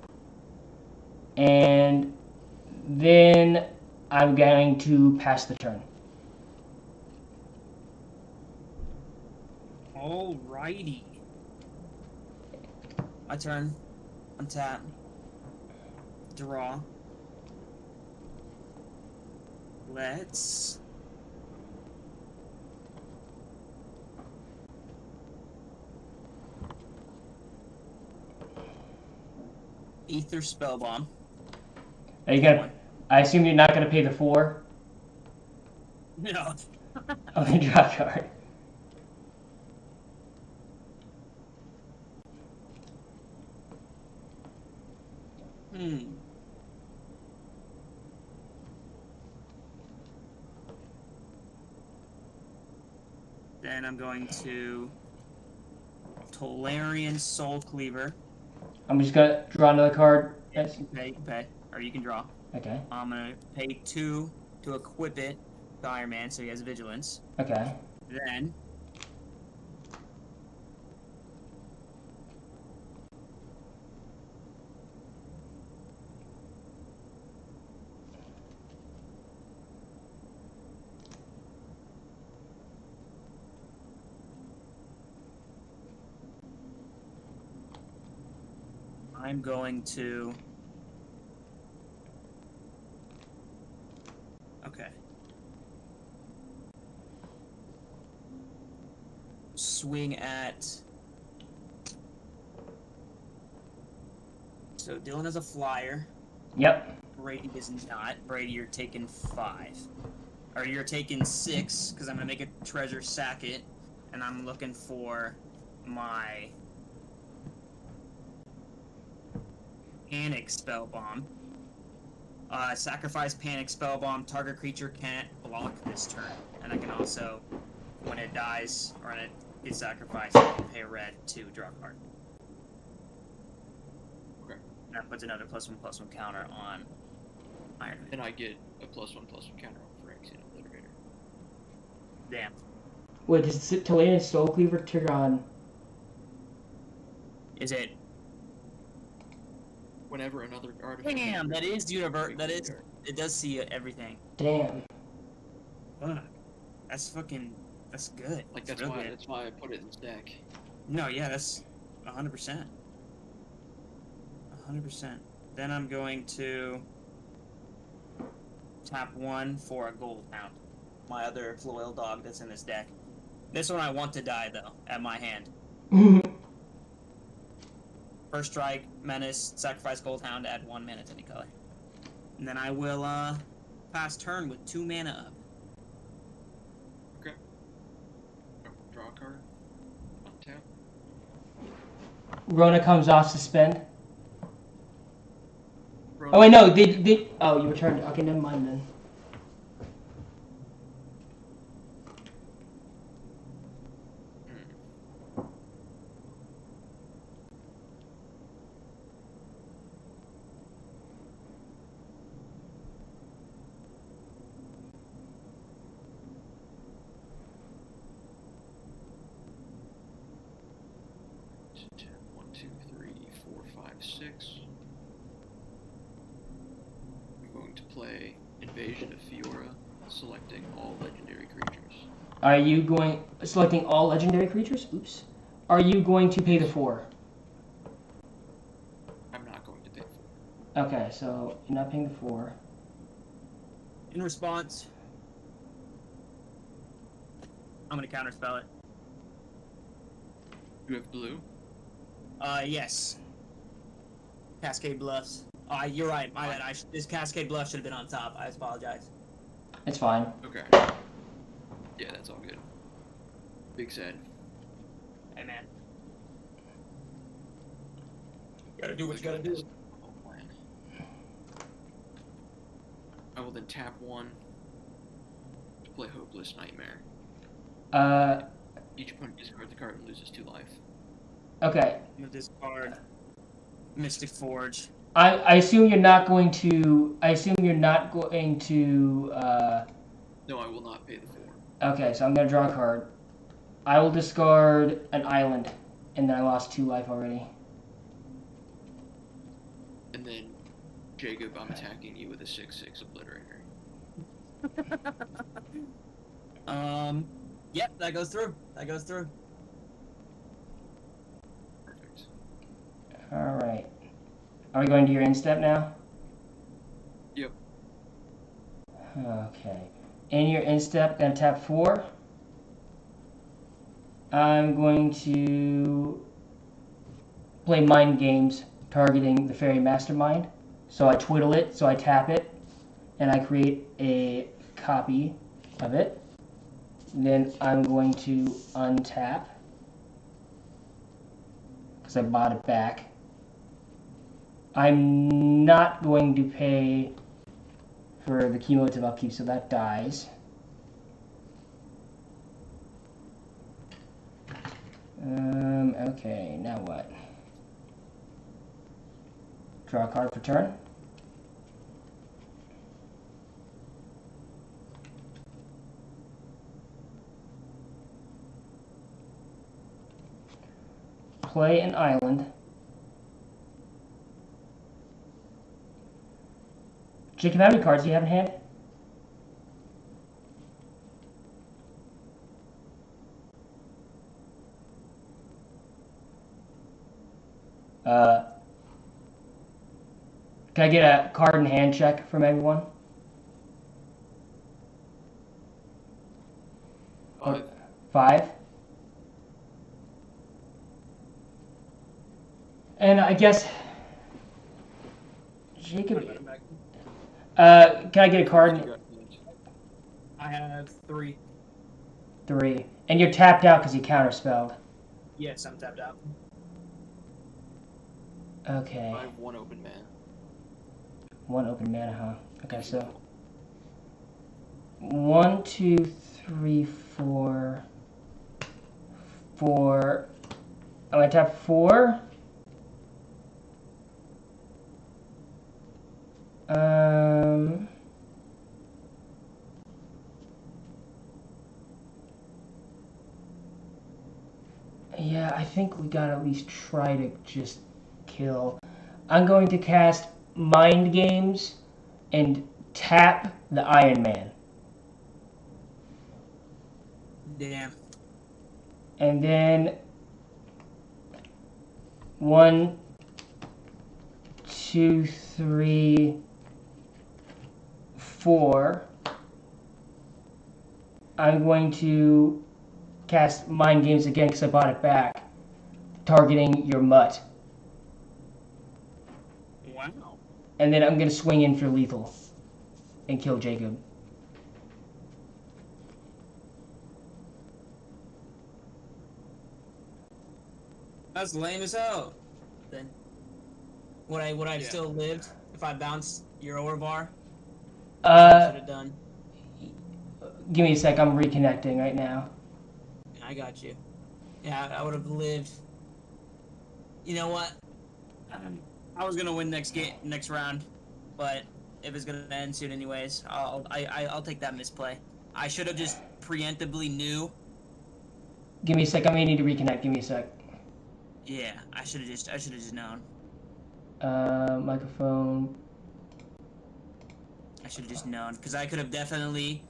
Speaker 1: And then I'm going to pass the turn.
Speaker 3: Alrighty. My turn. Untap. Draw. Let's... Ether Spellbomb.
Speaker 1: Are you gonna? I assume you're not gonna pay the 4.
Speaker 3: No.
Speaker 1: Okay, draw a card.
Speaker 3: Then I'm going to Tolarian Soul Cleaver.
Speaker 1: I'm just gonna draw another card.
Speaker 3: Yes, you can pay, or you can draw.
Speaker 1: Okay.
Speaker 3: I'm gonna pay 2 to equip it to Iron Man, so he has Vigilance.
Speaker 1: Okay.
Speaker 3: Then I'm going to... Okay. Swing at... So Dylan has a flyer.
Speaker 1: Yep.
Speaker 3: Brady is not. Brady, you're taking 5. Or you're taking 6, because I'm going to make a treasure sack it. And I'm looking for my... Panic Spellbomb. Sacrifice Panic Spellbomb. Target creature can't block this turn. And I can also, when it dies, or when it gets sacrificed, I can pay a red to draw a card.
Speaker 2: Okay.
Speaker 3: And that puts another +1/+1 counter on Iron Man.
Speaker 2: And I get a +1/+1 counter on Frank's Obliterator.
Speaker 3: Damn.
Speaker 1: Wait, does Tolarian Soul Cleaver trigger on?
Speaker 3: Is it?
Speaker 2: Whenever another artifact...
Speaker 3: Damn, that is universe. That is. It does see everything.
Speaker 1: Damn.
Speaker 3: Fuck. That's fucking. That's good.
Speaker 2: Like,
Speaker 3: That's
Speaker 2: that's
Speaker 3: real
Speaker 2: why,
Speaker 3: good.
Speaker 2: that's why I put it in this deck.
Speaker 3: No, yeah, that's 100%. 100%. Then I'm going to tap 1 for a Gold Hound. My other loyal dog that's in this deck. This one I want to die, though, at my hand. First strike, menace, sacrifice Gold Hound, add 1 mana to any color. And then I will pass turn with 2 mana up.
Speaker 2: Okay. Draw a card. Untap.
Speaker 1: Rona comes off suspend.
Speaker 2: Rona.
Speaker 1: Oh wait, no, they oh, you returned. Okay, never mind then.
Speaker 2: Tap 1, 2, 6. I'm going to play Invasion of Fiora, selecting all legendary creatures.
Speaker 1: Are you selecting all legendary creatures? Oops. Are you going to pay the 4?
Speaker 2: I'm not going to pay 4.
Speaker 1: Okay, so you're not paying the 4.
Speaker 3: In response, I'm gonna counterspell it.
Speaker 2: You have blue?
Speaker 3: Yes. Cascade Bluffs. You're right. My bad. This Cascade Bluff should have been on top. I apologize.
Speaker 1: It's fine.
Speaker 2: Okay. Yeah, that's all good. Big sad.
Speaker 3: Hey, man. Gotta do what you gotta do.
Speaker 2: I will then tap 1 to play Hopeless Nightmare. Each opponent discards the card and loses 2 life.
Speaker 1: Okay.
Speaker 3: I'm gonna discard Mystic Forge.
Speaker 1: I assume you're not going to. I assume you're not going to.
Speaker 2: No, I will not pay the 4.
Speaker 1: Okay, so I'm gonna draw a card. I will discard an island, and then I lost 2 life already.
Speaker 2: And then, Jacob, I'm attacking you with a 6/6 Obliterator.
Speaker 3: Yep, that goes through. That goes through.
Speaker 2: Perfect.
Speaker 1: All right. Are we going to your end step now?
Speaker 2: Yep.
Speaker 1: Okay. In your end step, gonna tap 4. I'm going to play Mind Games, targeting the Fairy Mastermind. So I twiddle it, so I tap it, and I create a copy of it. Then I'm going to untap, because I bought it back. I'm not going to pay for the cumulative upkeep, so that dies. Okay, now what? Draw a card for turn. Play an island. Jacob, how many cards do you have in hand? Can I get a card in hand check from everyone?
Speaker 2: 5.
Speaker 1: 5. And I guess Jacob. Can I get a card?
Speaker 3: I have 3.
Speaker 1: 3. And you're tapped out because you counterspelled.
Speaker 3: Yes, I'm tapped out.
Speaker 1: Okay.
Speaker 2: I have 1 open mana.
Speaker 1: 1 open mana, huh? Okay, so 1, 2, 3, 4. 4. I'm gonna tap 4. Yeah, I think we gotta at least try to just kill. I'm going to cast Mind Games and tap the Iron Man.
Speaker 3: Damn.
Speaker 1: And then 1, 2, 3, 4. I'm going to cast Mind Games again because I bought it back, targeting your mutt.
Speaker 3: Wow.
Speaker 1: And then I'm going to swing in for lethal and kill Jacob.
Speaker 3: That's lame as hell. Then would I have still lived if I bounced your Orvar? Should have done.
Speaker 1: Give me a sec. I'm reconnecting right now.
Speaker 3: I got you. Yeah, I would have lived. You know what? I was gonna win next round, but if it's gonna end soon anyways, I'll take that misplay. I should have just preemptively knew.
Speaker 1: Give me a sec. I may need to reconnect. Give me a sec.
Speaker 3: Yeah, I should have just known.
Speaker 1: Microphone.
Speaker 3: I should have just known, because I could have definitely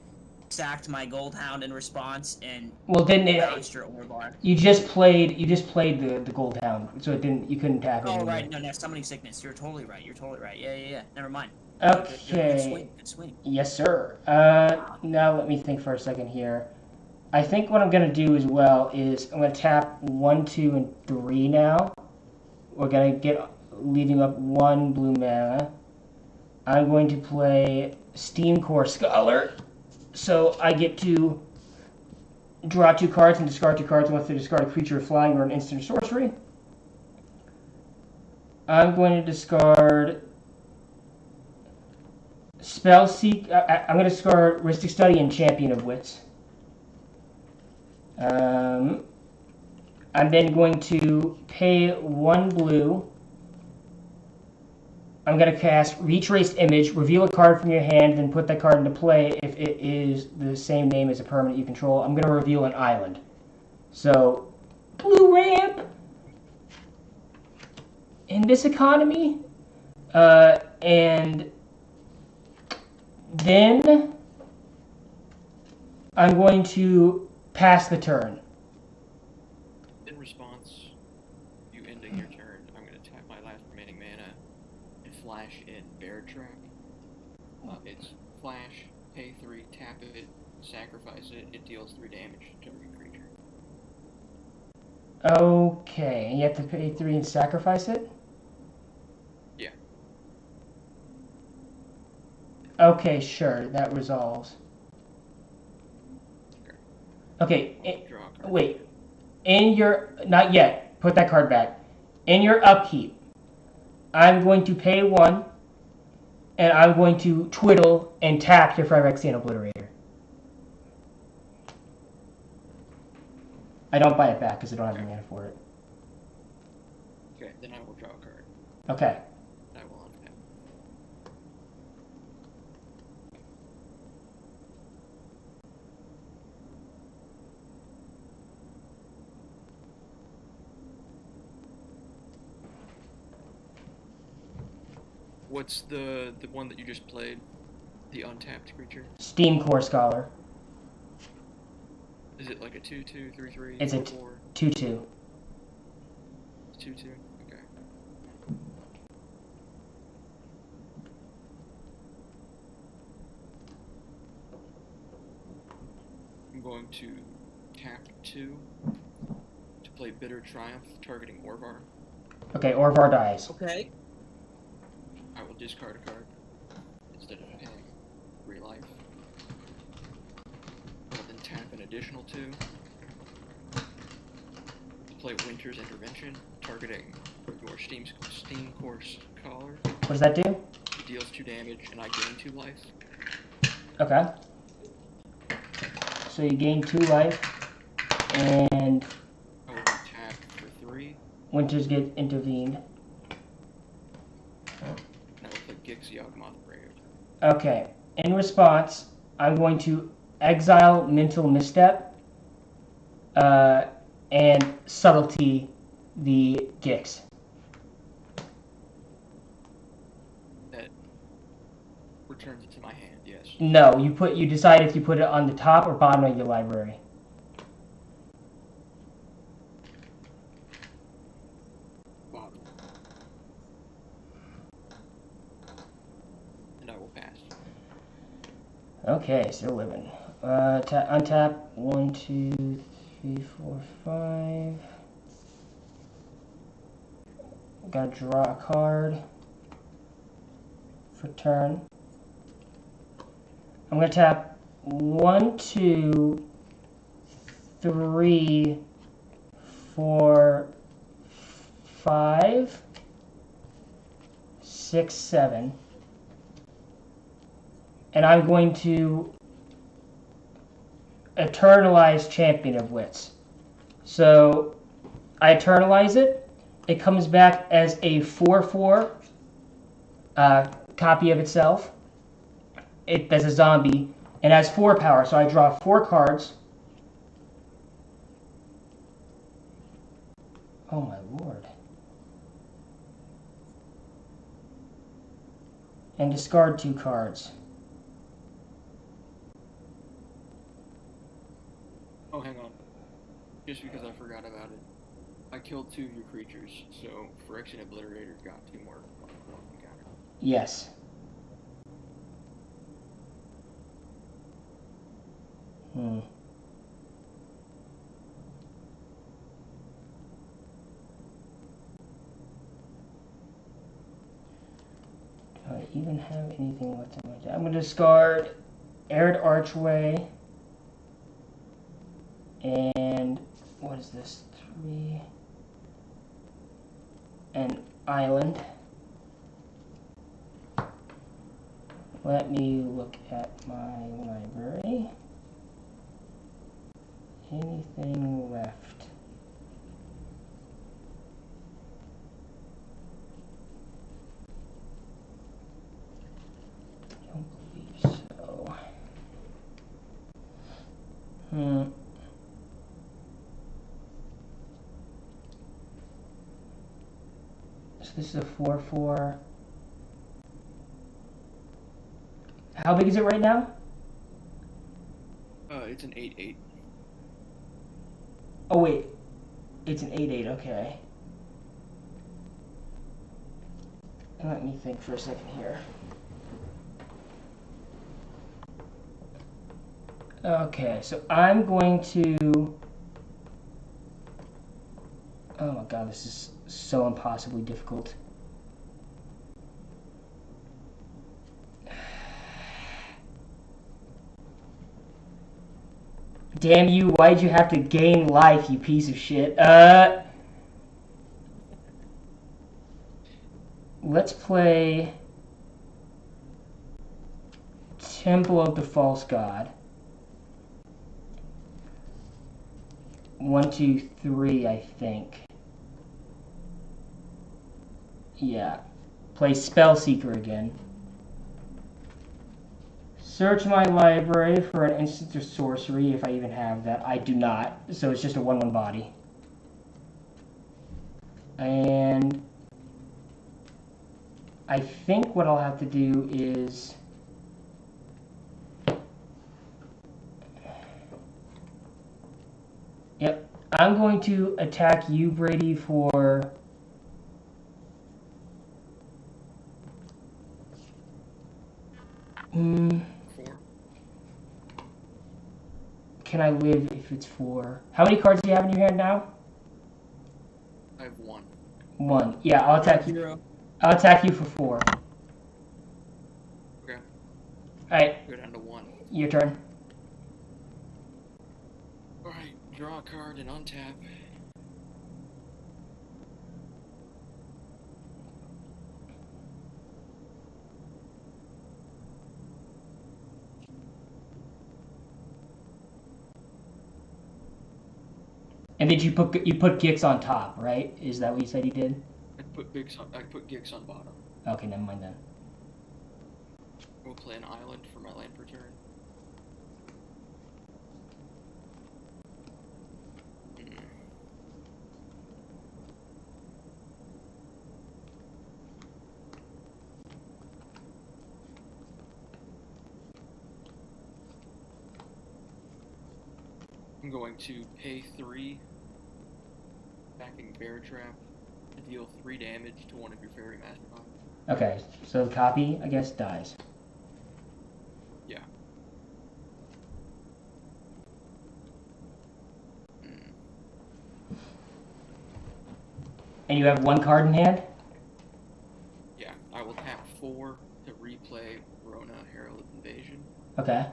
Speaker 3: sacked my Gold Hound in response and
Speaker 1: Well, didn't
Speaker 3: bounced your ore bar.
Speaker 1: You just played the Gold Hound, so it didn't. You couldn't tap it.
Speaker 3: Oh,
Speaker 1: anymore.
Speaker 3: right. No, summoning sickness. You're totally right. Yeah. Never mind.
Speaker 1: Okay.
Speaker 3: Good swing.
Speaker 1: Yes, sir. Now let me think for a second here. I think what I'm gonna do as well is I'm gonna tap 1, 2, and 3 now. We're gonna leaving up 1 blue mana. I'm going to play Steam Core Scholar, so I get to draw 2 cards and discard 2 cards once they discard a creature, flying, or an instant or sorcery. I'm going to discard I'm going to discard Ristic Study and Champion of Wits. I'm then going to pay 1 blue. I'm going to cast Retraced Image, reveal a card from your hand, then put that card into play if it is the same name as a permanent you control. I'm going to reveal an island. So, blue ramp in this economy. And then I'm going to pass the turn.
Speaker 2: In response, you ending your turn, I'm going to tap my last remaining mana and flash in Bear Trap. It's flash, pay 3, tap it, sacrifice it, it deals 3 damage to every creature.
Speaker 1: Okay, and you have to pay 3 and sacrifice it?
Speaker 2: Yeah.
Speaker 1: Okay, sure, that resolves. Okay,
Speaker 2: Draw a card.
Speaker 1: wait. Not yet. Put that card back. In your upkeep, I'm going to pay 1, and I'm going to twiddle and tap your Phyrexian Obliterator. I don't buy it back because I don't have the mana for it.
Speaker 2: Okay, then I will draw a card.
Speaker 1: Okay.
Speaker 2: I will untap. What's the one that you just played? The untapped creature?
Speaker 1: Steam Core Scholar.
Speaker 2: Is it like a 2/2, 3/3,
Speaker 1: It's a
Speaker 2: 4/4?
Speaker 1: 2/2.
Speaker 2: It's 2/2? Okay. I'm going to tap 2 to play Bitter Triumph, targeting Orvar.
Speaker 1: Okay, Orvar dies.
Speaker 3: Okay.
Speaker 2: I will discard a card instead of paying 3 life. I will then tap an additional 2 to play Winter's Intervention, targeting your Steam Core Scholar.
Speaker 1: What does that do?
Speaker 2: It deals 2 damage, and I gain 2 life.
Speaker 1: Okay. So you gain 2 life, and
Speaker 2: I will then tap for 3,
Speaker 1: Winters get intervened.
Speaker 2: and I will play Gix Yawgmoth Brave.
Speaker 1: Okay. In response, I'm going to exile Mental Misstep and Subtlety the Gix.
Speaker 2: That returns it to my hand, yes.
Speaker 1: No, you decide if you put it on the top or bottom of your library.
Speaker 2: Bottom. And I will pass.
Speaker 1: Okay, still living. Untap 1, 2, 3, 4, 5. Gotta draw a card for turn. I'm gonna tap 1, 2, 3, 4, 5, 6, 7. And I'm going to eternalize Champion of Wits. So I eternalize it. It comes back as a 4/4 copy of itself. That's a zombie and has 4 power. So I draw 4 cards. Oh my lord. and discard 2 cards.
Speaker 2: Oh, hang on. Just because I forgot about it. I killed 2 of your creatures, so Phyrexian Obliterator got 2 more counter.
Speaker 1: Yes. Hmm. Do I even have anything left in my deck? I'm going to discard Arid Archway. And what is this? 3. An island. Let me look at my library. Anything left? I don't believe so. So this is a 4/4. How big is it right now?
Speaker 2: It's an 8/8.
Speaker 1: Oh wait, it's an 8/8. Okay. Let me think for a second here. Okay, so I'm going to. Oh my god, this is so impossibly difficult. Damn you, why'd you have to gain life, you piece of shit? Let's play Temple of the False God. 1, 2, 3, I think. Yeah. Play Spellseeker again. Search my library for an instant or sorcery, if I even have that. I do not, so it's just a 1/1 body. And I think what I'll have to do is... Yep, I'm going to attack you, Brady, for... Can I live if it's 4? How many cards do you have in your hand now?
Speaker 2: I have 1.
Speaker 1: 1. Yeah, I'll attack you.
Speaker 3: 0.
Speaker 1: I'll attack you for 4.
Speaker 2: Okay.
Speaker 1: Alright,
Speaker 2: Go down to 1.
Speaker 1: your turn.
Speaker 2: Alright, draw a card and untap.
Speaker 1: And did you put Gix on top, right? Is that what you said you did?
Speaker 2: I put Gix on bottom.
Speaker 1: Okay, never mind then.
Speaker 2: We'll play an island for my land per turn. I'm going to pay 3, backing Bear Trap, to deal 3 damage to one of your Fairy Mastodon.
Speaker 1: Okay, so the copy, I guess, dies.
Speaker 2: Yeah.
Speaker 1: And you have 1 card in hand?
Speaker 2: Yeah, I will tap 4 to replay Rona, Herald of Invasion.
Speaker 1: Okay.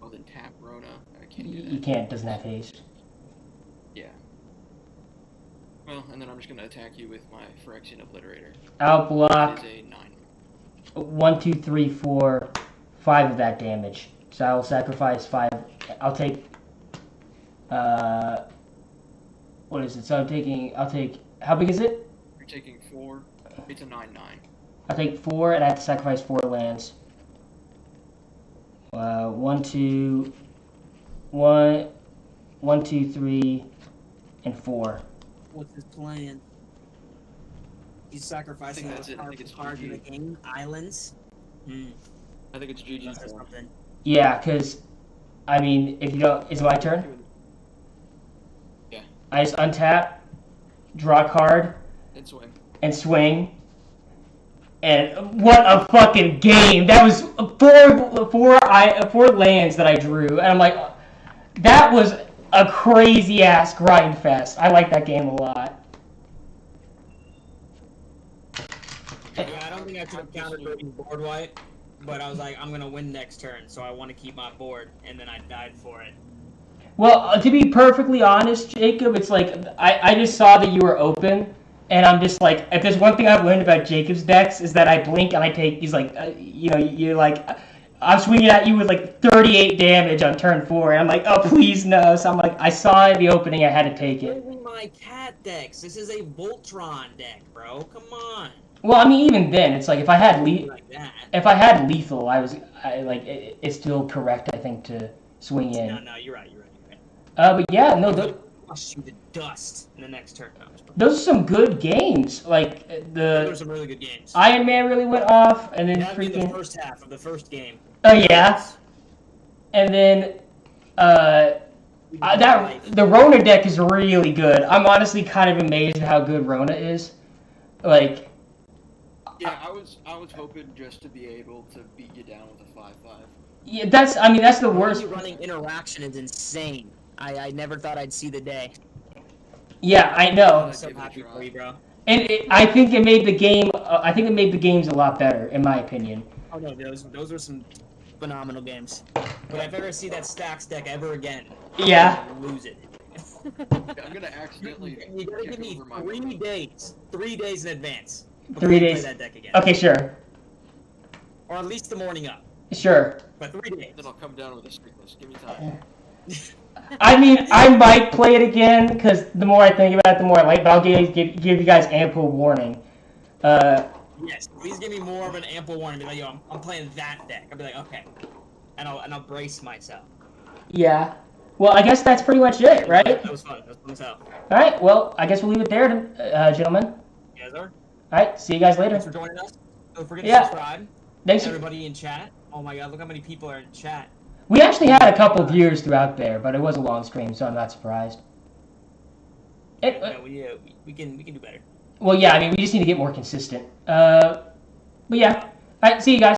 Speaker 2: I'll then tap Rona. I can't do that.
Speaker 1: You can't, doesn't have haste.
Speaker 2: Yeah. Well, and then I'm just going to attack you with my Phyrexian Obliterator.
Speaker 1: I'll block
Speaker 2: That is a 9.
Speaker 1: 1, 2, 3, 4, 5 of that damage. So I'll sacrifice 5. I'll take... what is it? So I'll take... How big is it?
Speaker 2: You're taking 4. It's a 9/9.
Speaker 1: I'll take 4, and I have to sacrifice 4 lands. 1, 2... 1, 2, 3, and 4.
Speaker 3: What's his plan? He's sacrificing
Speaker 2: that's
Speaker 3: those
Speaker 2: it. I think it's
Speaker 3: cards in the
Speaker 2: GG.
Speaker 3: game. Islands.
Speaker 2: I think it's GG's
Speaker 3: Or
Speaker 2: turn.
Speaker 3: something.
Speaker 1: Yeah, because, I mean, if you don't... Is it my turn?
Speaker 2: Yeah.
Speaker 1: I just untap, draw a card,
Speaker 2: And swing.
Speaker 1: and swing. And what a fucking game! That was four lands that I drew, and I'm like, that was a crazy ass grind fest. I like that game a lot.
Speaker 3: Yeah, I don't think I should have countered breaking board wipe, but I was like, I'm gonna win next turn, so I want to keep my board, and then I died for it.
Speaker 1: Well, to be perfectly honest, Jacob, it's like I just saw that you were open, and I'm just like, if there's one thing I've learned about Jacob's decks is that I blink and I take. He's like, you're like, I'm swinging at you with like 38 damage on turn 4, and I'm like, oh please no. So I'm like, I saw the opening, I had to take it.
Speaker 3: Holy my cat decks! This is a Voltron deck, bro. Come on.
Speaker 1: Well, I mean, even then, it's like if I had
Speaker 3: Like that.
Speaker 1: lethal, it's still correct, I think, to swing in.
Speaker 3: No, you're right.
Speaker 1: But yeah, no,
Speaker 3: Crush you to dust in the next turn. No,
Speaker 1: those are some good games. Like
Speaker 3: those are
Speaker 1: the
Speaker 3: some really good games.
Speaker 1: Iron Man really went off, and then
Speaker 3: That'd be the
Speaker 1: freaking.
Speaker 3: first half of the first game.
Speaker 1: Oh yeah, and then the Rona deck is really good. I'm honestly kind of amazed at how good Rona is. Like,
Speaker 2: Yeah, I was hoping just to be able to beat you down with a 5-5.
Speaker 1: yeah, that's the worst.
Speaker 3: Running interaction is insane. I never thought I'd see the day.
Speaker 1: Yeah, I know.
Speaker 3: I'm so happy for you, bro.
Speaker 1: And I think it made the game. I think it made the games a lot better, in my opinion.
Speaker 3: Oh no, those were some phenomenal games. But if I ever see that Stacks deck ever again,
Speaker 1: Yeah.
Speaker 3: I'm gonna lose it.
Speaker 2: I'm gonna accidentally.
Speaker 3: You gotta give
Speaker 2: kick
Speaker 3: me
Speaker 2: over my
Speaker 3: 3 days in advance.
Speaker 1: 3
Speaker 3: before you
Speaker 1: days.
Speaker 3: Play that deck again.
Speaker 1: Okay, sure,
Speaker 3: Or at least the morning up.
Speaker 1: sure.
Speaker 3: But 3 days.
Speaker 2: Then I'll come down with a sickness. Give me time.
Speaker 1: I mean, I might play it again because the more I think about it, the more I like. But I'll give you guys ample warning.
Speaker 3: Yes, please give me more of an ample warning. Be like, yo, I'm playing that deck. I'll be like, okay, and I'll brace myself.
Speaker 1: Yeah. Well, I guess that's pretty much it, right?
Speaker 3: That was fun. That was fun as hell.
Speaker 1: All right. Well, I guess we'll leave it there, gentlemen.
Speaker 3: You guys are.
Speaker 1: All right. See you guys later.
Speaker 3: Thanks for joining us. Don't forget to
Speaker 1: Yeah.
Speaker 3: subscribe.
Speaker 1: Thanks.
Speaker 3: Everybody in chat. Oh my god, look how many people are in chat.
Speaker 1: We actually had a couple of viewers throughout there, but it was a long stream, so I'm not surprised.
Speaker 3: No, we can do better.
Speaker 1: Well, yeah. I mean, we just need to get more consistent. But yeah. All right. See you guys.